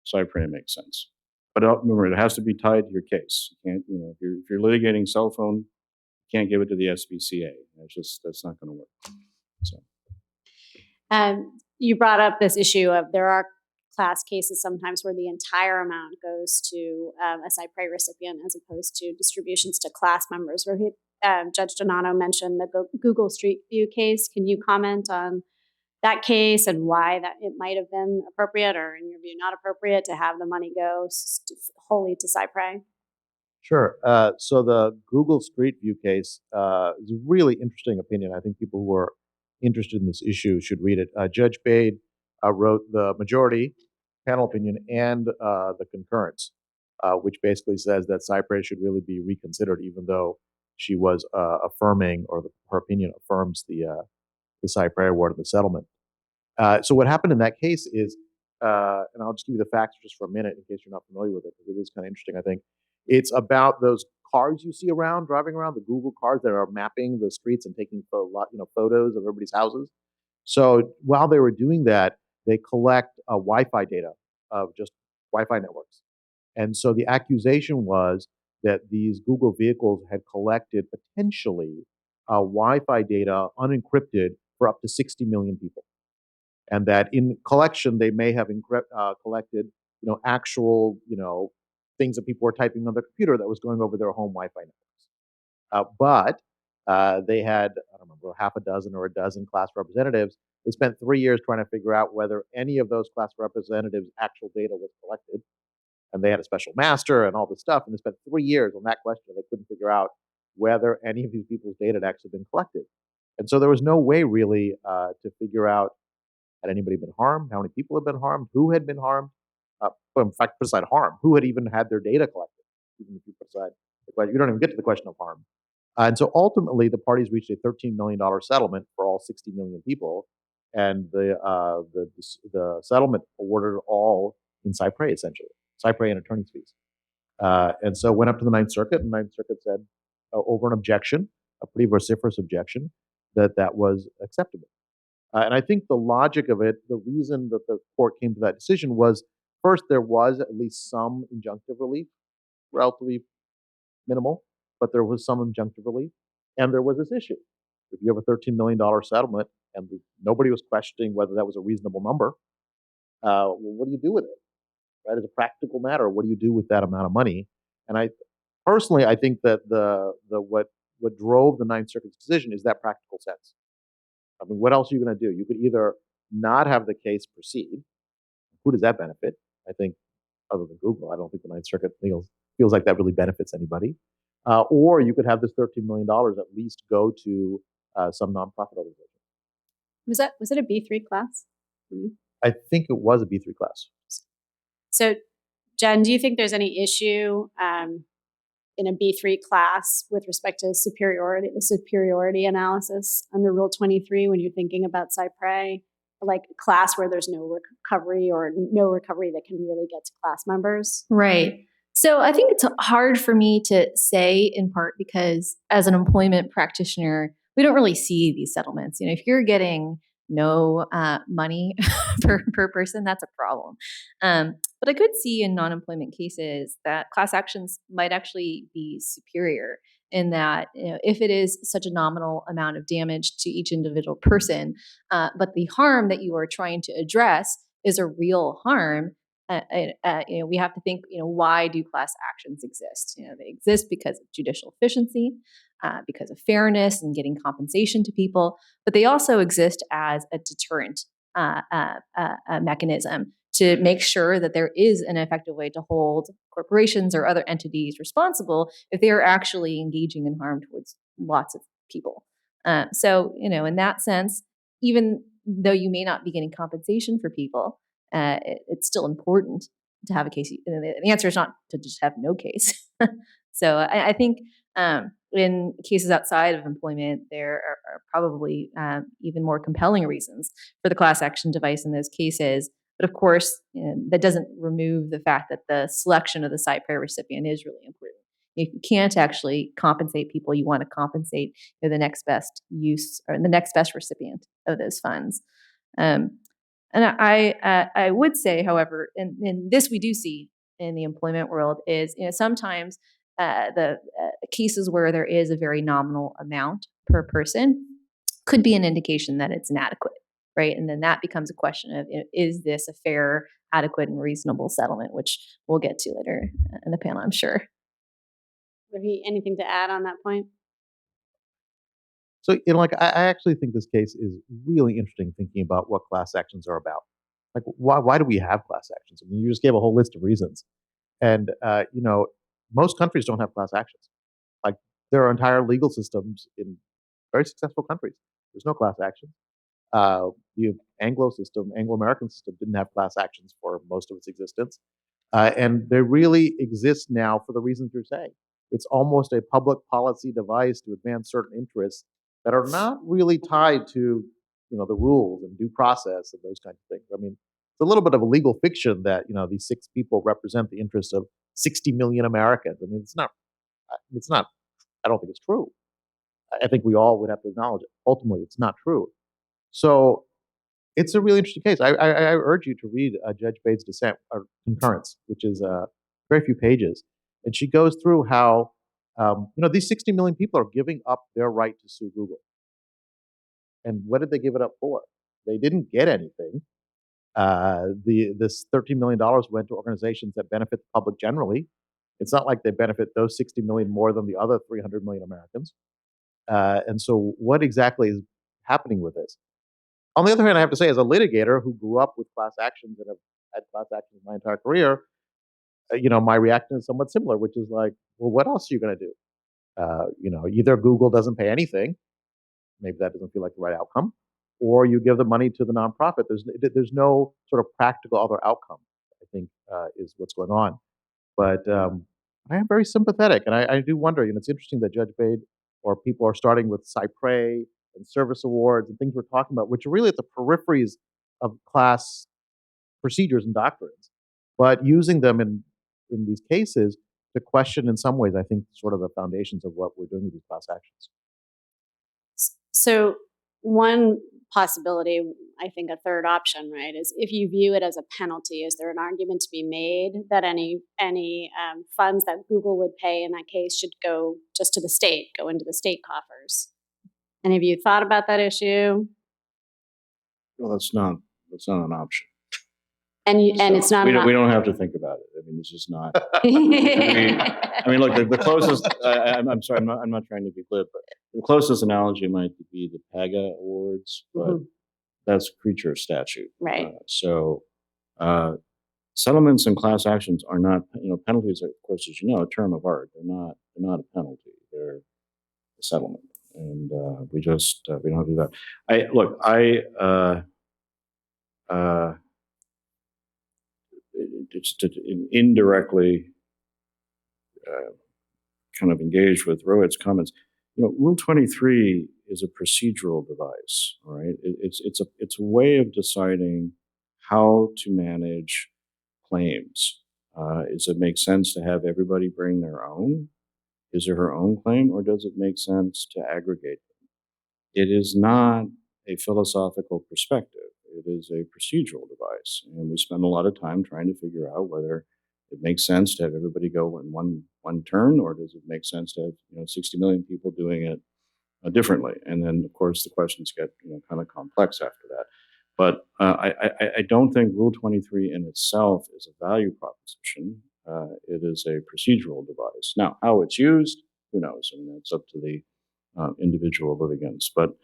Speaker 7: Cypre makes sense. But remember, it has to be tied to your case. You can't, if you're litigating cell phone, you can't give it to the SPCA. That's not going to work. So.
Speaker 5: You brought up this issue of there are class cases sometimes where the entire amount goes to a Cypre recipient as opposed to distributions to class members. Where Judge Donato mentioned the Google Street View case. Can you comment on that case and why that it might have been appropriate, or in your view, not appropriate to have the money go wholly to Cypre?
Speaker 8: Sure. So the Google Street View case is a really interesting opinion. I think people who are interested in this issue should read it. Judge Bade wrote the majority panel opinion and the concurrence, which basically says that Cypre should really be reconsidered, even though she was affirming, or her opinion affirms the Cypre award of the settlement. So what happened in that case is, and I'll just give you the facts just for a minute in case you're not familiar with it, because it is kind of interesting, I think. It's about those cars you see driving around, the Google cars that are mapping the streets and taking photos of everybody's houses. So while they were doing that, they collect Wi-Fi data of just Wi-Fi networks. And so the accusation was that these Google vehicles had collected potentially Wi-Fi data unencrypted for up to 60 million people. And that in collection, they may have collected, actual, things that people were typing on their computer that was going over their home Wi-Fi networks. But they had, I don't remember, half a dozen or a dozen class representatives. They spent 3 years trying to figure out whether any of those class representatives' actual data was collected. And they had a special master and all this stuff. And they spent 3 years on that question. They couldn't figure out whether any of these people's data had actually been collected. And so there was no way really to figure out, had anybody been harmed? How many people had been harmed? Who had been harmed? In fact, put aside harm, who had even had their data collected? Even if you put aside the question, you don't even get to the question of harm. And so ultimately, the parties reached a $13 million settlement for all 60 million people, and the settlement awarded all in Cypre, essentially, Cypre and attorney's fees. And so went up to the Ninth Circuit, and the Ninth Circuit said, over an objection, a pretty vociferous objection, that was acceptable. And I think the logic of it, the reason that the court came to that decision was, first, there was at least some injunctive relief, relatively minimal, but there was some injunctive relief. And there was this issue. If you have a $13 million settlement and nobody was questioning whether that was a reasonable number, well, what do you do with it? Right? As a practical matter, what do you do with that amount of money? And I personally, I think that what drove the Ninth Circuit's decision is that practical sense. I mean, what else are you going to do? You could either not have the case proceed. Who does that benefit? I think, other than Google, I don't think the Ninth Circuit feels like that really benefits anybody. Or you could have this $13 million at least go to some nonprofit organization.
Speaker 5: Was it a B3 class? Mm-hmm.
Speaker 8: I think it was a B3 class.
Speaker 5: So, Jen, do you think there's any issue in a B3 class with respect to the superiority analysis under Rule 23 when you're thinking about Cypre, like a class where there's no recovery or no recovery that can really get to class members?
Speaker 6: Right. So I think it's hard for me to say, in part because as an employment practitioner, we don't really see these settlements. If you're getting no money per person, that's a problem. But I could see in non-employment cases that class actions might actually be superior in that if it is such a nominal amount of damage to each individual person, but the harm that you are trying to address is a real harm, we have to think, why do class actions exist? They exist because of judicial efficiency, because of fairness and getting compensation to people, but they also exist as a deterrent mechanism to make sure that there is an effective way to hold corporations or other entities responsible if they are actually engaging in harm towards lots of people. So, in that sense, even though you may not be getting compensation for people, it's still important to have a case. The answer is not to just have no case. So I think in cases outside of employment, there are probably even more compelling reasons for the class action device in those cases. But of course, that doesn't remove the fact that the selection of the SciPray recipient is really important. If you can't actually compensate people, you want to compensate the next best use or the next best recipient of those funds. And I would say, however, and this we do see in the employment world is sometimes the cases where there is a very nominal amount per person could be an indication that it's inadequate, right? And then that becomes a question of is this a fair, adequate, and reasonable settlement, which we'll get to later in the panel, I'm sure.
Speaker 5: Ravi, anything to add on that point?
Speaker 8: So, I actually think this case is really interesting thinking about what class actions are about. Like, why do we have class actions? I mean, you just gave a whole list of reasons. And, most countries don't have class actions. Like, there are entire legal systems in very successful countries. There's no class action. The Anglo-American system didn't have class actions for most of its existence. And they really exist now for the reasons you're saying. It's almost a public policy device to advance certain interests that are not really tied to, the rules and due process and those kinds of things. I mean, it's a little bit of a legal fiction that, these 6 people represent the interests of 60 million Americans. I mean, it's not, I don't think it's true. I think we all would have to acknowledge it. Ultimately, it's not true. So it's a really interesting case. I urge you to read Judge Bates' dissent or concurrence, which is very few pages, and she goes through how these 60 million people are giving up their right to sue Google. And what did they give it up for? They didn't get anything. This $13 million went to organizations that benefit the public generally. It's not like they benefit those 60 million more than the other 300 million Americans. And so, what exactly is happening with this? On the other hand, I have to say, as a litigator who grew up with class actions and have had class actions my entire career, my reaction is somewhat similar, which is like, well, what else are you going to do? Either Google doesn't pay anything, maybe that doesn't feel like the right outcome, or you give the money to the nonprofit. There's no sort of practical other outcome, I think, is what's going on. But I am very sympathetic, and I do wonder. It's interesting that Judge Bade or people are starting with SciPray and service awards and things we're talking about, which are really at the peripheries of class procedures and doctrines, but using them in these cases to question, in some ways, I think, sort of the foundations of what we're doing with these class actions.
Speaker 5: So one possibility, I think a third option, right, is if you view it as a penalty, is there an argument to be made that any funds that Google would pay in that case should go just to the state, go into the state coffers? Any of you thought about that issue?
Speaker 7: Well, that's not an option.
Speaker 5: And it's not.
Speaker 7: We don't have to think about it. I mean, this is not. I mean, look, the closest. I'm sorry, I'm not trying to be glib, but the closest analogy might be the PAGA awards, but that's a creature of statute,
Speaker 5: right?
Speaker 7: Settlements and class actions are not. Penalties are, of course, as you know, a term of art. They're not a penalty. They're a settlement, and we don't have to do that. It's to indirectly kind of engage with Rohit's comments. Rule 23 is a procedural device, all right? It's a way of deciding how to manage claims. Does it make sense to have everybody bring their own? Is it her own claim, or does it make sense to aggregate them? It is not a philosophical perspective. It is a procedural device, and we spend a lot of time trying to figure out whether it makes sense to have everybody go in one turn, or does it make sense to have 60 million people doing it differently? And then, of course, the questions get kind of complex after that. But I don't think Rule 23 in itself is a value proposition. It is a procedural device. Now, how it's used, who knows? I mean, that's up to the individual litigants. But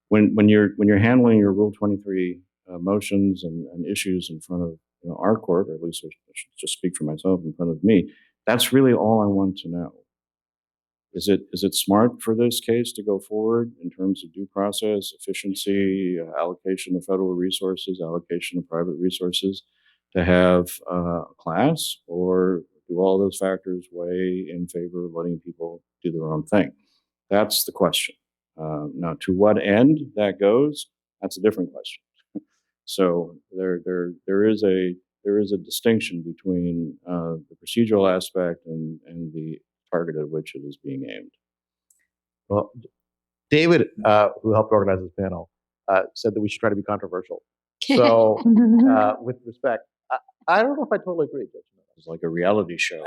Speaker 7: when you're handling your Rule 23 motions and issues in front of our court, or at least I should just speak for myself in front of me, that's really all I want to know. Is it smart for this case to go forward in terms of due process, efficiency, allocation of federal resources, allocation of private resources, to have a class, or do all those factors weigh in favor of letting people do their own thing? That's the question. Now, to what end that goes, that's a different question. So there is a distinction between the procedural aspect and the target at which it is being aimed.
Speaker 8: Well, David, who helped organize this panel, said that we should try to be controversial. So, with respect, I don't know if I totally agree, Judge.
Speaker 7: It's like a reality show.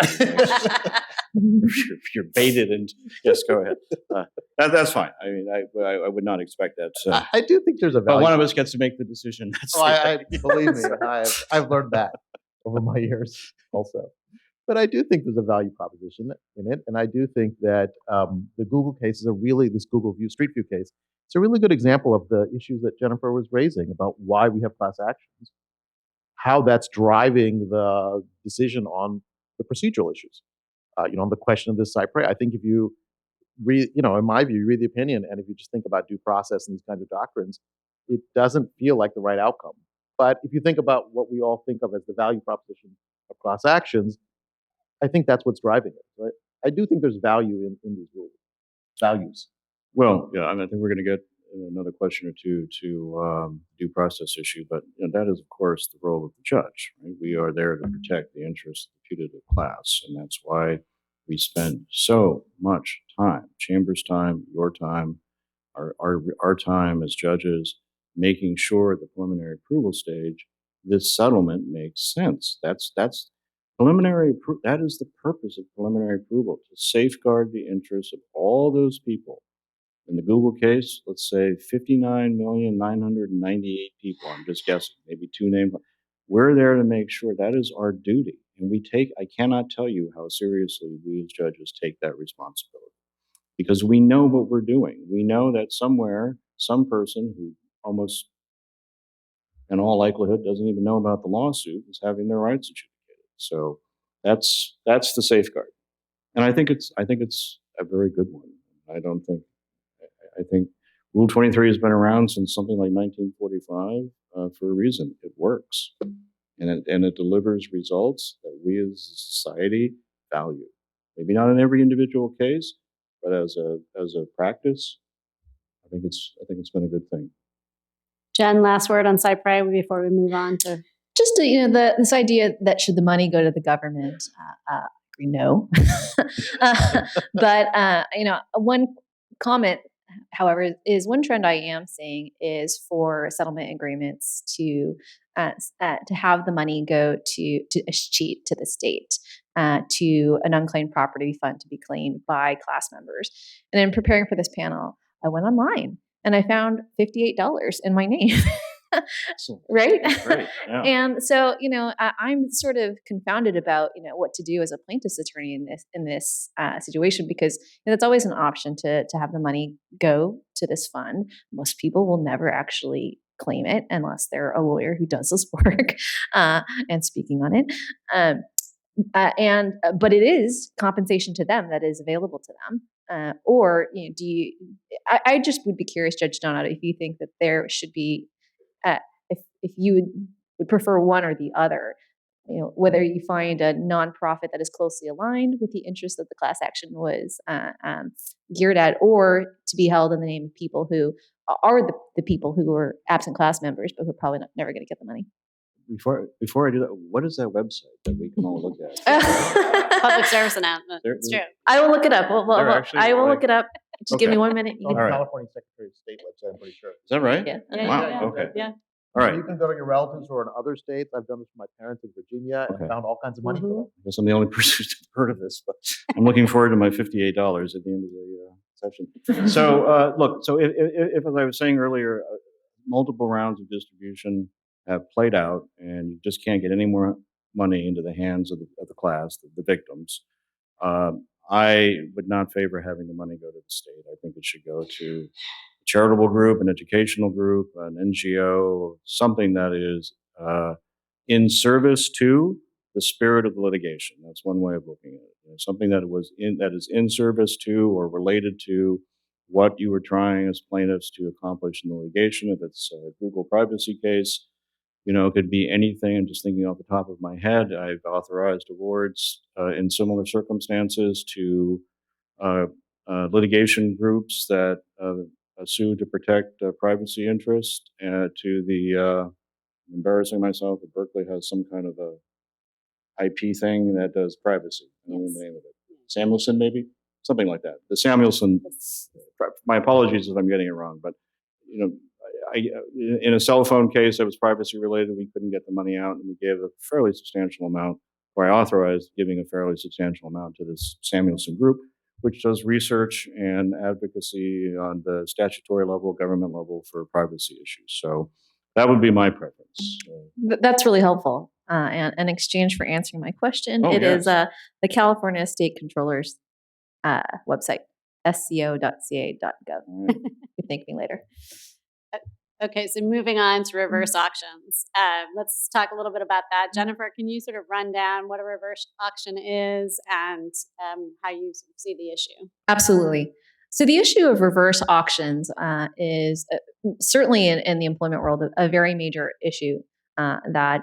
Speaker 7: You're baited, and yes, go ahead. That's fine. I mean, I would not expect that.
Speaker 8: I do think there's a value.
Speaker 7: But one of us gets to make the decision. That's
Speaker 8: believe me, I've learned that over my years also. But I do think there's a value proposition in it, and I do think that the Google case is this Google Street View case. It's a really good example of the issues that Jennifer was raising about why we have class actions, how that's driving the decision on the procedural issues. On the question of this cypre, I think if you read, in my view, you read the opinion, and if you just think about due process and these kinds of doctrines, it doesn't feel like the right outcome. But if you think about what we all think of as the value proposition of class actions, I think that's what's driving it, right? I do think there's value in these rules. Values.
Speaker 7: Well, yeah, I think we're going to get another question or two to due process issue, but that is, of course, the role of the judge. Right? We are there to protect the interests of the putative class, and that's why we spend so much time, Chamber's time, your time, our time as judges, making sure at the preliminary approval stage this settlement makes sense. That's preliminary. That is the purpose of preliminary approval, to safeguard the interests of all those people. In the Google case, let's say 59,998 people. I'm just guessing, maybe two names. We're there to make sure that is our duty, and I cannot tell you how seriously we as judges take that responsibility, because we know what we're doing. We know that somewhere, some person who almost in all likelihood doesn't even know about the lawsuit is having their rights adjudicated. So that's the safeguard, and I think it's a very good one. I think Rule 23 has been around since something like 1945 for a reason. It works, and it delivers results that we as a society value. Maybe not in every individual case, but as a practice, I think it's been a good thing.
Speaker 5: Jen, last word on cypre before we move on to
Speaker 6: just this idea that should the money go to the government? No, but one comment, however, is one trend I am seeing is for settlement agreements to have the money go to a sheet to the state, to an unclaimed property fund to be claimed by class members. And in preparing for this panel, I went online and I found $58 in my name. Right?
Speaker 7: Great, yeah.
Speaker 6: And so, I'm sort of confounded about, what to do as a plaintiff's attorney in this situation, because that's always an option to have the money go to this fund. Most people will never actually claim it unless they're a lawyer who does this work and speaking on it. But it is compensation to them that is available to them. Or do you? I just would be curious, Judge Donato, if you think that there should be. If you would prefer one or the other, whether you find a nonprofit that is closely aligned with the interests that the class action was geared at, or to be held in the name of people who are the people who are absent class members, but who are probably never going to get the money.
Speaker 7: Before I do that, what is that website that we can all look at?
Speaker 5: public service announcement. It's true.
Speaker 6: I will look it up. I will look it up. Just give me 1 minute.
Speaker 8: On the California Secretary of State website, I'm pretty sure.
Speaker 7: Is that right?
Speaker 6: Yeah.
Speaker 7: Wow. Okay.
Speaker 5: Yeah.
Speaker 7: All right.
Speaker 8: You can go to your relatives who are in other states. I've done this for my parents in Virginia and found all kinds of money for them.
Speaker 7: I guess I'm the only person who's heard of this, but I'm looking forward to my $58 at the end of the session. So, look, so if, as I was saying earlier, multiple rounds of distribution have played out, and you just can't get any more money into the hands of the class, the victims. I would not favor having the money go to the state. I think it should go to a charitable group, an educational group, an NGO, something that is in service to the spirit of the litigation. That's one way of looking at it. Something that is in service to or related to what you were trying as plaintiffs to accomplish in the litigation. If it's a Google privacy case, it could be anything. I'm just thinking off the top of my head. I've authorized awards in similar circumstances to litigation groups that sue to protect privacy interests, to the I'm embarrassing myself, but Berkeley has some kind of a IP thing that does privacy. I don't know the name of it. Samuelson, maybe? Something like that. The Samuelson, my apologies if I'm getting it wrong, but in a cell phone case that was privacy related, we couldn't get the money out, and we gave a fairly substantial amount, or I authorized giving a fairly substantial amount to this Samuelson group, which does research and advocacy on the statutory level, government level for privacy issues. So that would be my preference.
Speaker 6: That's really helpful. And in exchange for answering my question,
Speaker 7: Oh,
Speaker 6: it is
Speaker 7: yes.
Speaker 6: the California State Controller's website, sco.ca.gov. You can thank me later.
Speaker 5: Okay, so moving on to reverse auctions. Let's talk a little bit about that. Jennifer, can you sort of run down what a reverse auction is and how you sort of see the issue?
Speaker 6: Absolutely. So the issue of reverse auctions is certainly in the employment world a very major issue that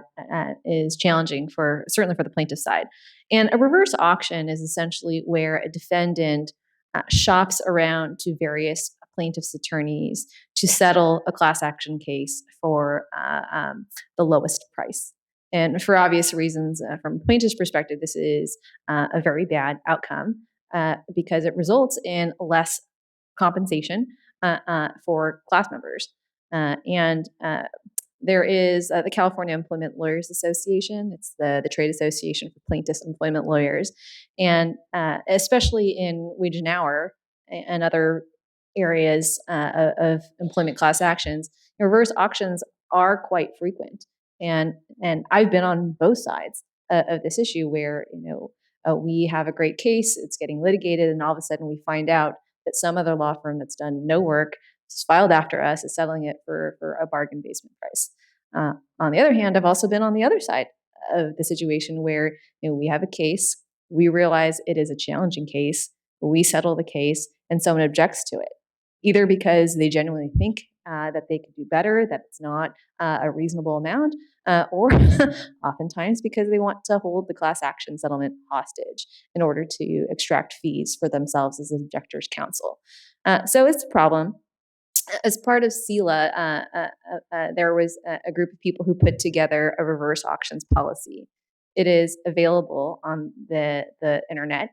Speaker 6: is challenging certainly for the plaintiff side. And a reverse auction is essentially where a defendant shops around to various plaintiff's attorneys to settle a class action case for the lowest price. And for obvious reasons, from a plaintiff's perspective, this is a very bad outcome because it results in less compensation for class members. There is the California Employment Lawyers Association. It's the trade association for plaintiffs' employment lawyers. And especially in wage and hour and other areas of employment class actions, reverse auctions are quite frequent. And I've been on both sides of this issue where, we have a great case, it's getting litigated, and all of a sudden we find out that some other law firm that's done no work, is filed after us, is settling it for a bargain basement price. On the other hand, I've also been on the other side of the situation where we have a case, we realize it is a challenging case, we settle the case, and someone objects to it, either because they genuinely think that they could do better, that it's not a reasonable amount, or oftentimes because they want to hold the class action settlement hostage in order to extract fees for themselves as objectors' counsel. So it's a problem. As part of CELA, there was a group of people who put together a reverse auctions policy. It is available on the internet.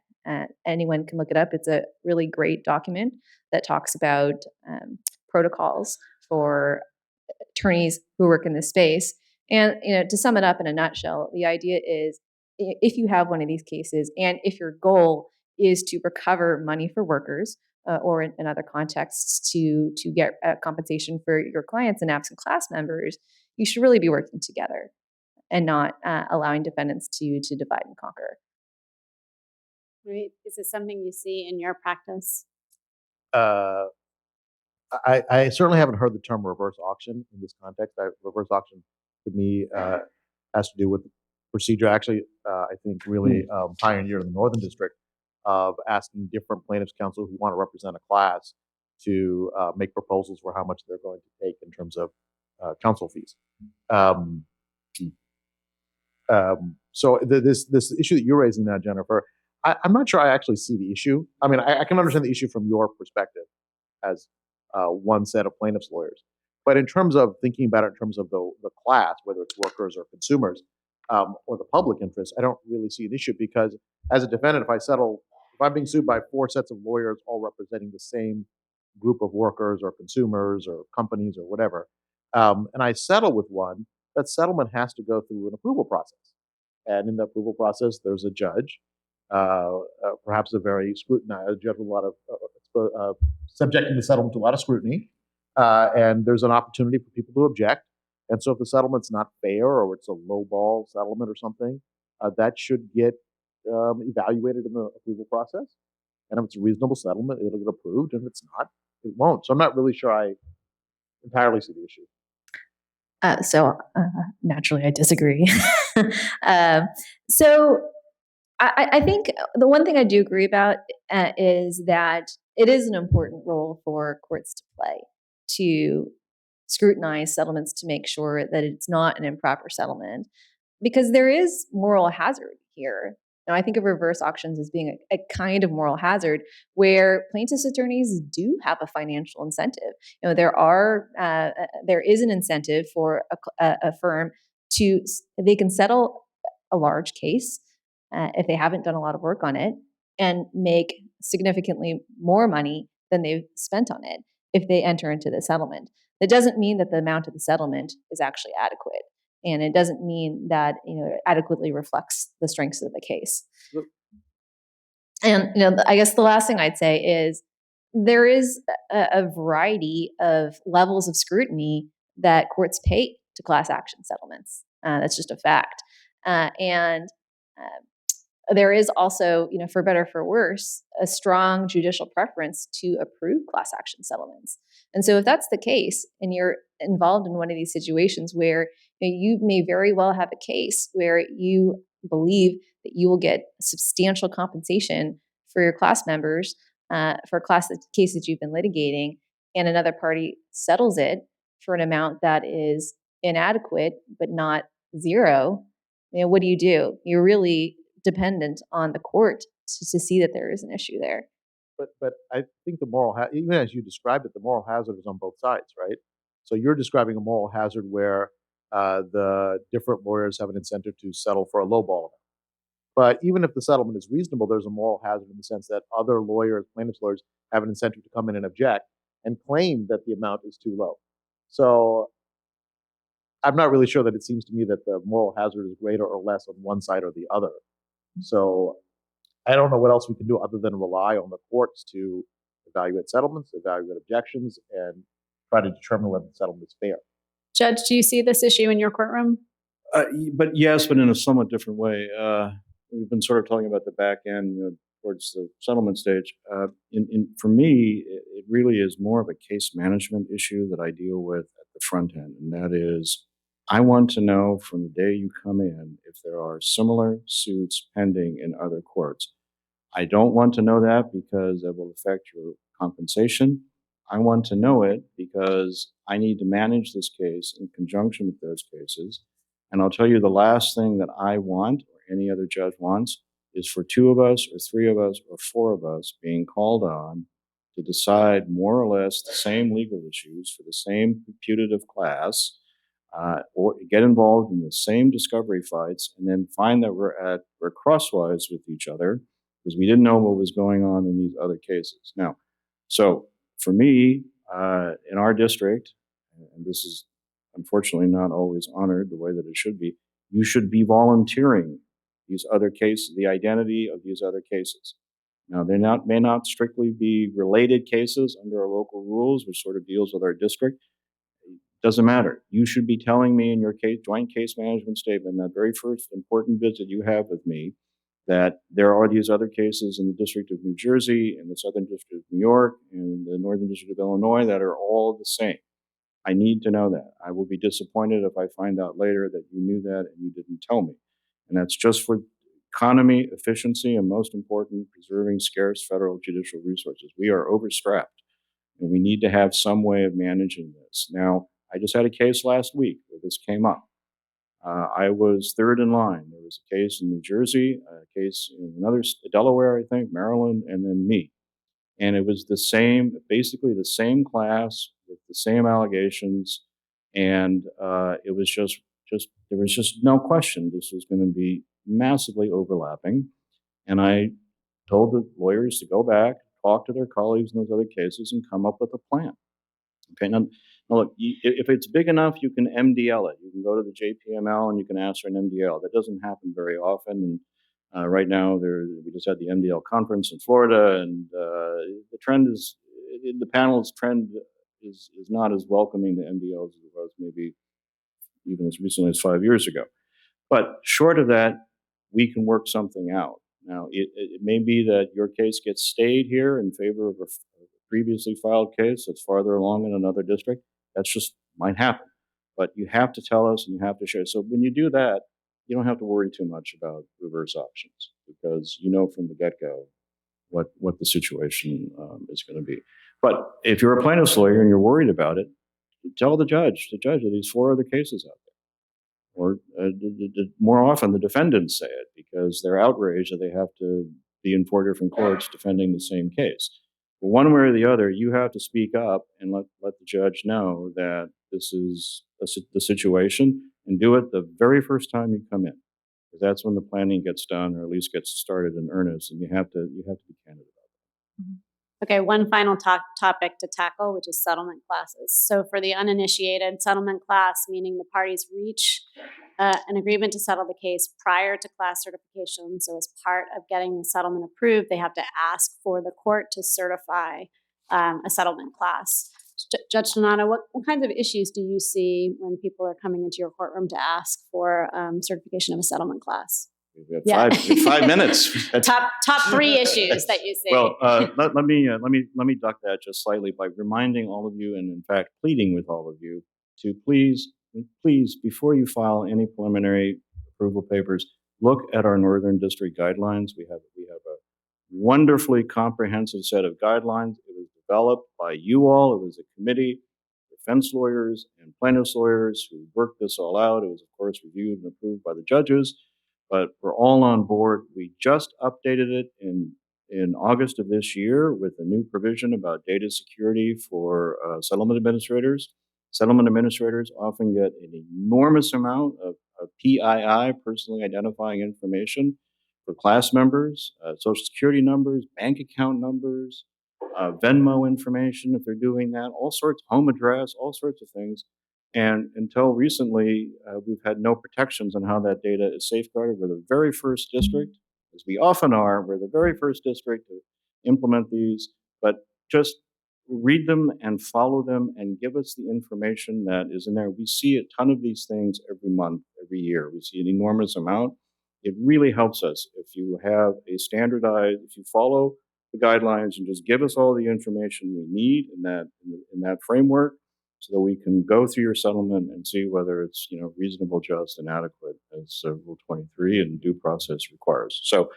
Speaker 6: Anyone can look it up. It's a really great document that talks about protocols for attorneys who work in this space. And to sum it up in a nutshell, the idea is if you have one of these cases, and if your goal is to recover money for workers, or in other contexts to get compensation for your clients and absent class members, you should really be working together and not allowing defendants to divide and conquer.
Speaker 5: Right. Is this something you see in your practice?
Speaker 8: I certainly haven't heard the term reverse auction in this context. Reverse auction to me has to do with procedure. Actually, I think really pioneered in the Northern District of asking different plaintiffs' counsel who want to represent a class to make proposals for how much they're going to take in terms of counsel fees. So this issue that you're raising now, Jennifer, I'm not sure I actually see the issue. I mean, I can understand the issue from your perspective as one set of plaintiffs' lawyers. But in terms of thinking about it in terms of the class, whether it's workers or consumers, or the public interest, I don't really see an issue because as a defendant, if I'm being sued by 4 sets of lawyers all representing the same group of workers or consumers or companies or whatever, and I settle with one, that settlement has to go through an approval process. And in the approval process, there's a judge, perhaps a very scrutinized judge with a lot of subjecting the settlement to a lot of scrutiny. and there's an opportunity for people to object. And so if the settlement's not fair or it's a lowball settlement or something, that should get evaluated in the approval process. And if it's a reasonable settlement, it'll get approved. And if it's not, it won't. So I'm not really sure I entirely see the issue.
Speaker 6: Naturally, I disagree. Um, so I think the one thing I do agree about is that it is an important role for courts to play to scrutinize settlements to make sure that it's not an improper settlement, because there is moral hazard here. Now, I think of reverse auctions as being a kind of moral hazard where plaintiffs' attorneys do have a financial incentive. There is an incentive for a firm they can settle a large case if they haven't done a lot of work on it and make significantly more money than they've spent on it if they enter into the settlement. That doesn't mean that the amount of the settlement is actually adequate. And it doesn't mean that it adequately reflects the strengths of the case. And I guess the last thing I'd say is there is a variety of levels of scrutiny that courts pay to class action settlements. That's just a fact. And there is also, for better or for worse, a strong judicial preference to approve class action settlements. And so if that's the case and you're involved in one of these situations where you may very well have a case where you believe that you will get substantial compensation for your class members for a case that you've been litigating, and another party settles it for an amount that is inadequate but not zero, what do? You're really dependent on the court to see that there is an issue there.
Speaker 8: But I think even as you described it, the moral hazard is on both sides, right? So you're describing a moral hazard where the different lawyers have an incentive to settle for a lowball amount. But even if the settlement is reasonable, there's a moral hazard in the sense that other lawyers, plaintiffs' lawyers, have an incentive to come in and object and claim that the amount is too low. So I'm not really sure that it seems to me that the moral hazard is greater or less on one side or the other. So I don't know what else we can do other than rely on the courts to evaluate settlements, evaluate objections, and try to determine whether the settlement is fair.
Speaker 5: Judge, do you see this issue in your courtroom?
Speaker 7: But yes, but in a somewhat different way. We've been sort of talking about the back end, towards the settlement stage. For me, it really is more of a case management issue that I deal with at the front end, and that is, I want to know from the day you come in if there are similar suits pending in other courts. I don't want to know that because it will affect your compensation. I want to know it because I need to manage this case in conjunction with those cases. And I'll tell you, the last thing that I want, or any other judge wants, is for two of us or three of us or four of us being called on to decide more or less the same legal issues for the same putative class, or get involved in the same discovery fights, and then find that we're crosswise with each other because we didn't know what was going on in these other cases. Now, so for me, in our district, and this is unfortunately not always honored the way that it should be, you should be volunteering these other cases, the identity of these other cases. Now, they may not strictly be related cases under our local rules, which sort of deals with our district. Doesn't matter. You should be telling me in your joint case management statement, that very first important visit you have with me, that there are these other cases in the District of New Jersey, in the Southern District of New York, and the Northern District of Illinois that are all the same. I need to know that. I will be disappointed if I find out later that you knew that and you didn't tell me. And that's just for economy, efficiency, and most important, preserving scarce federal judicial resources. We are overstrapped, and we need to have some way of managing this. Now, I just had a case last week where this came up. I was third in line. There was a case in New Jersey, a case in Delaware, I think, Maryland, and then me. And it was basically the same class with the same allegations, and it was just there was just no question this was going to be massively overlapping. And I told the lawyers to go back, talk to their colleagues in those other cases, and come up with a plan. Okay, now look, if it's big enough, you can MDL it. You can go to the JPML and you can ask for an MDL. That doesn't happen very often. And right now, we just had the MDL conference in Florida, and the panel's trend is not as welcoming to MDLs as it was maybe even as recently as 5 years ago. But short of that, we can work something out. Now, it may be that your case gets stayed here in favor of a previously filed case that's farther along in another district. That's just might happen. But you have to tell us and you have to share. So when you do that, you don't have to worry too much about reverse options because you know from the get-go what the situation is going to be. But if you're a plaintiff's lawyer and you're worried about it, tell the judge, there are these 4 other cases out there. Or more often, the defendants say it because they're outraged that they have to be in 4 different courts defending the same case. But one way or the other, you have to speak up and let the judge know that this is the situation and do it the very first time you come in. Because that's when the planning gets done or at least gets started in earnest, and you have to be candid about it.
Speaker 5: Okay, one final topic to tackle, which is settlement classes. So for the uninitiated, settlement class, meaning the parties reach an agreement to settle the case prior to class certification. So as part of getting the settlement approved, they have to ask for the court to certify a settlement class. Judge Donato, what kinds of issues do you see when people are coming into your courtroom to ask for certification of a settlement class?
Speaker 7: We have 5 minutes.
Speaker 5: top 3 issues that you see.
Speaker 7: Well, let me duck that just slightly by reminding all of you, and in fact pleading with all of you, to please, before you file any preliminary approval papers, look at our Northern District guidelines. We have a wonderfully comprehensive set of guidelines. It was developed by you all. It was a committee, defense lawyers and plaintiffs lawyers who worked this all out. It was, of course, reviewed and approved by the judges. But we're all on board. We just updated it in August of this year with a new provision about data security for settlement administrators. Settlement administrators often get an enormous amount of PII, personally identifying information, for class members, social security numbers, bank account numbers, Venmo information if they're doing that, all sorts, home address, all sorts of things. And until recently, we've had no protections on how that data is safeguarded. We're the very first district, as we often are, we're the very first district to implement these, but just read them and follow them and give us the information that is in there. We see a ton of these things every month, every year. We see an enormous amount. It really helps us if you have a standardized, if you follow the guidelines and just give us all the information we need in that framework, so that we can go through your settlement and see whether it's reasonable, just, and adequate as Rule 23 and due process requires. So,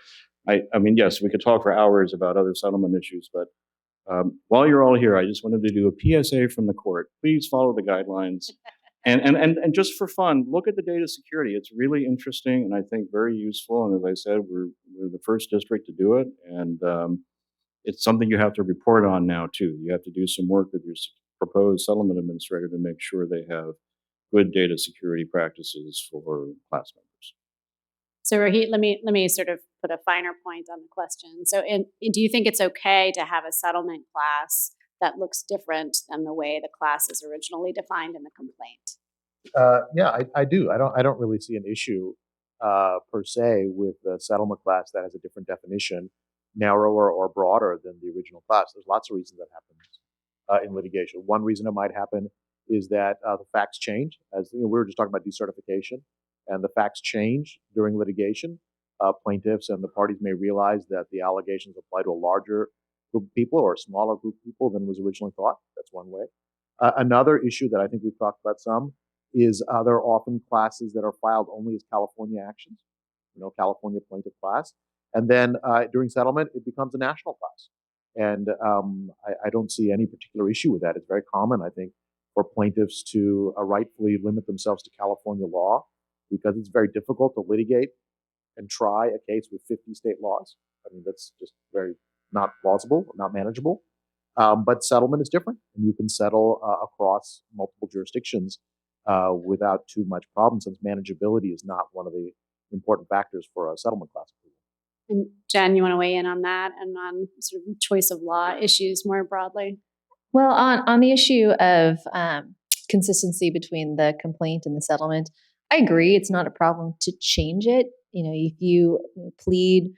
Speaker 7: I mean, yes, we could talk for hours about other settlement issues, but while you're all here, I just wanted to do a PSA from the court. Please follow the guidelines, and just for fun, look at the data security. It's really interesting and I think very useful. And as I said, we're the first district to do it, and it's something you have to report on now too. You have to do some work with your proposed settlement administrator to make sure they have good data security practices for class members.
Speaker 5: So Rahit, let me sort of put a finer point on the question. So do you think it's okay to have a settlement class that looks different than the way the class is originally defined in the complaint?
Speaker 8: Yeah, I do. I don't really see an issue per se with the settlement class that has a different definition, narrower or broader than the original class. There's lots of reasons that happens in litigation. One reason it might happen is that the facts change. As we were just talking about decertification, and the facts change during litigation. Plaintiffs and the parties may realize that the allegations apply to a larger group of people or a smaller group of people than was originally thought. That's one way. Another issue that I think we've talked about some is there are often classes that are filed only as California actions, California plaintiff class. And then during settlement, it becomes a national class. And I don't see any particular issue with that. It's very common, I think, for plaintiffs to rightfully limit themselves to California law because it's very difficult to litigate and try a case with 50 state laws. I mean, that's just very not plausible, not manageable. But settlement is different, and you can settle across multiple jurisdictions without too much problem, since manageability is not one of the important factors for a settlement class approval.
Speaker 5: And Jen, you want to weigh in on that and on sort of choice of law issues more broadly?
Speaker 6: Well, on the issue of consistency between the complaint and the settlement, I agree. It's not a problem to change it. If you plead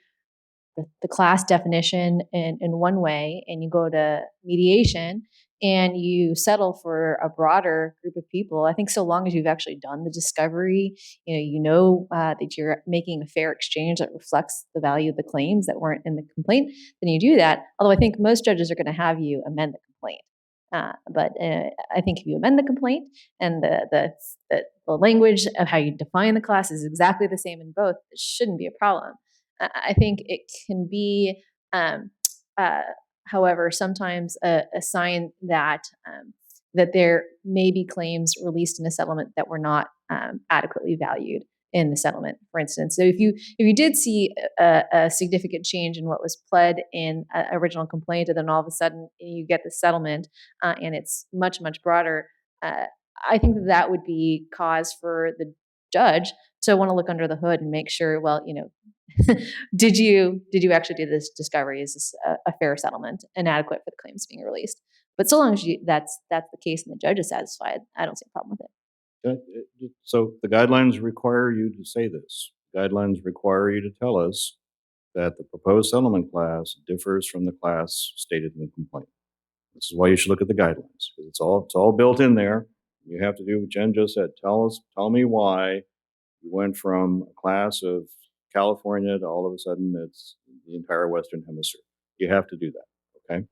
Speaker 6: the class definition in one way and you go to mediation and you settle for a broader group of people, I think so long as you've actually done the discovery, that you're making a fair exchange that reflects the value of the claims that weren't in the complaint, then you do that. Although I think most judges are going to have you amend the complaint. But I think if you amend the complaint and the language of how you define the class is exactly the same in both, it shouldn't be a problem. I think it can be, however, sometimes a sign that that there may be claims released in a settlement that were not adequately valued in the settlement, for instance. So if you did see a significant change in what was pled in an original complaint, and then all of a sudden you get the settlement and it's much, much broader, I think that would be cause for the judge to want to look under the hood and make sure, well, did you actually do this discovery? Is this a fair settlement and adequate for the claims being released? But so long as that's the case and the judge is satisfied, I don't see a problem with it.
Speaker 7: So the guidelines require you to say this. Guidelines require you to tell us that the proposed settlement class differs from the class stated in the complaint. This is why you should look at the guidelines, because it's all built in there. You have to do what Jen just said. Tell me why you went from a class of California to all of a sudden it's the entire Western Hemisphere. You have to do that, okay?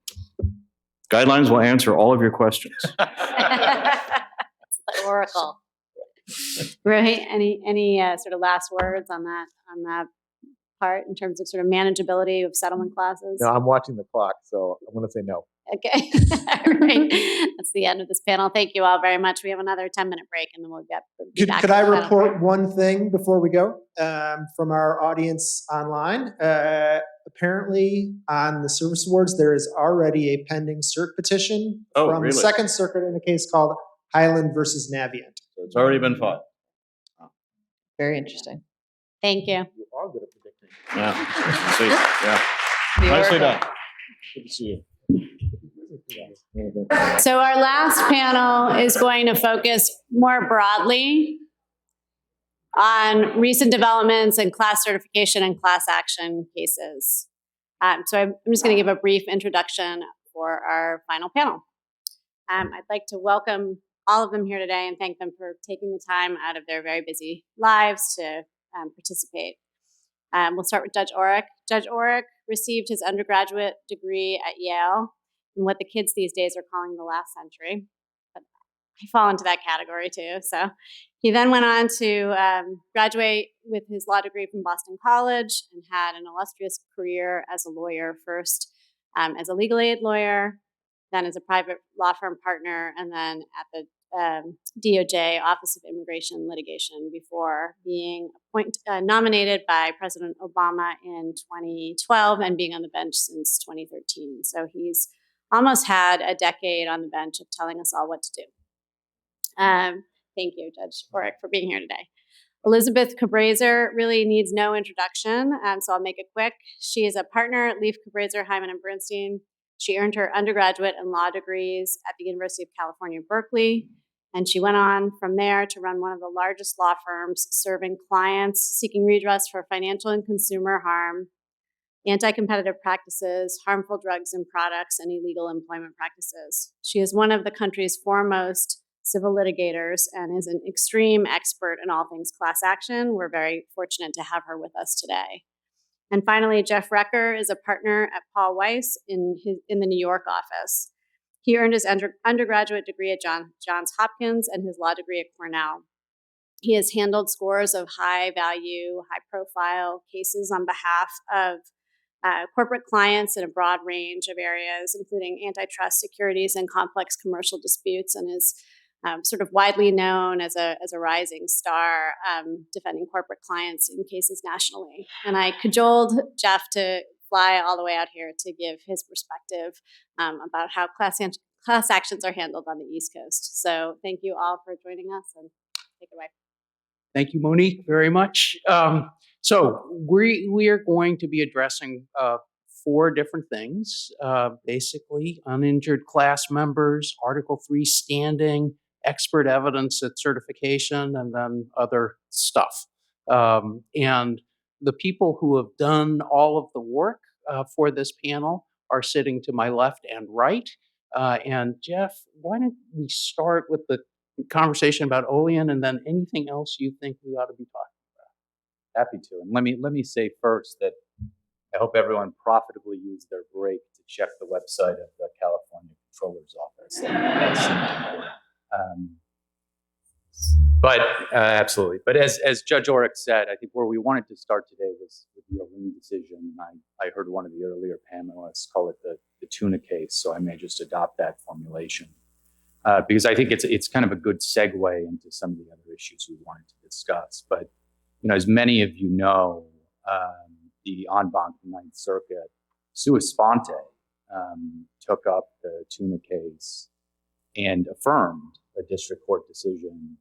Speaker 7: Guidelines will answer all of your questions.
Speaker 5: The oracle. Right? Any sort of last words on that part in terms of sort of manageability of settlement classes?
Speaker 8: No, I'm watching the clock, so I'm going to say no.
Speaker 5: Okay. All right. That's the end of this panel. Thank you all very much. We have another 10-minute break, and then we'll be back.
Speaker 1: Could
Speaker 5: to
Speaker 1: I
Speaker 5: the panel.
Speaker 1: report one thing before we go from our audience online? Apparently, on the service awards, there is already a pending cert petition from the Second Circuit in a case called Highland versus Navient.
Speaker 7: So it's already been fought.
Speaker 3: Very interesting.
Speaker 5: Thank you.
Speaker 8: You are good at predicting.
Speaker 7: Yeah. See, yeah. Nicely done.
Speaker 8: Good to see you.
Speaker 5: So our last panel is going to focus more broadly on recent developments in class certification and class action cases. So I'm just going to give a brief introduction for our final panel. I'd like to welcome all of them here today and thank them for taking the time out of their very busy lives to participate. We'll start with Judge Orrick. Judge Orrick received his undergraduate degree at Yale in what the kids these days are calling the last century. But I fall into that category too. So he then went on to graduate with his law degree from Boston College and had an illustrious career as a lawyer, first as a legal aid lawyer, then as a private law firm partner, and then at the DOJ, Office of Immigration and Litigation, before being nominated by President Obama in 2012 and being on the bench since 2013. So he's almost had a decade on the bench of telling us all what to do. Thank you, Judge Orrick, for being here today. Elizabeth Cabraser really needs no introduction, so I'll make it quick. She is a partner at Leaf Cabraser, Hyman & Bernstein. She earned her undergraduate and law degrees at the University of California, Berkeley, and she went on from there to run one of the largest law firms serving clients seeking redress for financial and consumer harm, anti-competitive practices, harmful drugs and products, and illegal employment practices. She is one of the country's foremost civil litigators and is an extreme expert in all things class action. We're very fortunate to have her with us today. And finally, Jeff Recker is a partner at Paul Weiss in the New York office. He earned his undergraduate degree at Johns Hopkins and his law degree at Cornell. He has handled scores of high-value, high-profile cases on behalf of corporate clients in a broad range of areas, including antitrust, securities, and complex commercial disputes, and is sort of widely known as a rising star defending corporate clients in cases nationally. And I cajoled Jeff to fly all the way out here to give his perspective about how class actions are handled on the East Coast. So thank you all for joining us, and take it away.
Speaker 9: Thank you, Monique, very much. So we are going to be addressing 4 different things, basically uninjured class members, Article 3 standing, expert evidence at certification, and then other stuff. And the people who have done all of the work for this panel are sitting to my left and right. And Jeff, why don't we start with the conversation about Olean and then anything else you think we ought to be talking about?
Speaker 10: Happy to. And let me say first that I hope everyone profitably used their break to check the website of the California Controller's Office. That seemed important. But absolutely. But as Judge Orrick said, I think where we wanted to start today was with the Olean decision. And I heard one of the earlier panelists call it the tuna case, so I may just adopt that formulation. Because I think it's kind of a good segue into some of the other issues we wanted to discuss. But as many of you know, the en banc Ninth Circuit, sua sponte, took up the tuna case and affirmed a district court decision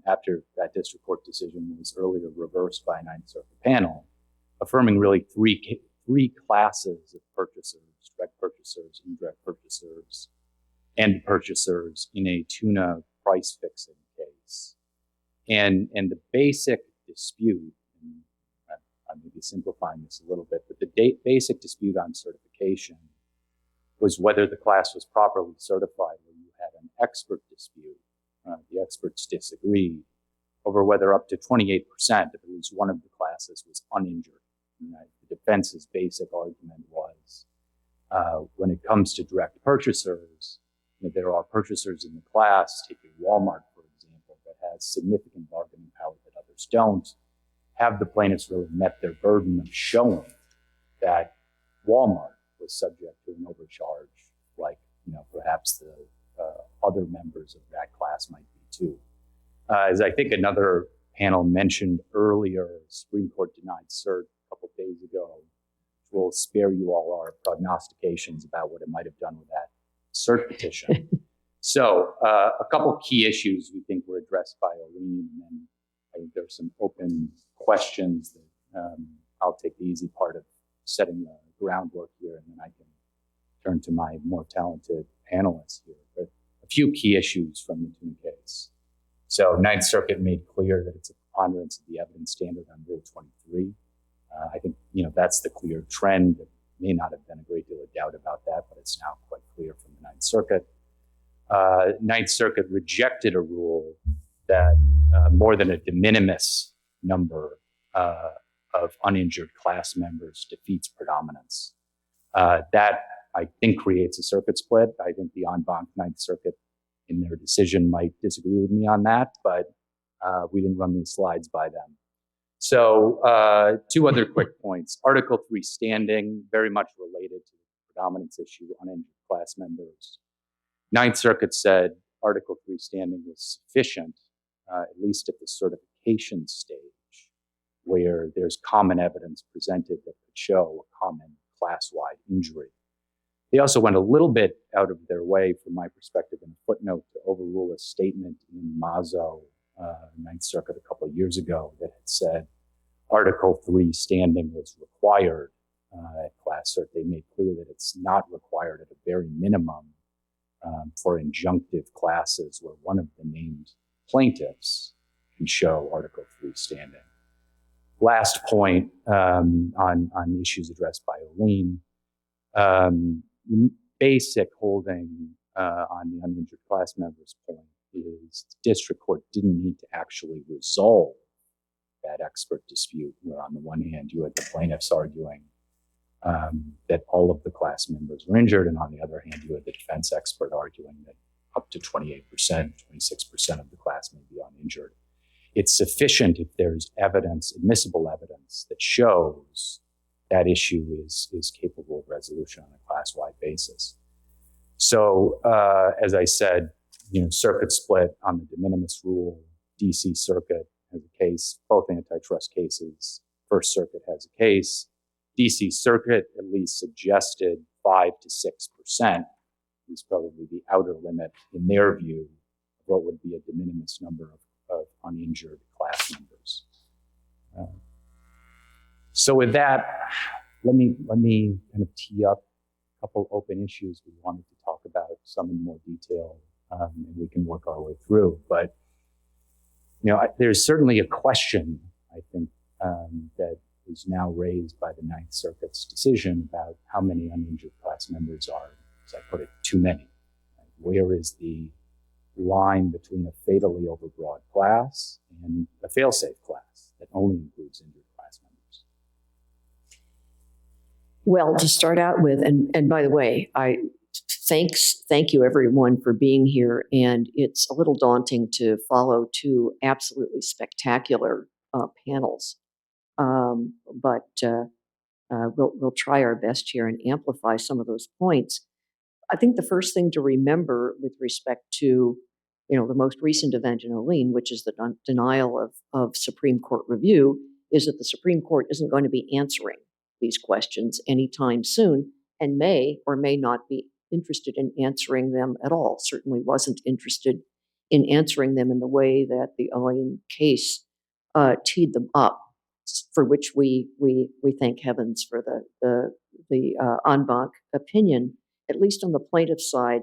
Speaker 10: after that district court decision was earlier reversed by a Ninth Circuit panel, affirming really three classes of purchasers: direct purchasers, indirect purchasers, and purchasers in a tuna price fixing case. And the basic dispute, and I may be simplifying this a little bit, but the basic dispute on certification was whether the class was properly certified, where you had an expert dispute. The experts disagreed over whether up to 28% of at least one of the classes was uninjured. The defense's basic argument was when it comes to direct purchasers, there are purchasers in the class, taking Walmart, for example, that has significant bargaining power that others don't. Have the plaintiffs really met their burden of showing that Walmart was subject to an overcharge, like perhaps the other members of that class might be too. As I think another panel mentioned earlier, Supreme Court denied cert a couple of days ago. We'll spare you all our prognostications about what it might have done with that cert petition. So a couple key issues we think were addressed by Olean, and then I think there's some open questions that I'll take the easy part of setting the groundwork here, and then I can turn to my more talented panelists here. But a few key issues from the tuna case. So Ninth Circuit made clear that it's a preponderance of the evidence standard on Rule 23. I think, that's the clear trend. There may not have been a great deal of doubt about that, but it's now quite clear from the Ninth Circuit. Ninth Circuit rejected a rule that more than a de minimis number of uninjured class members defeats predominance. That, I think, creates a circuit split. I think the en banc Ninth Circuit in their decision might disagree with me on that, but we didn't run these slides by them. So two other quick points. Article 3 standing, very much related to the predominance issue, uninjured class members. Ninth Circuit said Article 3 standing was sufficient, at least at the certification stage, where there's common evidence presented that could show a common class-wide injury. They also went a little bit out of their way, from my perspective, in a footnote to overrule a statement in Mazzo, Ninth Circuit, a couple of years ago, that had said Article 3 standing was required at class cert. They made clear that it's not required at a very minimum for injunctive classes where one of the named plaintiffs can show Article 3 standing. Last point on issues addressed by Olean. Basic holding on the uninjured class members point is the district court didn't need to actually resolve that expert dispute, where on the one hand you had the plaintiffs arguing that all of the class members were injured, and on the other hand you had the defense expert arguing that up to 28%, 26% of the class may be uninjured. It's sufficient if there's evidence, admissible evidence, that shows that issue is capable of resolution on a class-wide basis. So, as I said, circuit split on the de minimis rule. DC Circuit has a case, both antitrust cases. First Circuit has a case. DC Circuit at least suggested 5 to 6% is probably the outer limit, in their view, of what would be a de minimis number of uninjured class members. So with that, let me kind of tee up a couple open issues we wanted to talk about, some in more detail, and we can work our way through. But there's certainly a question, I think, that is now raised by the Ninth Circuit's decision about how many uninjured class members are, as I put it, too many. Where is the line between a fatally overbroad class and a fail-safe class that only includes injured class members?
Speaker 11: Well, to start out with, and by the way, thank you everyone for being here. And it's a little daunting to follow two absolutely spectacular panels, but we'll try our best here and amplify some of those points. I think the first thing to remember with respect to, the most recent event in Olean, which is the denial of Supreme Court review, is that the Supreme Court isn't going to be answering these questions anytime soon and may or may not be interested in answering them at all. Certainly wasn't interested in answering them in the way that the Olean case teed them up, for which we thank heavens for the en banc opinion, at least on the plaintiff's side.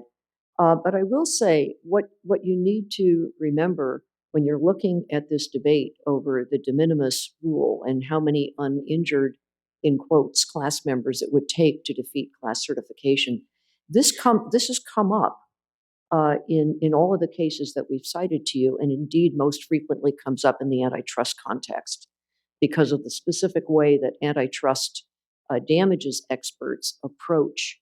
Speaker 11: But I will say what you need to remember when you're looking at this debate over the de minimis rule and how many uninjured, in quotes, class members it would take to defeat class certification, this has come up in all of the cases that we've cited to you, and indeed most frequently comes up in the antitrust context because of the specific way that antitrust damages experts approach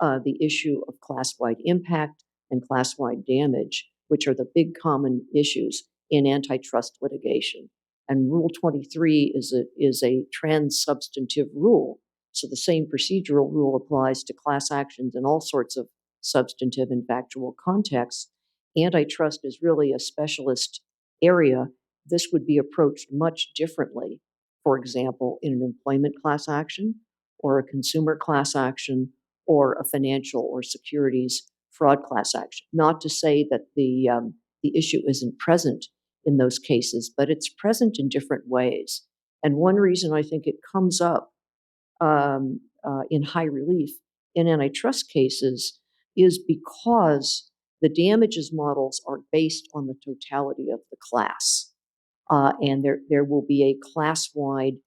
Speaker 11: the issue of class-wide impact and class-wide damage, which are the big common issues in antitrust litigation. And Rule 23 is a trans-substantive rule. So the same procedural rule applies to class actions in all sorts of substantive and factual contexts. Antitrust is really a specialist area. This would be approached much differently, for example, in an employment class action or a consumer class action or a financial or securities fraud class action. Not to say that the issue isn't present in those cases, but it's present in different ways. And one reason I think it comes up in high relief in antitrust cases is because the damages models are based on the totality of the class. And there will be a class-wide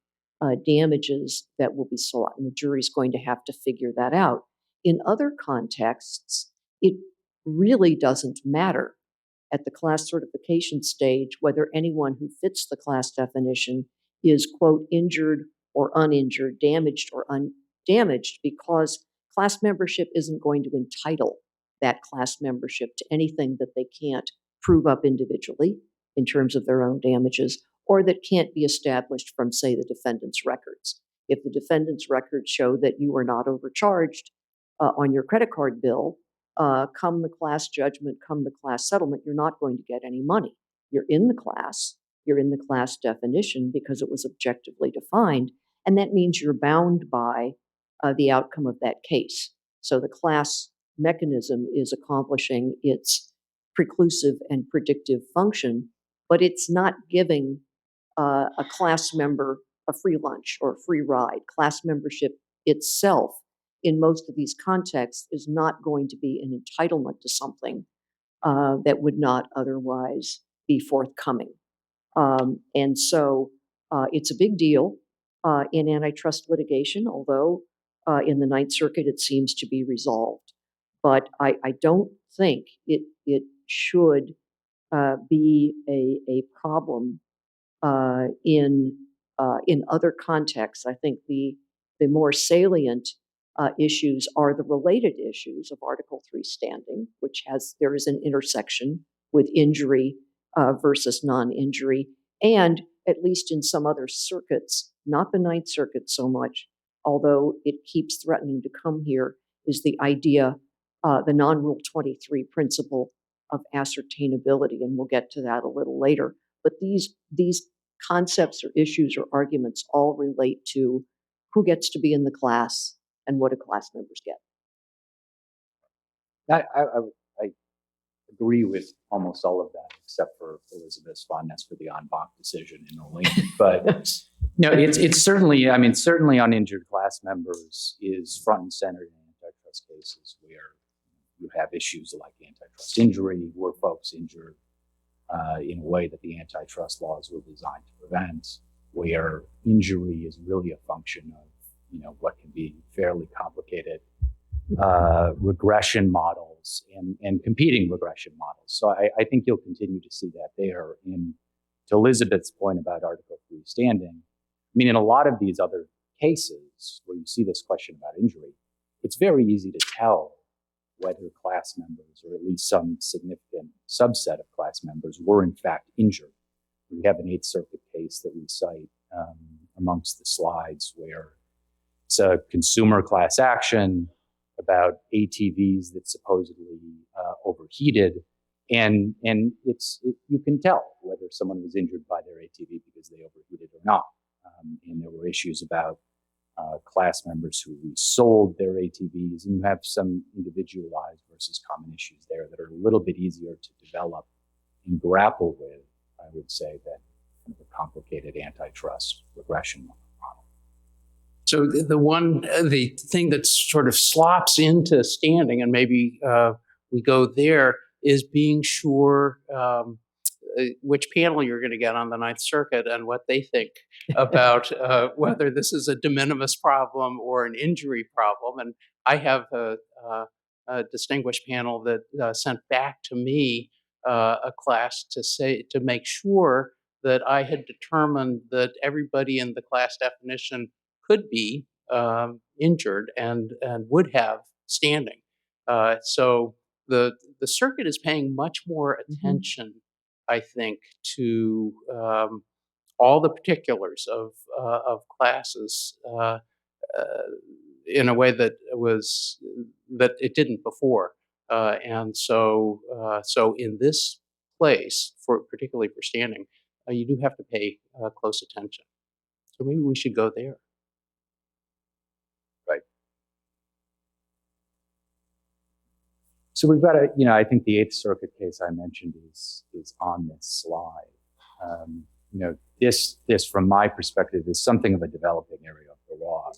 Speaker 11: damages that will be sought, and the jury's going to have to figure that out. In other contexts, it really doesn't matter at the class certification stage whether anyone who fits the class definition is, quote, injured or uninjured, damaged or undamaged, because class membership isn't going to entitle that class membership to anything that they can't prove up individually in terms of their own damages, or that can't be established from, say, the defendant's records. If the defendant's records show that you were not overcharged on your credit card bill, come the class judgment, come the class settlement, you're not going to get any money. You're in the class definition because it was objectively defined, and that means you're bound by the outcome of that case. So the class mechanism is accomplishing its preclusive and predictive function, but it's not giving a class member a free lunch or a free ride. Class membership itself, in most of these contexts, is not going to be an entitlement to something that would not otherwise be forthcoming. And so it's a big deal in antitrust litigation, although in the Ninth Circuit it seems to be resolved. But I don't think it should be a problem in other contexts. I think the more salient issues are the related issues of Article 3 standing, which there is an intersection with injury versus non-injury, and at least in some other circuits, not the Ninth Circuit so much, although it keeps threatening to come here, is the idea, the non-Rule 23 principle of ascertainability, and we'll get to that a little later. But these concepts or issues or arguments all relate to who gets to be in the class and what do class members get.
Speaker 10: I agree with almost all of that, except for Elizabeth's fondness for the en banc decision in Olean. But no, it's certainly, certainly uninjured class members is front and center in antitrust cases where you have issues like antitrust injury, where folks injured in a way that the antitrust laws were designed to prevent, where injury is really a function of what can be fairly complicated regression models and competing regression models. So I think you'll continue to see that there. And to Elizabeth's point about Article 3 standing, I mean, in a lot of these other cases where you see this question about injury, it's very easy to tell whether class members, or at least some significant subset of class members, were in fact injured. We have an Eighth Circuit case that we cite amongst the slides where it's a consumer class action about ATVs that supposedly overheated, and you can tell whether someone was injured by their ATV because they overheated or not. And there were issues about class members who resold their ATVs, and you have some individualized versus common issues there that are a little bit easier to develop and grapple with, I would say, than kind of a complicated antitrust regression model.
Speaker 9: So the thing that sort of slops into standing, and maybe we go there, is being sure which panel you're going to get on the Ninth Circuit and what they think about whether this is a de minimis problem or an injury problem. And I have a distinguished panel that sent back to me a class to make sure that I had determined that everybody in the class definition could be injured and would have standing. So the circuit is paying much more attention, I think, to all the particulars of classes in a way that it didn't before, and so in this place, particularly for standing, you do have to pay close attention. So maybe we should go there.
Speaker 10: Right. So we've got I think the Eighth Circuit case I mentioned is on this slide. This from my perspective is something of a developing area of the law.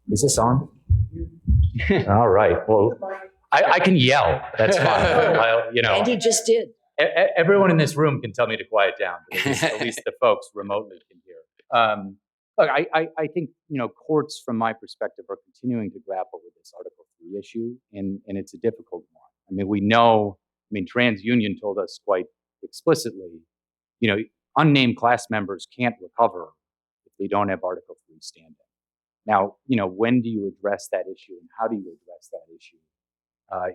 Speaker 10: Is this on? All right. Well, I can yell. That's fine.
Speaker 11: And he just did.
Speaker 10: Everyone in this room can tell me to quiet down, but at least the folks remotely can hear. Look, I think, courts, from my perspective, are continuing to grapple with this Article 3 issue, and it's a difficult one. I mean, we know, TransUnion told us quite explicitly, unnamed class members can't recover if they don't have Article 3 standing. Now, when do you address that issue, and how do you address that issue?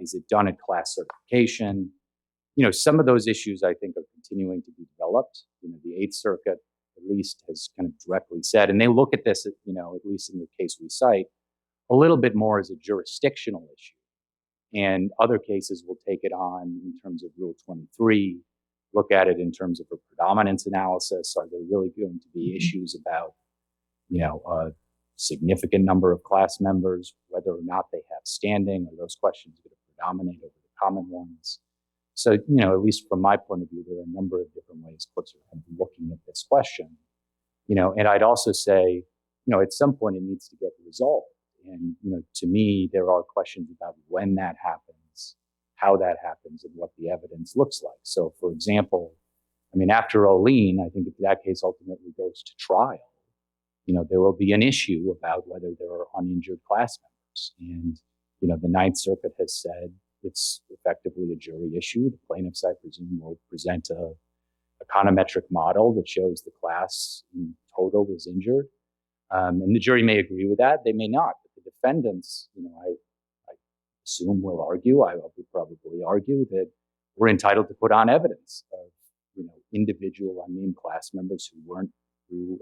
Speaker 10: Is it done at class certification? Some of those issues, I think, are continuing to be developed. The Eighth Circuit, at least, has kind of directly said, and they look at this, at least in the case we cite, a little bit more as a jurisdictional issue. And other cases will take it on in terms of Rule 23, look at it in terms of a predominance analysis. Are there really going to be issues about, a significant number of class members, whether or not they have standing? Are those questions going to predominate over the common ones? So, at least from my point of view, there are a number of different ways courts are kind of looking at this question. And I'd also say, at some point it needs to get resolved. And, to me, there are questions about when that happens, how that happens, and what the evidence looks like. So, for example, after Olin, I think if that case ultimately goes to trial, there will be an issue about whether there are uninjured class members. And, the Ninth Circuit has said it's effectively a jury issue. The plaintiffs, I presume, will present a econometric model that shows the class in total was injured. And the jury may agree with that. They may not. But the defendants, I assume will argue, I will probably argue that we're entitled to put on evidence of, individual unnamed class members who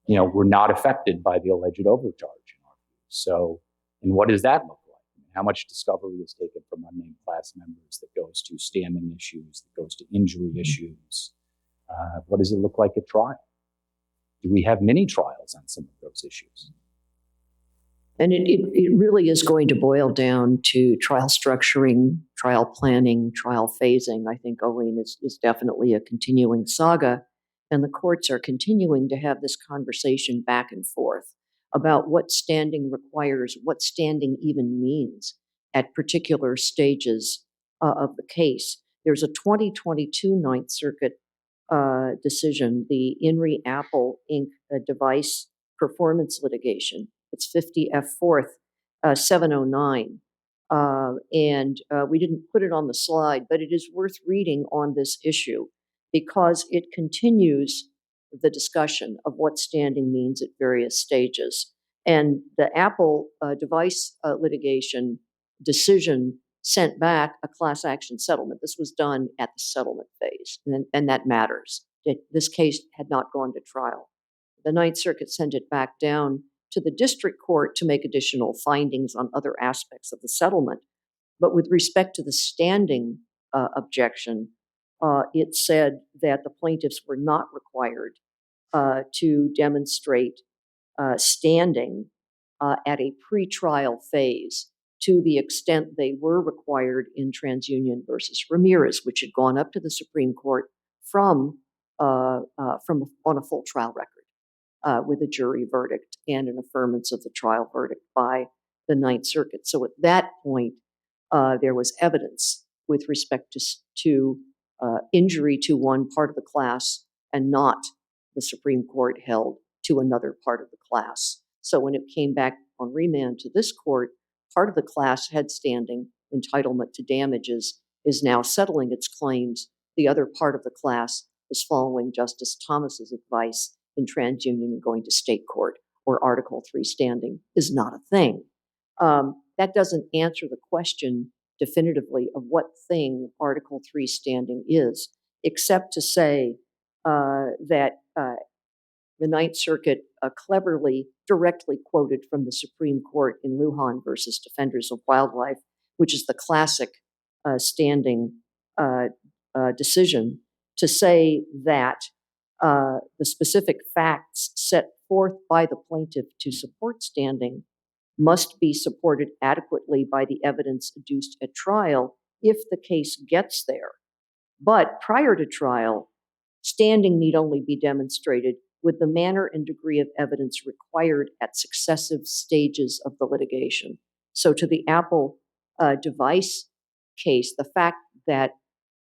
Speaker 10: were not affected by the alleged overcharge in our view. So, and what does that look like? How much discovery is taken from unnamed class members that goes to standing issues, that goes to injury issues? What does it look like at trial? Do we have mini trials on some of those issues?
Speaker 11: And it really is going to boil down to trial structuring, trial planning, trial phasing. I think Olin is definitely a continuing saga. And the courts are continuing to have this conversation back and forth about what standing requires, what standing even means at particular stages of the case. There's a 2022 Ninth Circuit decision, the Inri Apple Inc. Device Performance Litigation. It's 50 F. 4th, 709. And we didn't put it on the slide, but it is worth reading on this issue because it continues the discussion of what standing means at various stages. And the Apple device litigation decision sent back a class action settlement. This was done at the settlement phase, and that matters. This case had not gone to trial. The Ninth Circuit sent it back down to the district court to make additional findings on other aspects of the settlement. But with respect to the standing objection, it said that the plaintiffs were not required to demonstrate standing at a pretrial phase to the extent they were required in TransUnion versus Ramirez, which had gone up to the Supreme Court from on a full trial record with a jury verdict and an affirmance of the trial verdict by the Ninth Circuit. So at that point, there was evidence with respect to injury to one part of the class and not, the Supreme Court held, to another part of the class. So when it came back on remand to this court, part of the class had standing. Entitlement to damages is now settling its claims. The other part of the class is following Justice Thomas's advice in TransUnion and going to state court, where Article 3 standing is not a thing. That doesn't answer the question definitively of what thing Article 3 standing is, except to say that the Ninth Circuit cleverly, directly quoted from the Supreme Court in Lujan versus Defenders of Wildlife, which is the classic standing decision, to say that the specific facts set forth by the plaintiff to support standing must be supported adequately by the evidence adduced at trial if the case gets there. But prior to trial, standing need only be demonstrated with the manner and degree of evidence required at successive stages of the litigation. So to the Apple device case, the fact that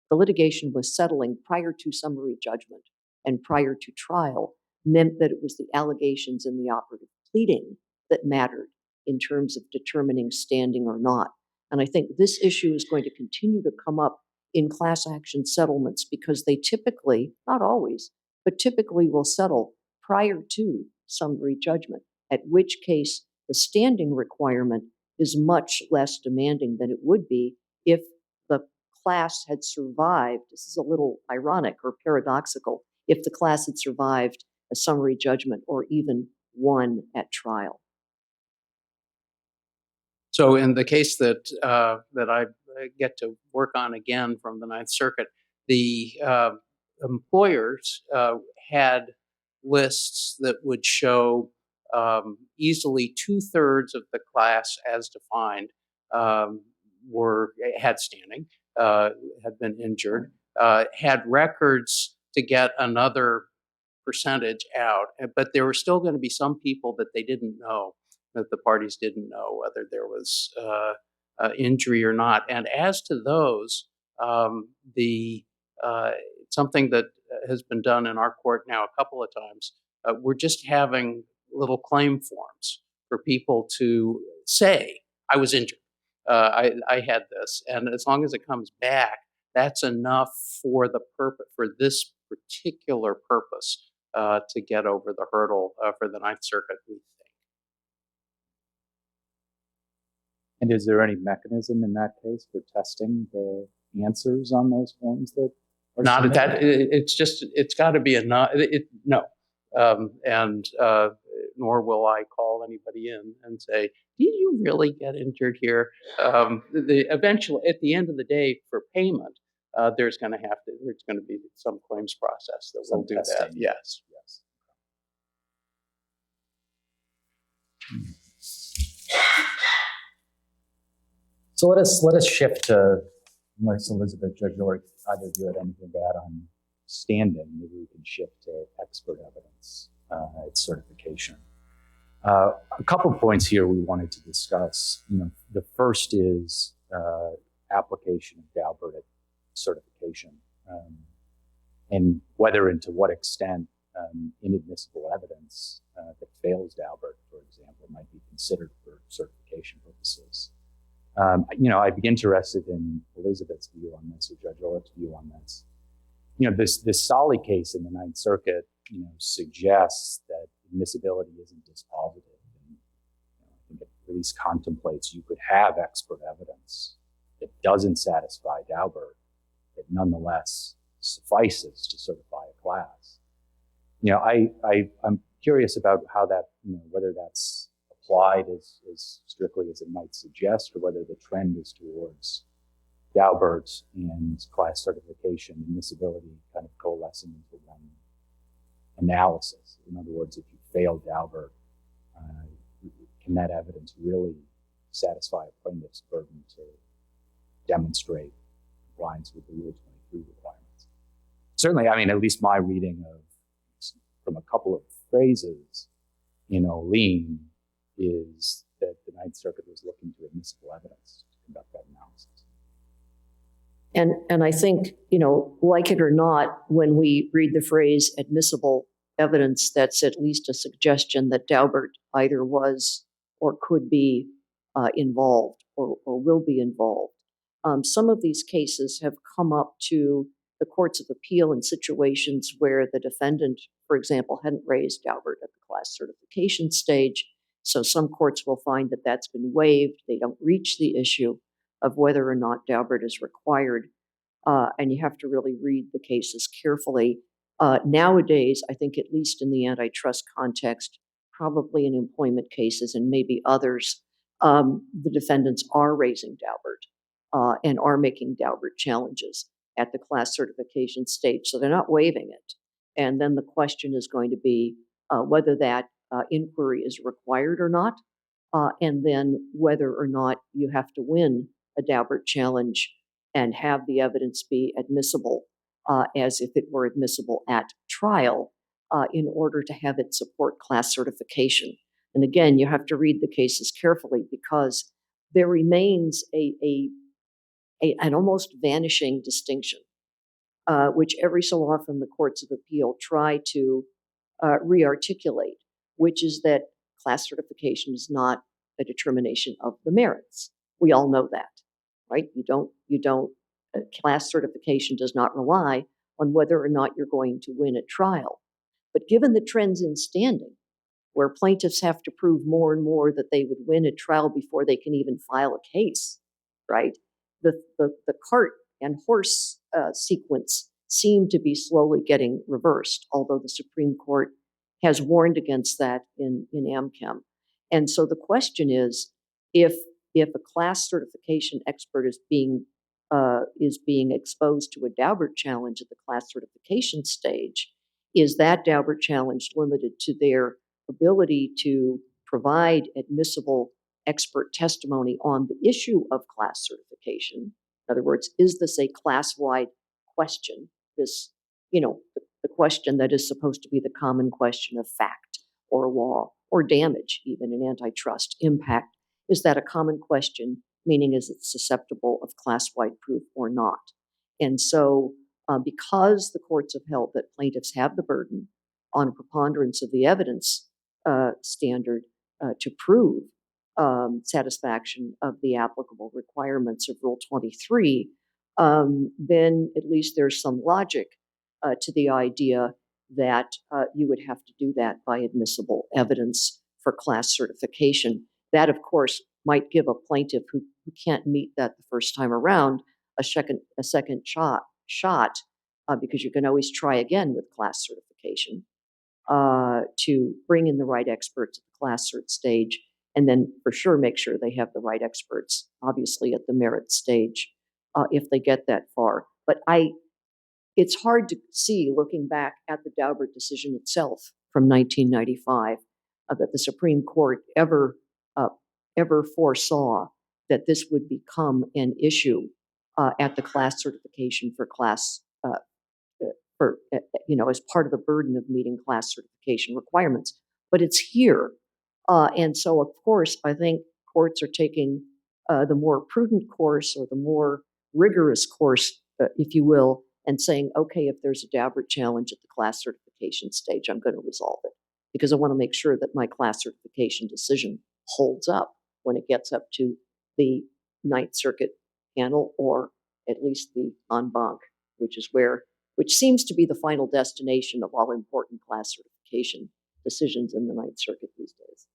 Speaker 11: the litigation was settling prior to summary judgment and prior to trial meant that it was the allegations in the operative pleading that mattered in terms of determining standing or not. And I think this issue is going to continue to come up in class action settlements because they typically, not always, but typically will settle prior to summary judgment, at which case the standing requirement is much less demanding than it would be if the class had survived. This is a little ironic or paradoxical, if the class had survived a summary judgment or even won at trial.
Speaker 9: So in the case that I get to work on again from the Ninth Circuit, the employers had lists that would show easily 2/3 of the class as defined had standing, had been injured, had records to get another percentage out, but there were still going to be some people that they didn't know, that the parties didn't know whether there was injury or not. And as to those, something that has been done in our court now a couple of times, we're just having little claim forms for people to say, I was injured, I had this. And as long as it comes back, that's enough for the purpose, for this particular purpose, to get over the hurdle for the Ninth Circuit, we think.
Speaker 10: And is there any mechanism in that case for testing the answers on those forms that are
Speaker 9: Not at
Speaker 10: submitted?
Speaker 9: that. It's got to be a no. Nor will I call anybody in and say, "Did you really get injured here?" Eventually, at the end of the day, for payment, there's going to be some claims process that will do that.
Speaker 10: Testing.
Speaker 9: Yes.
Speaker 10: So let us shift to, unless Elizabeth, Judge Orrick, either of you had anything to add on standing, maybe we can shift to expert evidence, its certification. A couple points here we wanted to discuss. The first is application of Daubert certification, and whether and to what extent inadmissible evidence that fails Daubert, for example, might be considered for certification purposes. I'd be interested in Elizabeth's view on this, or Judge Ulrich's view on this. This Solly case in the Ninth Circuit, suggests that admissibility isn't dispositive. And, I think it at least contemplates you could have expert evidence that doesn't satisfy Daubert, that nonetheless suffices to certify a class. I'm curious about how that, whether that's applied as strictly as it might suggest, or whether the trend is towards Daubert and class certification admissibility kind of coalescing into one analysis. In other words, if you fail Daubert, can that evidence really satisfy a plaintiff's burden to demonstrate compliance with the Rule 23 requirements? Certainly, at least my reading from a couple of phrases in Olin is that the Ninth Circuit was looking to admissible evidence to conduct that analysis.
Speaker 11: And I think, like it or not, when we read the phrase admissible evidence, that's at least a suggestion that Daubert either was or could be involved or will be involved. Some of these cases have come up to the courts of appeal in situations where the defendant, for example, hadn't raised Daubert at the class certification stage. So some courts will find that that's been waived. They don't reach the issue of whether or not Daubert is required. And you have to really read the cases carefully. Nowadays, I think at least in the antitrust context, probably in employment cases and maybe others, the defendants are raising Daubert and are making Daubert challenges at the class certification stage. So they're not waiving it. And then the question is going to be whether that inquiry is required or not, and then whether or not you have to win a Daubert challenge and have the evidence be admissible as if it were admissible at trial in order to have it support class certification. And again, you have to read the cases carefully because there remains an almost vanishing distinction, which every so often the courts of appeal try to re-articulate, which is that class certification is not a determination of the merits. We all know that, right? Class certification does not rely on whether or not you're going to win at trial. But given the trends in standing, where plaintiffs have to prove more and more that they would win at trial before they can even file a case, right? The cart and horse sequence seem to be slowly getting reversed, although the Supreme Court has warned against that in AmChem. And so the question is, if a class certification expert is being exposed to a Daubert challenge at the class certification stage, is that Daubert challenge limited to their ability to provide admissible expert testimony on the issue of class certification? In other words, is this a class-wide question? This, the question that is supposed to be the common question of fact or law or damage, even in antitrust impact. Is that a common question? Meaning, is it susceptible of class-wide proof or not? And so, because the courts have held that plaintiffs have the burden on a preponderance of the evidence standard to prove satisfaction of the applicable requirements of Rule 23, then at least there's some logic to the idea that you would have to do that by admissible evidence for class certification. That, of course, might give a plaintiff who can't meet that the first time around a second shot because you can always try again with class certification to bring in the right experts at the class cert stage, and then for sure make sure they have the right experts, obviously at the merit stage, if they get that far. But it's hard to see, looking back at the Daubert decision itself from 1995, that the Supreme Court ever foresaw that this would become an issue at the class certification for class, as part of the burden of meeting class certification requirements. But it's here. And so, of course, I think courts are taking the more prudent course or the more rigorous course, if you will, and saying, okay, if there's a Daubert challenge at the class certification stage, I'm going to resolve it because I want to make sure that my class certification decision holds up when it gets up to the Ninth Circuit panel or at least the en banc, which seems to be the final destination of all important class certification decisions in the Ninth Circuit these days.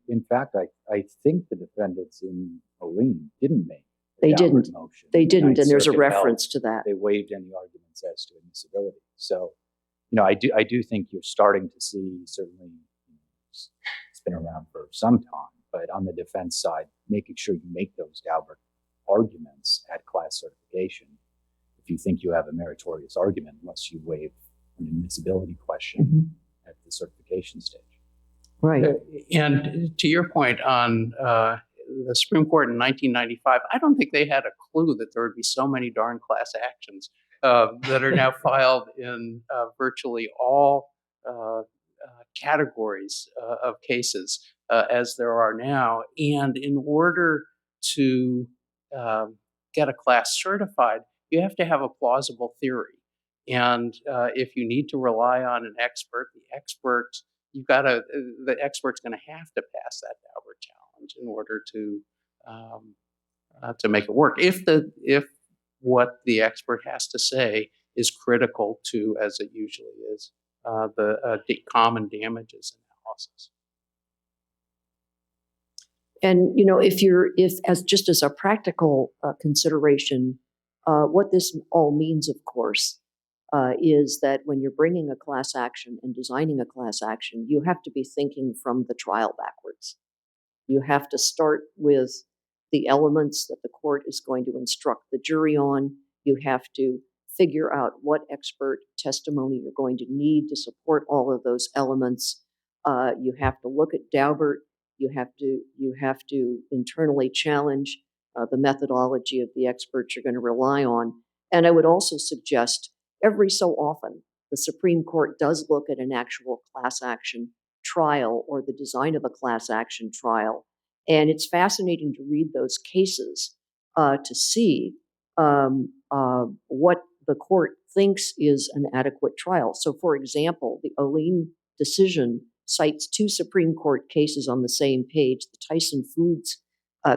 Speaker 10: In fact, I think the defendants in Olin didn't make the
Speaker 11: They
Speaker 10: Daubert
Speaker 11: didn't.
Speaker 10: motion.
Speaker 11: They
Speaker 10: The
Speaker 11: didn't,
Speaker 10: Ninth
Speaker 11: and there's a
Speaker 10: Circuit held
Speaker 11: reference to that.
Speaker 10: They waived any arguments as to admissibility. So, I do think you're starting to see, certainly, it's been around for some time, but on the defense side, making sure you make those Daubert arguments at class certification. If you think you have a meritorious argument, unless you waive an admissibility question at the certification stage.
Speaker 11: Right.
Speaker 9: And to your point on the Supreme Court in 1995, I don't think they had a clue that there would be so many darn class actions that are now filed in virtually all categories of cases as there are now. And in order to get a class certified, you have to have a plausible theory. And if you need to rely on an expert, the expert's going to have to pass that Daubert challenge in order to make it work. If what the expert has to say is critical to, as it usually is, the common damages analysis.
Speaker 11: And if as a practical consideration, what this all means, of course, is that when you're bringing a class action and designing a class action, you have to be thinking from the trial backwards. You have to start with the elements that the court is going to instruct the jury on. You have to figure out what expert testimony you're going to need to support all of those elements. You have to look at Daubert. You have to internally challenge the methodology of the experts you're going to rely on. And I would also suggest every so often, the Supreme Court does look at an actual class action trial or the design of a class action trial. And it's fascinating to read those cases to see what the court thinks is an adequate trial. So, for example, the Olin decision cites two Supreme Court cases on the same page, the Tyson Foods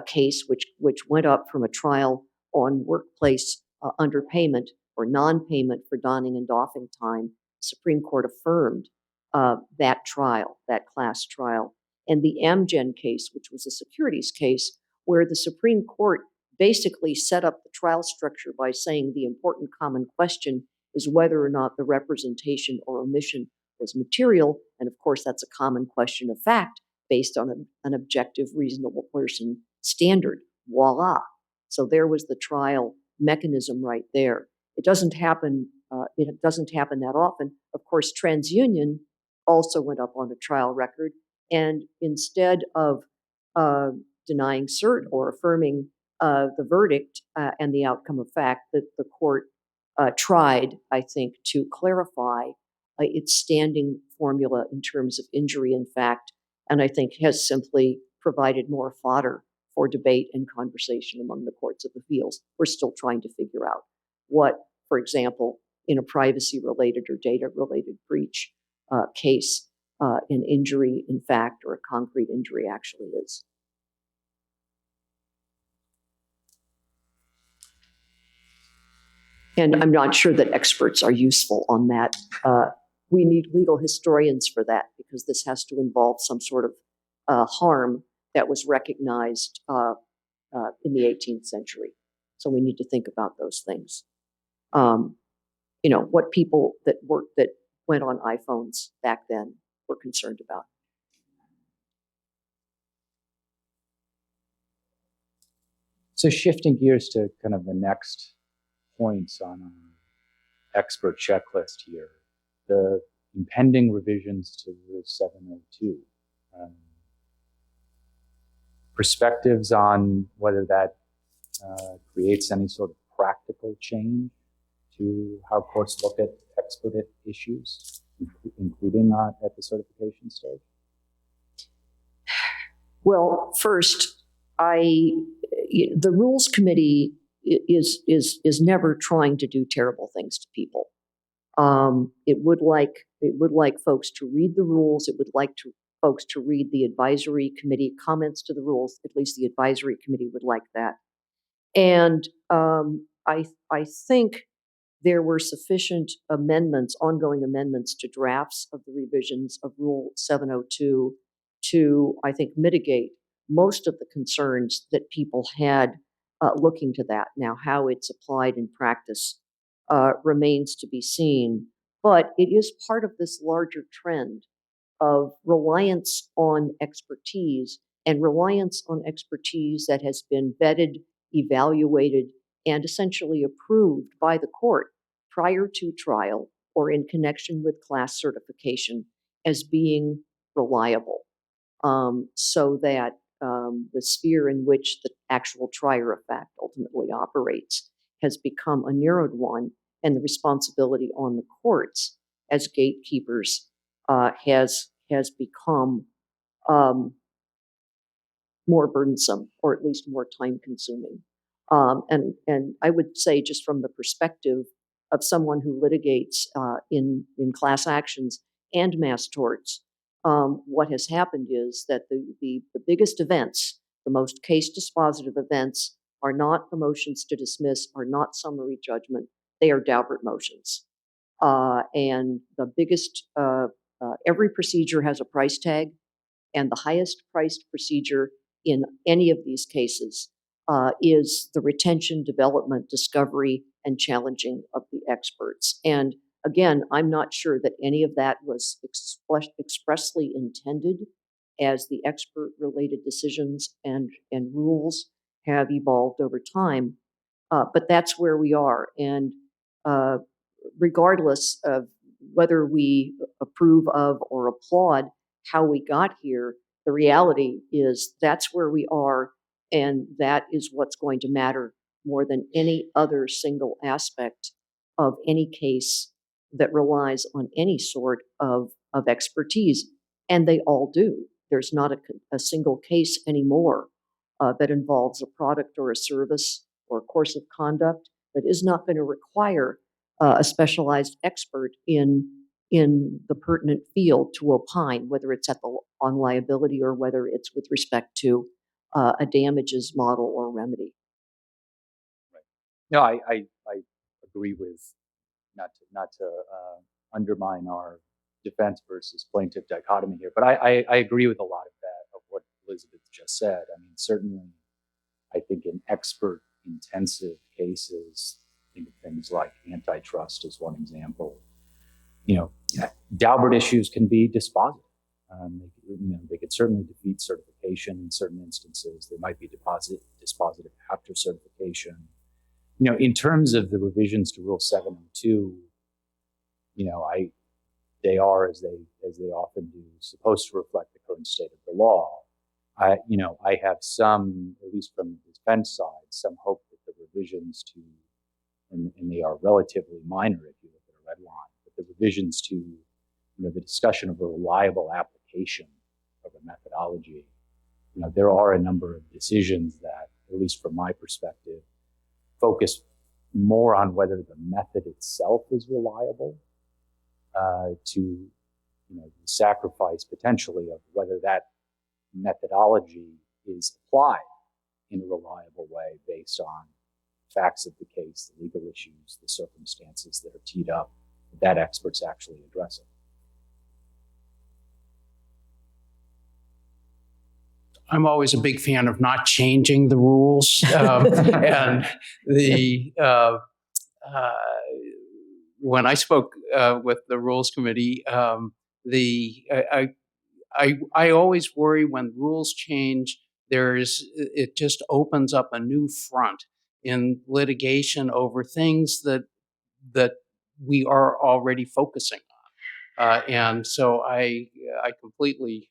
Speaker 11: case, which went up from a trial on workplace underpayment or non-payment for donning and doffing time. The Supreme Court affirmed that trial, that class trial. And the Amgen case, which was a securities case, where the Supreme Court basically set up the trial structure by saying the important common question is whether or not the representation or omission was material. And of course, that's a common question of fact based on an objective, reasonable person standard. Voila. So there was the trial mechanism right there. It doesn't happen. It doesn't happen that often. Of course, TransUnion also went up on a trial record, and instead of denying cert or affirming the verdict and the outcome of fact, that the court tried, I think, to clarify its standing formula in terms of injury in fact, and I think has simply provided more fodder for debate and conversation among the courts of appeals. We're still trying to figure out what, for example, in a privacy-related or data-related breach case, an injury in fact or a concrete injury actually is. And I'm not sure that experts are useful on that. We need legal historians for that because this has to involve some sort of harm that was recognized in the 18th century. So we need to think about those things. What people that went on iPhones back then were concerned about.
Speaker 10: So shifting gears to kind of the next points on our expert checklist here, the impending revisions to Rule 702. Perspectives on whether that creates any sort of practical change to how courts look at expert issues, including at the certification stage?
Speaker 11: Well, first, the Rules Committee is never trying to do terrible things to people. It would like folks to read the rules. It would like folks to read the advisory committee comments to the rules. At least the advisory committee would like that. And I think there were sufficient amendments, ongoing amendments to drafts of the revisions of Rule 702 to, I think, mitigate most of the concerns that people had looking to that. Now, how it's applied in practice remains to be seen, but it is part of this larger trend of reliance on expertise and reliance on expertise that has been vetted, evaluated, and essentially approved by the court prior to trial or in connection with class certification as being reliable, so that the sphere in which the actual trier of fact ultimately operates has become a narrowed one, and the responsibility on the courts as gatekeepers has become more burdensome, or at least more time consuming. And I would say, just from the perspective of someone who litigates in class actions and mass torts, what has happened is that the biggest events, the most case dispositive events, are not the motions to dismiss, are not summary judgment. They are Daubert motions. And the biggest, every procedure has a price tag, and the highest priced procedure in any of these cases is the retention, development, discovery, and challenging of the experts. And again, I'm not sure that any of that was expressly intended, as the expert-related decisions and rules have evolved over time. But that's where we are. And regardless of whether we approve of or applaud how we got here, the reality is that's where we are, and that is what's going to matter more than any other single aspect of any case that relies on any sort of expertise. And they all do. There's not a single case anymore that involves a product or a service or a course of conduct that is not going to require a specialized expert in the pertinent field to opine, whether it's on liability or whether it's with respect to a damages model or remedy.
Speaker 10: No, I agree with, not to undermine our defense versus plaintiff dichotomy here, but I agree with a lot of that, of what Elizabeth just said. I mean, certainly, I think in expert intensive cases, think of things like antitrust as one example. You know, Daubert issues can be dispositive. They could certainly defeat certification in certain instances. They might be dispositive after certification. In terms of the revisions to Rule 702, they are, as they often do, supposed to reflect the current state of the law. I have some, at least from the defense side, some hope that the revisions to, and they are relatively minor if you look at a red line, but the revisions to, the discussion of a reliable application of a methodology, there are a number of decisions that, at least from my perspective, focus more on whether the method itself is reliable, to the sacrifice potentially of whether that methodology is applied in a reliable way based on facts of the case, the legal issues, the circumstances that are teed up, that experts actually address it.
Speaker 9: I'm always a big fan of not changing the rules, and when I spoke with the Rules Committee, I always worry when rules change. It just opens up a new front in litigation over things that we are already focusing on, and so I completely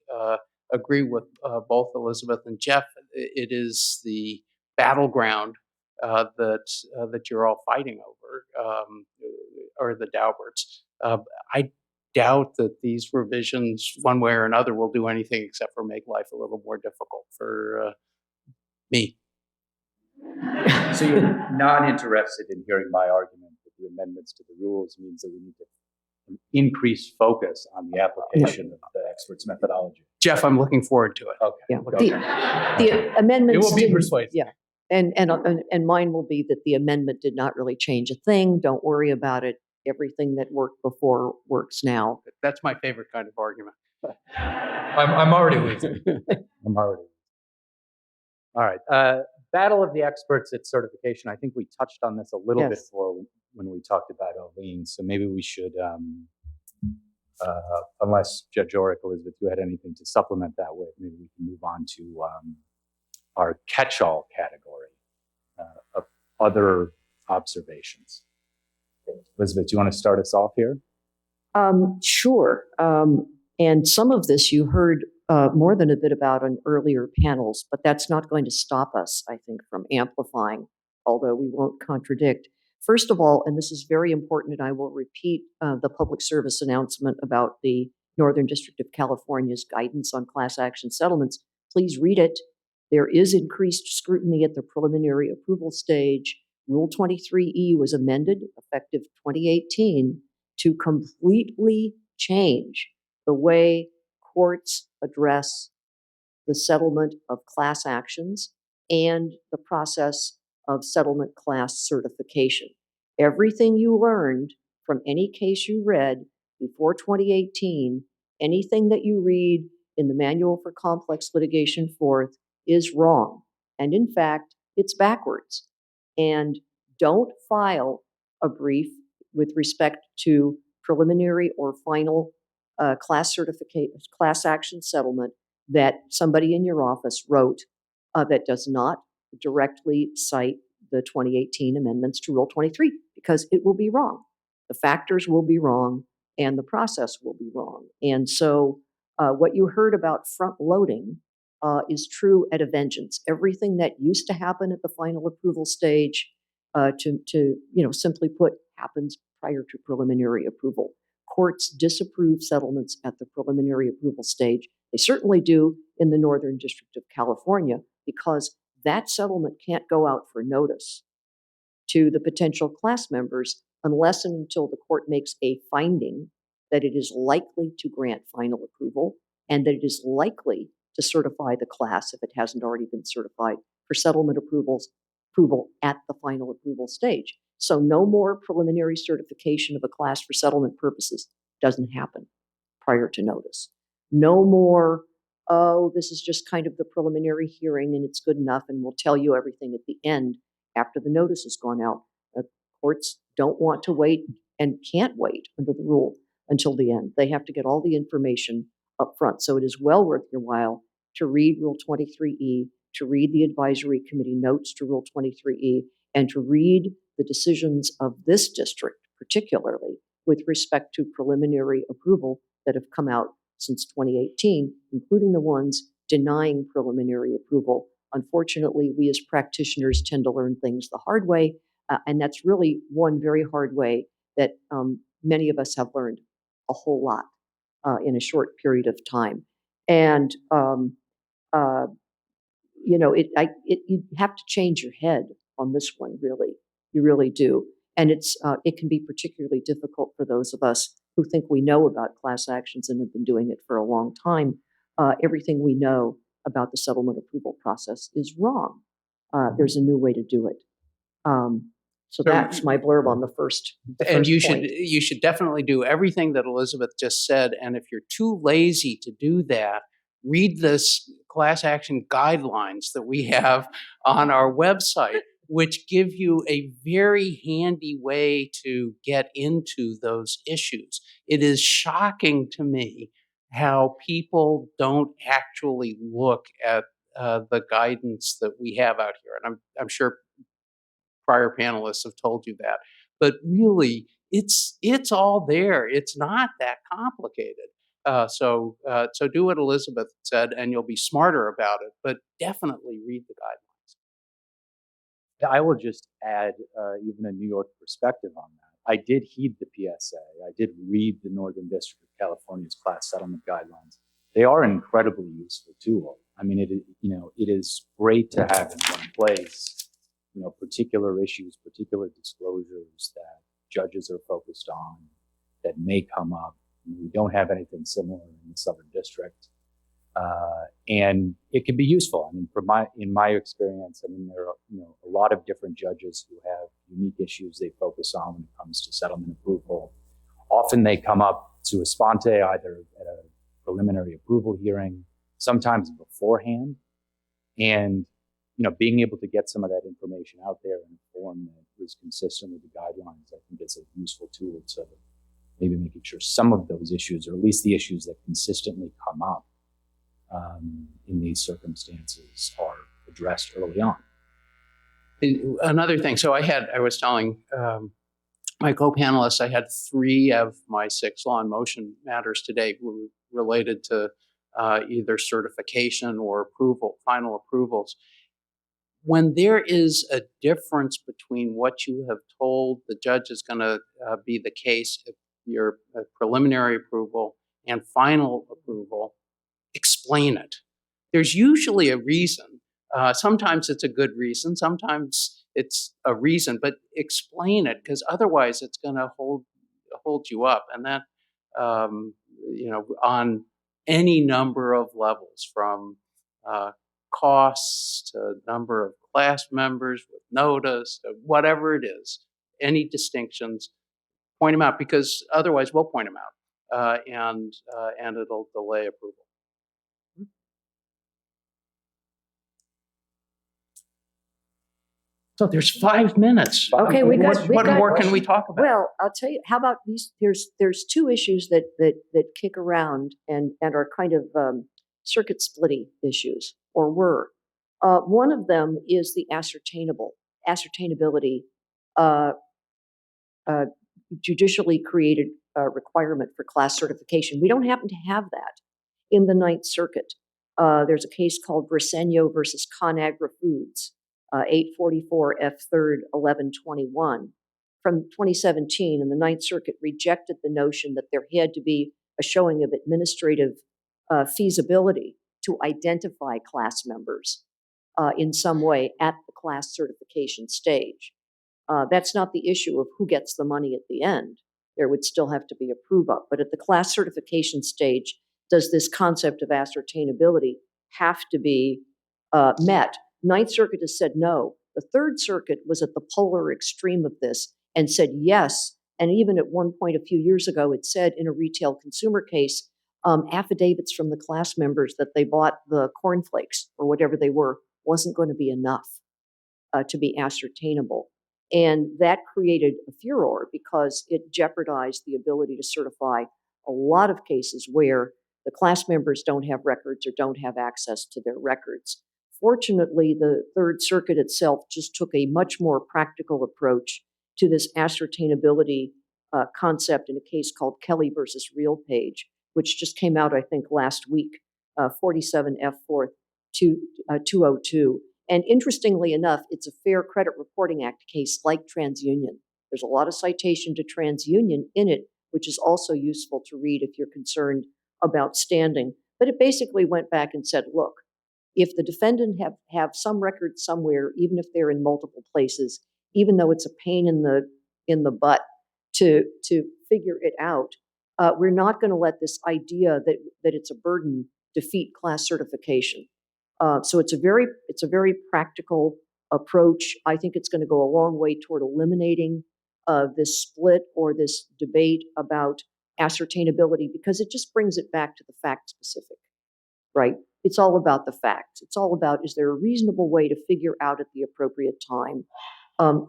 Speaker 9: agree with both Elizabeth and Jeff. It is the battleground that you're all fighting over, or the Dauberts. I doubt that these revisions, one way or another, will do anything except for make life a little more difficult for me.
Speaker 10: So you're not interested in hearing my argument that the amendments to the rules means that we need to increase focus on the application of the expert's methodology.
Speaker 9: Jeff, I'm looking forward to it.
Speaker 10: Okay.
Speaker 11: Yeah,
Speaker 10: Okay.
Speaker 11: the amendments.
Speaker 10: It will be
Speaker 11: didn't-
Speaker 10: persuasive.
Speaker 11: Yeah, and mine will be that the amendment did not really change a thing. Don't worry about it. Everything that worked before works now.
Speaker 9: That's my favorite kind of argument.
Speaker 10: I'm already losing. I'm already. All right. Battle of the experts at certification. I think we touched on this a little bit
Speaker 11: Yes.
Speaker 10: before when we talked about O'Lean. So maybe we should, unless Judge Oric, Elizabeth, you had anything to supplement that with, maybe we can move on to our catch-all category of other observations. Elizabeth, do you want to start us off here?
Speaker 11: Sure. And some of this you heard more than a bit about on earlier panels, but that's not going to stop us, I think, from amplifying, although we won't contradict. First of all, and this is very important, and I will repeat the public service announcement about the Northern District of California's guidance on class action settlements. Please read it. There is increased scrutiny at the preliminary approval stage. Rule 23E was amended effective 2018 to completely change the way courts address the settlement of class actions and the process of settlement class certification. Everything you learned from any case you read before 2018, anything that you read in the Manual for Complex Litigation Fourth is wrong. And in fact, it's backwards. And don't file a brief with respect to preliminary or final class action settlement that somebody in your office wrote that does not directly cite the 2018 amendments to Rule 23, because it will be wrong. The factors will be wrong and the process will be wrong. And so what you heard about front loading is true at a vengeance. Everything that used to happen at the final approval stage to simply put, happens prior to preliminary approval. Courts disapprove settlements at the preliminary approval stage. They certainly do in the Northern District of California, because that settlement can't go out for notice to the potential class members unless and until the court makes a finding that it is likely to grant final approval and that it is likely to certify the class, if it hasn't already been certified, for settlement approval at the final approval stage. So no more preliminary certification of a class for settlement purposes. Doesn't happen prior to notice. No more, oh, this is just kind of the preliminary hearing and it's good enough and we'll tell you everything at the end after the notice has gone out. Courts don't want to wait and can't wait under the rule until the end. They have to get all the information up front. So it is well worth your while to read Rule 23E, to read the advisory committee notes to Rule 23E, and to read the decisions of this district, particularly with respect to preliminary approval that have come out since 2018, including the ones denying preliminary approval. Unfortunately, we as practitioners tend to learn things the hard way, and that's really one very hard way that many of us have learned a whole lot in a short period of time. And you have to change your head on this one, really. You really do. And it can be particularly difficult for those of us who think we know about class actions and have been doing it for a long time. Everything we know about the settlement approval process is wrong. There's a new way to do it. So that's my blurb on the first.
Speaker 9: And you
Speaker 11: point.
Speaker 9: should definitely do everything that Elizabeth just said. And if you're too lazy to do that, read this class action guidelines that we have on our website, which give you a very handy way to get into those issues. It is shocking to me how people don't actually look at the guidance that we have out here. And I'm sure prior panelists have told you that, but really it's all there. It's not that complicated. So do what Elizabeth said and you'll be smarter about it, but definitely read the guidelines.
Speaker 10: I will just add even a New York perspective on that. I did heed the PSA. I did read the Northern District of California's class settlement guidelines. They are an incredibly useful tool. I mean, it is great to have in one place particular issues, particular disclosures that judges are focused on that may come up. We don't have anything similar in the Southern District. And it can be useful. I mean, in my experience, I mean, there are, a lot of different judges who have unique issues they focus on when it comes to settlement approval. Often they come up sua sponte, either at a preliminary approval hearing, sometimes beforehand. And, being able to get some of that information out there in a form that is consistent with the guidelines, I think is a useful tool to maybe making sure some of those issues, or at least the issues that consistently come up in these circumstances, are addressed early on.
Speaker 9: Another thing, so I was telling my co-panelists, I had 3 of my 6 law and motion matters today were related to either certification or final approvals. When there is a difference between what you have told the judge is going to be the case, if your preliminary approval and final approval, explain it. There's usually a reason. Sometimes it's a good reason. Sometimes it's a reason, but explain it, because otherwise it's going to hold you up. And that, on any number of levels, from costs to number of class members with notice, to whatever it is, any distinctions, point them out, because otherwise we'll point them out, and it'll delay approval. So there's 5 minutes.
Speaker 11: Okay,
Speaker 9: What more can we talk about?
Speaker 11: Well, I'll tell you. How about these? There's 2 issues that kick around and are kind of circuit splitty issues, or were. One of them is the ascertainability, judicially created requirement for class certification. We don't happen to have that in the Ninth Circuit. There's a case called Briseño versus ConAgra Foods, 844 F. 3rd 1121 from 2017, and the Ninth Circuit rejected the notion that there had to be a showing of administrative feasibility to identify class members in some way at the class certification stage. That's not the issue of who gets the money at the end. There would still have to be a prove-up. But at the class certification stage, does this concept of ascertainability have to be met? Ninth Circuit has said no. The Third Circuit was at the polar extreme of this and said yes. And even at one point a few years ago, it said in a retail consumer case, affidavits from the class members that they bought the cornflakes or whatever they were wasn't going to be enough to be ascertainable. And that created a furor because it jeopardized the ability to certify a lot of cases where the class members don't have records or don't have access to their records. Fortunately, the Third Circuit itself just took a much more practical approach to this ascertainability concept in a case called Kelly versus RealPage, which just came out, I think, last week, 47 F. 4th 202. And interestingly enough, it's a Fair Credit Reporting Act case like TransUnion. There's a lot of citation to TransUnion in it, which is also useful to read if you're concerned about standing. But it basically went back and said, look, if the defendant have some record somewhere, even if they're in multiple places, even though it's a pain in the butt to figure it out, we're not going to let this idea that it's a burden defeat class certification. So it's a very practical approach. I think it's going to go a long way toward eliminating this split or this debate about ascertainability, because it just brings it back to the fact specific, right? It's all about the facts. It's all about, is there a reasonable way to figure out at the appropriate time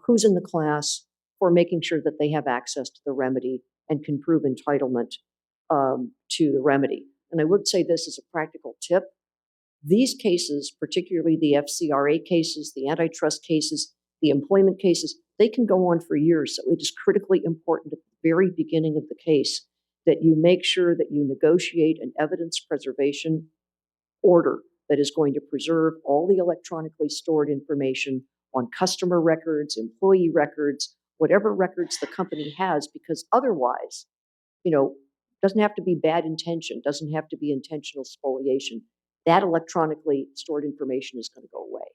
Speaker 11: who's in the class, for making sure that they have access to the remedy and can prove entitlement to the remedy. And I would say this as a practical tip. These cases, particularly the FCRA cases, the antitrust cases, the employment cases, they can go on for years. So it is critically important at the very beginning of the case that you make sure that you negotiate an evidence preservation order that is going to preserve all the electronically stored information on customer records, employee records, whatever records the company has, because otherwise, doesn't have to be bad intention, doesn't have to be intentional spoliation. That electronically stored information is going to go away.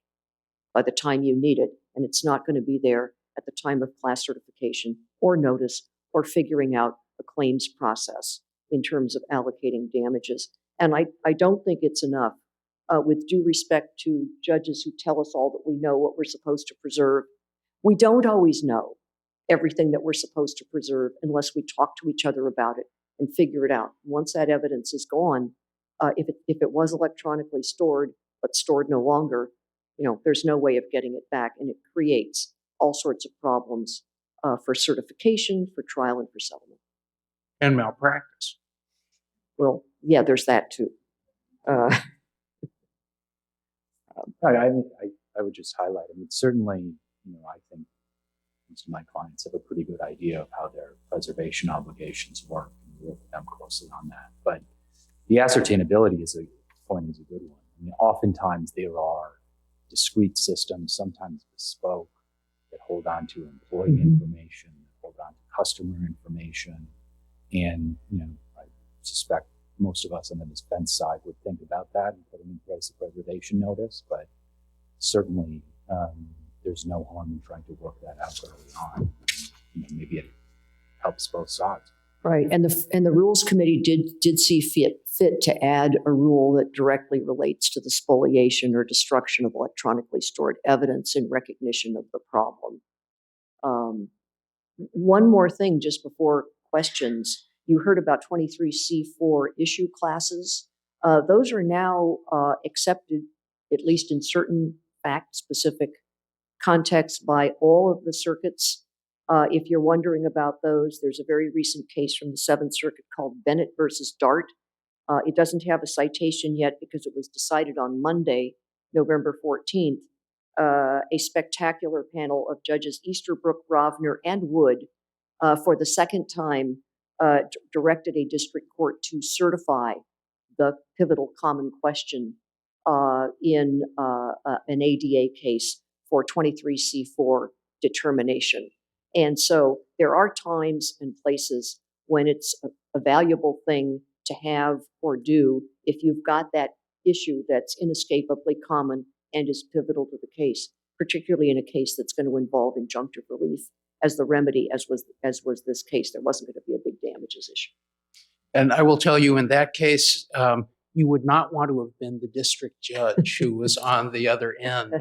Speaker 11: by the time you need it, and it's not going to be there at the time of class certification or notice or figuring out a claims process in terms of allocating damages. And I don't think it's enough, with due respect to judges who tell us all that we know what we're supposed to preserve. We don't always know everything that we're supposed to preserve unless we talk to each other about it and figure it out. Once that evidence is gone, if it was electronically stored but stored no longer, there's no way of getting it back, and it creates all sorts of problems for certification, for trial, and for settlement.
Speaker 9: And malpractice.
Speaker 11: Well, yeah, there's that too.
Speaker 10: I would just highlight, certainly, I think most of my clients have a pretty good idea of how their preservation obligations work, and we work with them closely on that. But the ascertainability point is a good one. Oftentimes there are discrete systems, sometimes bespoke, that hold on to employee information, that hold on to customer information. And, I suspect most of us on the defense side would think about that and putting in place a preservation notice, but certainly there's no harm in trying to work that out early on. Maybe it helps both sides.
Speaker 11: Right, and the Rules Committee did see fit to add a rule that directly relates to the spoliation or destruction of electronically stored evidence in recognition of the problem. One more thing just before questions. You heard about 23C4 issue classes. Those are now accepted, at least in certain fact-specific contexts, by all of the circuits. If you're wondering about those, there's a very recent case from the Seventh Circuit called Bennett versus Dart. It doesn't have a citation yet because it was decided on Monday, November 14th. A spectacular panel of judges Easterbrook, Rovner, and Wood, for the second time, directed a district court to certify the pivotal common question in an ADA case for 23C4 determination. And so there are times and places when it's a valuable thing to have or do if you've got that issue that's inescapably common and is pivotal to the case, particularly in a case that's going to involve injunctive relief as the remedy, as was this case. There wasn't going to be a big damages issue.
Speaker 9: And I will tell you, in that case, you would not want to have been the district judge who was on the other end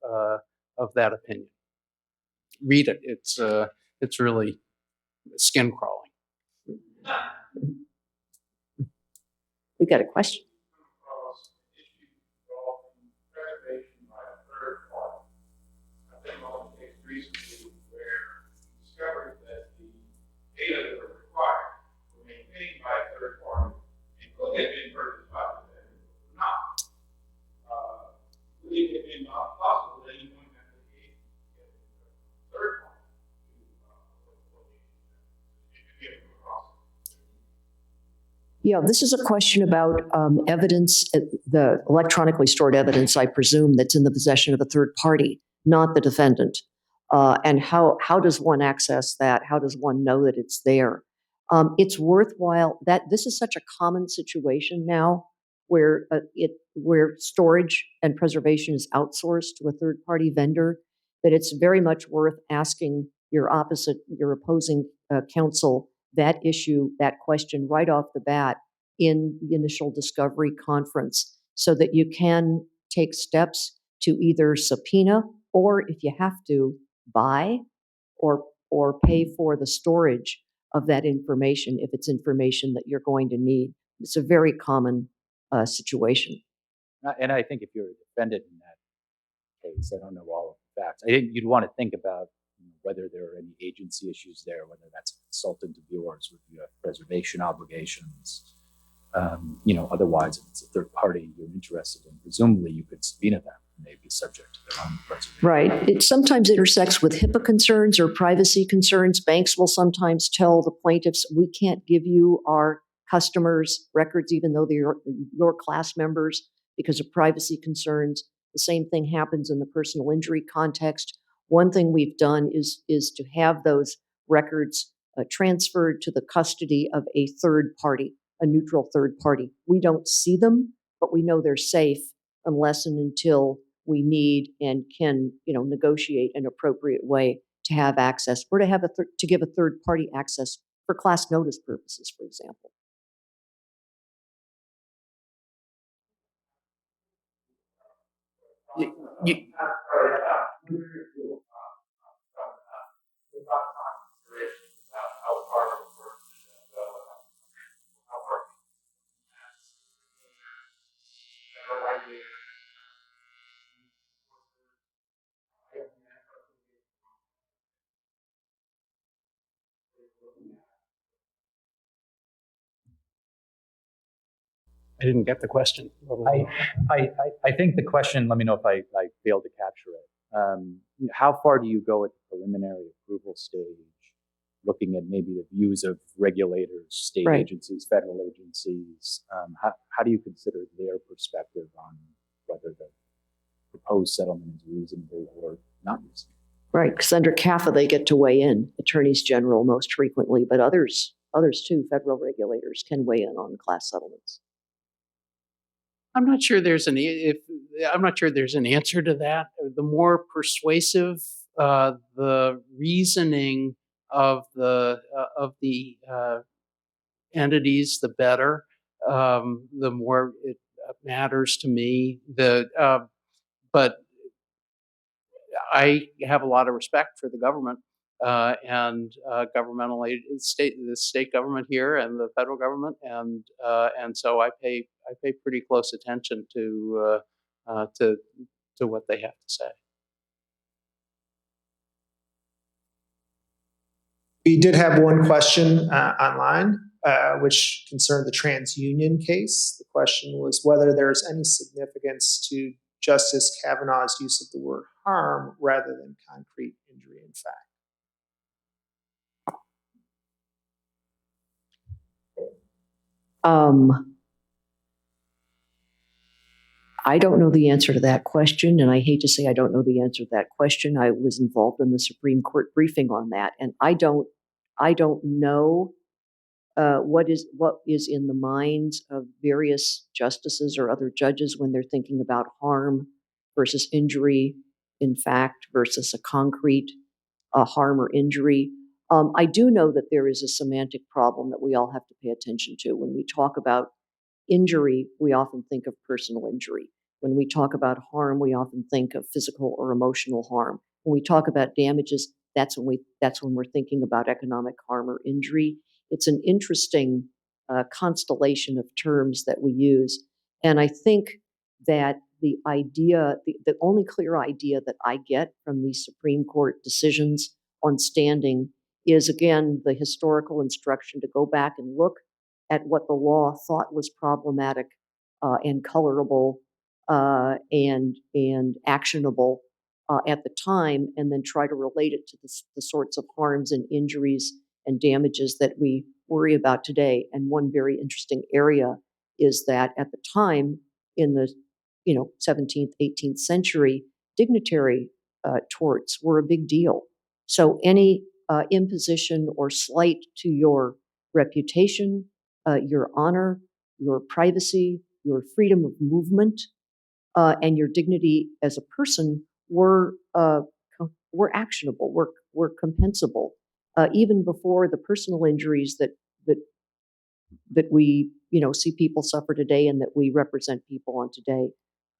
Speaker 9: of that opinion. Read it. It's really skin crawling.
Speaker 11: We got a question.
Speaker 12: Recently, where we discovered that the data that were required were maintained by a third party and could have been purchased by the vendor, but not. Would it have been possible that anyone had the data get a third party to give them a process?
Speaker 11: Yeah, this is a question about evidence, the electronically stored evidence, I presume, that's in the possession of a third party, not the defendant. And how does one access that? How does one know that it's there? It's worthwhile that this is such a common situation now, where storage and preservation is outsourced to a third party vendor, that it's very much worth asking your opposing counsel that issue, that question right off the bat in the initial discovery conference, so that you can take steps to either subpoena, or if you have to, buy or pay for the storage of that information if it's information that you're going to need. It's a very common situation.
Speaker 10: And I think if you're a defendant in that case, I don't know all of the facts. I think you'd want to think about whether there are any agency issues there, whether that's a consultant of yours, whether you have preservation obligations. Otherwise, if it's a third party you're interested in, presumably you could subpoena them. May be subject to their own preservation.
Speaker 11: Right. It sometimes intersects with HIPAA concerns or privacy concerns. Banks will sometimes tell the plaintiffs, we can't give you our customers' records, even though they're your class members, because of privacy concerns. The same thing happens in the personal injury context. One thing we've done is to have those records transferred to the custody of a third party, a neutral third party. We don't see them, but we know they're safe unless and until we need and can, negotiate an appropriate way to have access or to have to give a third party access for class notice purposes, for example.
Speaker 9: You- I didn't get the question.
Speaker 10: I think the question, let me know if I failed to capture it. How far do you go at the preliminary approval stage, looking at maybe the views of regulators, state
Speaker 11: Right.
Speaker 10: agencies, federal agencies? How do you consider their perspective on whether the proposed settlement is reasonable or not reasonable?
Speaker 11: Right, because under CAFA, they get to weigh in, attorneys general most frequently, but others too, federal regulators can weigh in on class settlements.
Speaker 9: I'm not sure there's I'm not sure there's an answer to that. The more persuasive the reasoning of the entities, the better. The more it matters to me. But I have a lot of respect for the government and governmental the state government here and the federal government, and so I pay pretty close attention to what they have to say.
Speaker 1: We did have one question online, which concerned the TransUnion case. The question was whether there's any significance to Justice Kavanaugh's use of the word harm rather than concrete injury in fact.
Speaker 11: I don't know the answer to that question, and I hate to say I don't know the answer to that question. I was involved in the Supreme Court briefing on that, and I don't know what is in the minds of various justices or other judges when they're thinking about harm versus injury in fact versus a concrete harm or injury. I do know that there is a semantic problem that we all have to pay attention to. When we talk about injury, we often think of personal injury. When we talk about harm, we often think of physical or emotional harm. When we talk about damages, that's when we're thinking about economic harm or injury. It's an interesting constellation of terms that we use, and I think that the only clear idea that I get from these Supreme Court decisions on standing is, again, the historical instruction to go back and look at what the law thought was problematic and colorable and actionable at the time, and then try to relate it to the sorts of harms and injuries and damages that we worry about today. And one very interesting area is that at the time, in the 17th, 18th century, dignitary torts were a big deal. So any imposition or slight to your reputation, your honor, your privacy, your freedom of movement, and your dignity as a person were actionable, were compensable, even before the personal injuries that we see people suffer today and that we represent people on today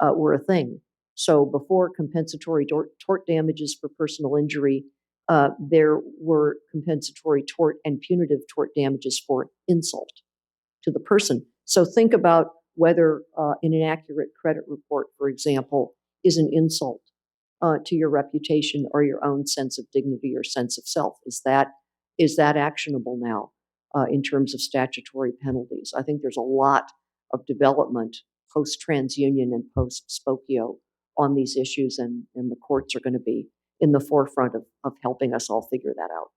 Speaker 11: were a thing. So before compensatory tort damages for personal injury, there were compensatory tort and punitive tort damages for insult to the person. So think about whether an inaccurate credit report, for example, is an insult to your reputation or your own sense of dignity or sense of self. Is that actionable now in terms of statutory penalties? I think there's a lot of development post-TransUnion and post-Spokio on these issues, and the courts are going to be in the forefront of helping us all figure that out.